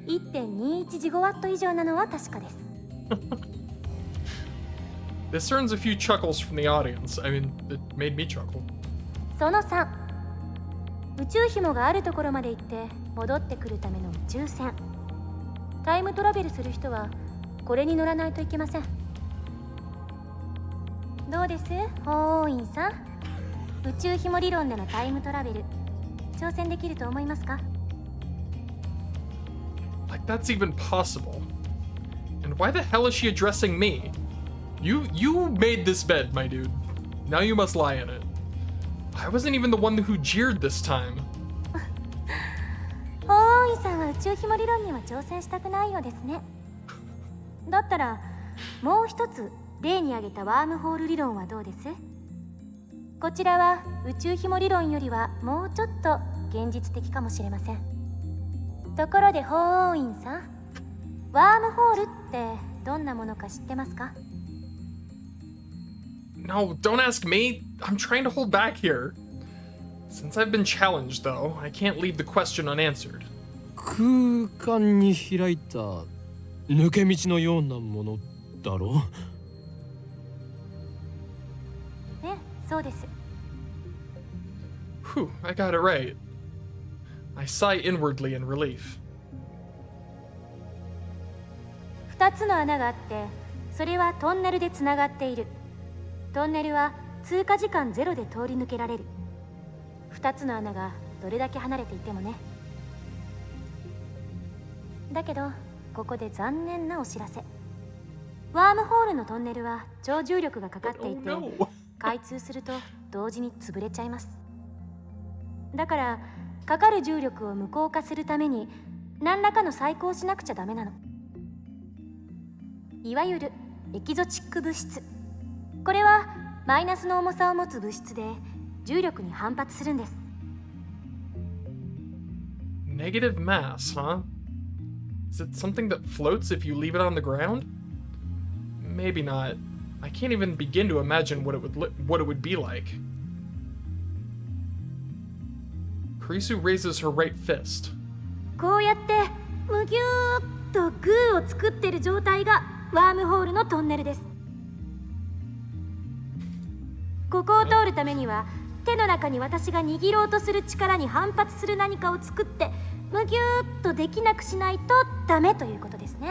1.21 ジゴワット以上なのは確かです。This earns a few chuckles from the audience. I mean, it made me chuckle. その3、宇宙紐があるところまで行って戻ってくるための宇宙船。タイムトラベルする人はこれに乗らないといけません。どうです、法王院さん。宇宙紐理論でのタイムトラベル挑戦できると思いますか？ Like, that's even possible. And why the hell is she addressing me? You made this bed, my dude. Now you must lie in it. I wasn't even the one who jeered this time. 法王院さんは宇宙紐理論には挑戦したくないようですね。だったらもう一つ例に挙げたワームホール理論はどうです？こちらは宇宙紐理論よりはもうちょっと現実的かもしれません。ところで法王院さん、ワームホールってどんなものか知ってますか？ No, don't ask me. I'm trying to hold back here. Since I've been challenged, though, I can't leave the question unanswered. 空間に開いた抜け道のようなものだろう？ね、そうです。Whew, I got it right. I sigh inwardly in relief. 2つの穴があって、それはトンネルでつながっている。トンネルは通過時間ゼロで通り抜けられる。2つの穴がどれだけ離れていてもね。だけどここで残念なお知らせ。ワームホールのトンネルは超重力がかかっていて、開通すると同時に潰れちゃいます。だからかかる重力を無効化するために何らかの細工をしなくちゃダメなの。いわゆるエキゾチック物質。これはマイナスの重さを持つ物質で重力に反発するんです。Negative mass, huh? Is it something that floats if you leave it on the ground? Maybe not. I can't even begin to imagine what it would be like. Kurisu raises her right fist. こうやってむぎゅーっとグーを作ってる状態がワームホールのトンネルです。ここを通るためには手の中に私が握ろうとする力に反発する何かを作ってむぎゅーっとできなくしないとダメということですね。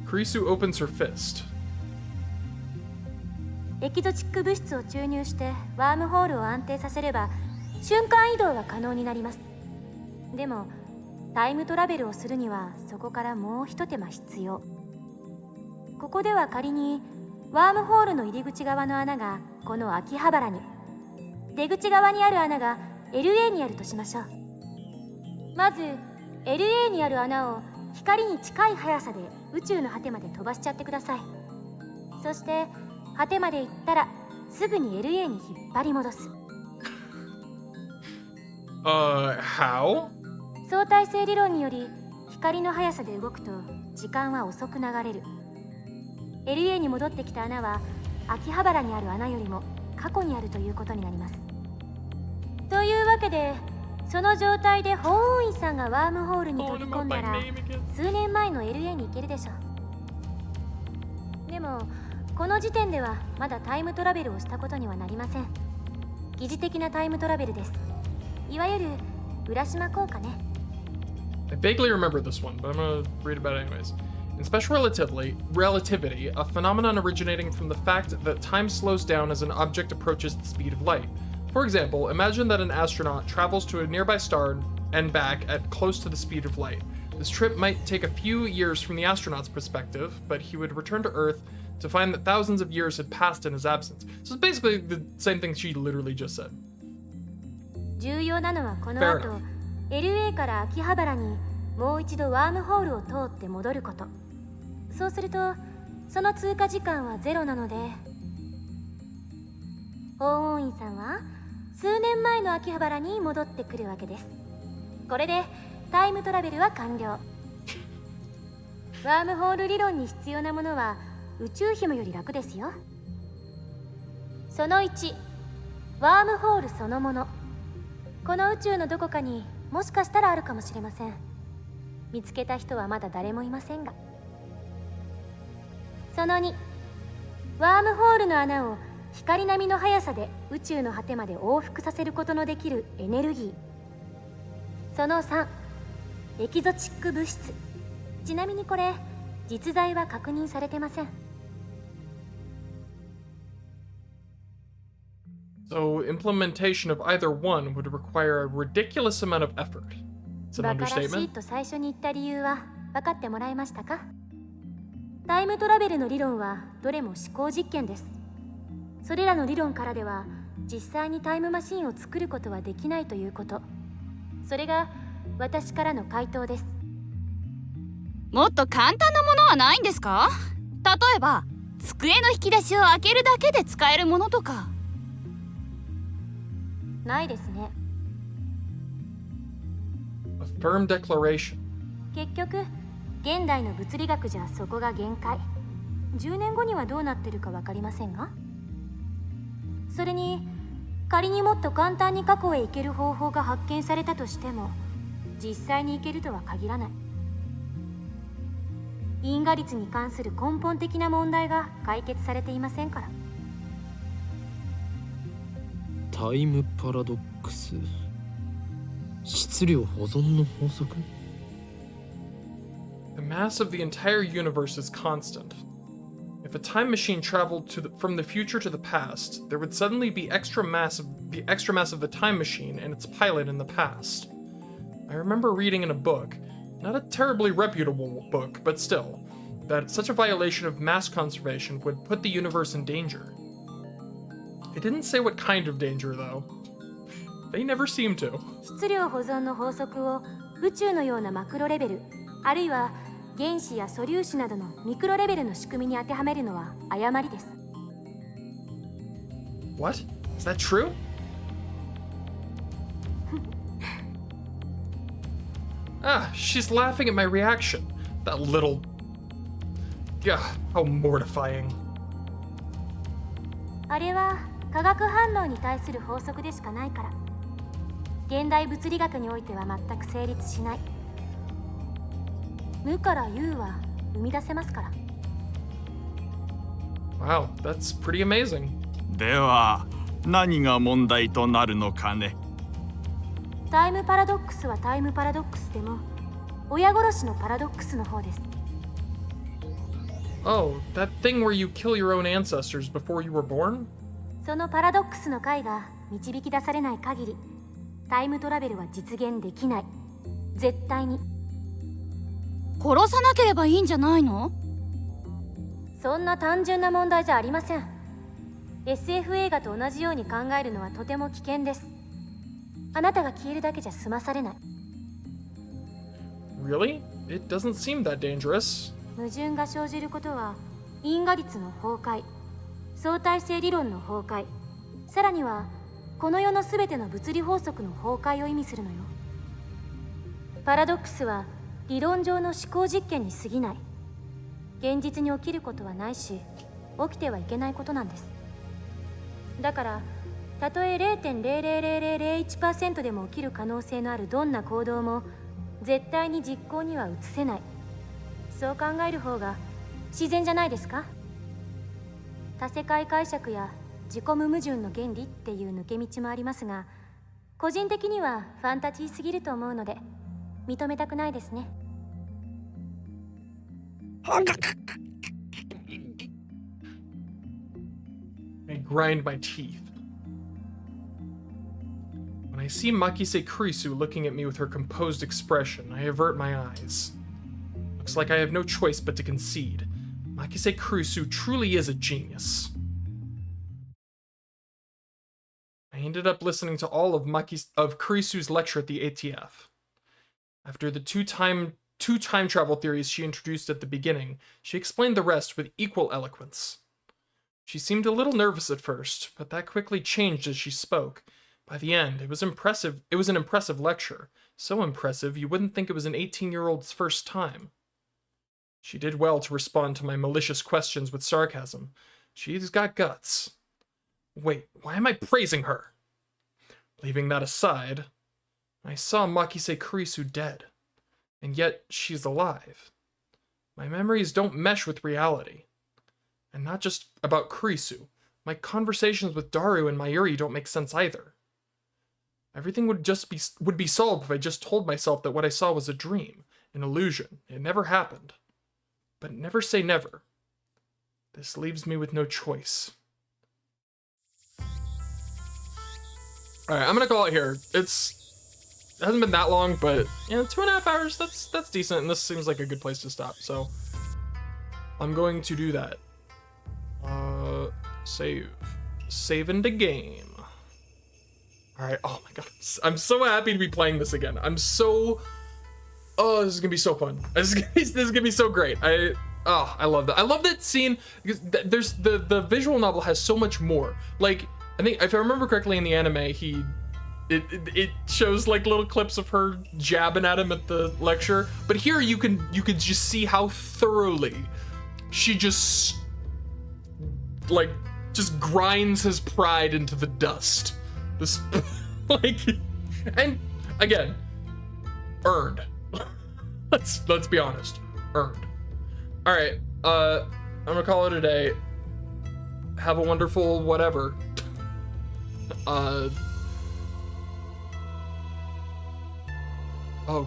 Kurisu opens her fist. エキゾチック物質を注入してワームホールを安定させれば瞬間移動が可能になります。でもタイムトラベルをするにはそこからもう一手間必要。ここでは仮にワームホールの入り口側の穴がこの秋葉原に、出口側にある穴が LA にあるとしましょう。まず LA にある穴を光に近い速さで宇宙の果てまで飛ばしちゃってください。そして果てまで行ったらすぐに LA に引っ張り戻す。How? 相対性理論により光の速さで動くと時間は遅く流れる。LA に戻ってきた穴は秋葉原にある穴よりも過去にあるということになります。というわけでその状態で法王院さんがワームホールに飛び込んだら数年前の LA に行けるでしょう。でもこの時点ではまだタイムトラベルをしたことにはなりません。疑似的なタイムトラベルです。いわゆる浦島効果ね。I vaguely remember this one, but I'm gonna read about it anyways. In special relativity, a phenomenon originating from the fact that time slows down as an object approaches the speed of light. For example, imagine that an astronaut travels to a nearby star and back at close to the speed of light. This trip might take a few years from the astronaut's perspective, but he would return to Earth to find that thousands of years had passed in his absence. So it's basically the same thing she literally just said. 重要なのはこの後 LA から秋葉原にもう一度ワームホールを通って戻ること。そうするとその通過時間はゼロなので、法王院さんは数年前の秋葉原に戻ってくるわけです。これでタイムトラベルは完了。ワームホール理論に必要なものは宇宙紐より楽ですよ。その1、ワームホールそのもの。この宇宙のどこかにもしかしたらあるかもしれません。見つけた人はまだ誰もいませんが。その2、ワームホールの穴を光並みの速さで宇宙の果てまで往復させることのできるエネルギー。その3、エキゾチック物質。ちなみにこれ実在は確認されてません。So implementation of either one would require a ridiculous amount of effort. It's an バカらしい understatement. と最初に言った理由は分かってもらえましたか？タイムトラベルの理論はどれも思考実験です。それらの理論からでは実際にタイムマシンを作ることはできないということ。それが私からの回答です。もっと簡単なものはないんですか？例えば机の引き出しを開けるだけで使えるものとか。ないですね。A firm declaration. 結局現代の物理学じゃそこが限界。10年後にはどうなってるか分かりませんが。それに仮にもっと簡単に過去へ行ける方法が発見されたとしても実際に行けるとは限らない。因果率に関する根本的な問題が解決されていませんから。タイムパラドックス、質量保存の法則。 The mass of the entire universe is constant. If If a time machine traveled from the future to the past, there would suddenly be the extra mass of the time machine and its pilot in the past. I remember reading in a book, not a terribly reputable book, but still, that such a violation of mass conservation would put the universe in danger. It didn't say what kind of danger, though. They never seem to. 質量保存の法則を宇宙のようなマクロレベル、あるいは原子や素粒子などのミクロレベルの仕組みに当てはめるのは誤りです。What? Is that true? She's laughing at my reaction. That little... Yeah, how mortifying. あれは化学反応に対する法則でしかないから。現代物理学においては全く成立しない。無から有は生み出せますから。Wow, that's pretty amazing. では何が問題となるのかね。タイムパラドックスはタイムパラドックスでも親殺しのパラドックスの方です。Oh, that thing where you kill your own ancestors before you were born? そのパラドックスの解が導き出されない限り、タイムトラベルは実現できない。絶対に。殺さなければいいんじゃないの？そんな単純な問題じゃありません。SF 映画と同じように考えるのはとても危険です。あなたが消えるだけじゃ済まされない。Really? It doesn't seem that dangerous. 矛盾が生じることは因果律の崩壊、相対性理論の崩壊、さらにはこの世のすべての物理法則の崩壊を意味するのよ。パラドックスは理論上の思考実験に過ぎない。現実に起きることはないし、起きてはいけないことなんです。だからたとえ 0.00001% でも起きる可能性のあるどんな行動も絶対に実行には移せない。そう考える方が自然じゃないですか？多世界解釈や自己無矛盾の原理っていう抜け道もありますが、個人的にはファンタジーすぎると思うので認めたくないですね。I grind my teeth. When I see Makise Kurisu looking at me with her composed expression, I avert my eyes. Looks like I have no choice but to concede. Makise Kurisu truly is a genius. I ended up listening to all of Kurisu's lecture at the ATF. After the two time travel theories she introduced at the beginning, she explained the rest with equal eloquence. She seemed a little nervous at first, but that quickly changed as she spoke. By the end, it was impressive. It was an impressive lecture. So impressive, you wouldn't think it was an 18-year-old's first time. She did well to respond to my malicious questions with sarcasm. She's got guts. Wait, why am I praising her? Leaving that aside, I saw Makise Kurisu dead. And yet, she's alive. My memories don't mesh with reality. And not just about Kurisu. My conversations with Daru and Mayuri don't make sense either. Everything would be solved if I just told myself that what I saw was a dream, an illusion. It never happened. But never say never. This leaves me with no choice. Alright, I'm gonna call it here. It hasn't been that long, but 2.5 hours, that's decent, and this seems like a good place to stop, so I'm going to do that. Save into game. Alright, oh my god, I'm so happy to be playing this again. Oh, this is gonna be so fun. This is gonna be so great. I love that. I love that scene because there's the visual novel has so much more. Like, I think if I remember correctly in the anime, it shows like little clips of her jabbing at him at the lecture, but here you could just see how thoroughly she just grinds his pride into the dust. This and again, earned. Let's be honest, earned. All right, I'm gonna call it a day. Have a wonderful whatever. Oh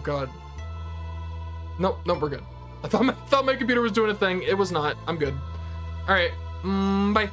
god. Nope, we're good. I thought my computer was doing a thing. It was not. I'm good. All right. Bye.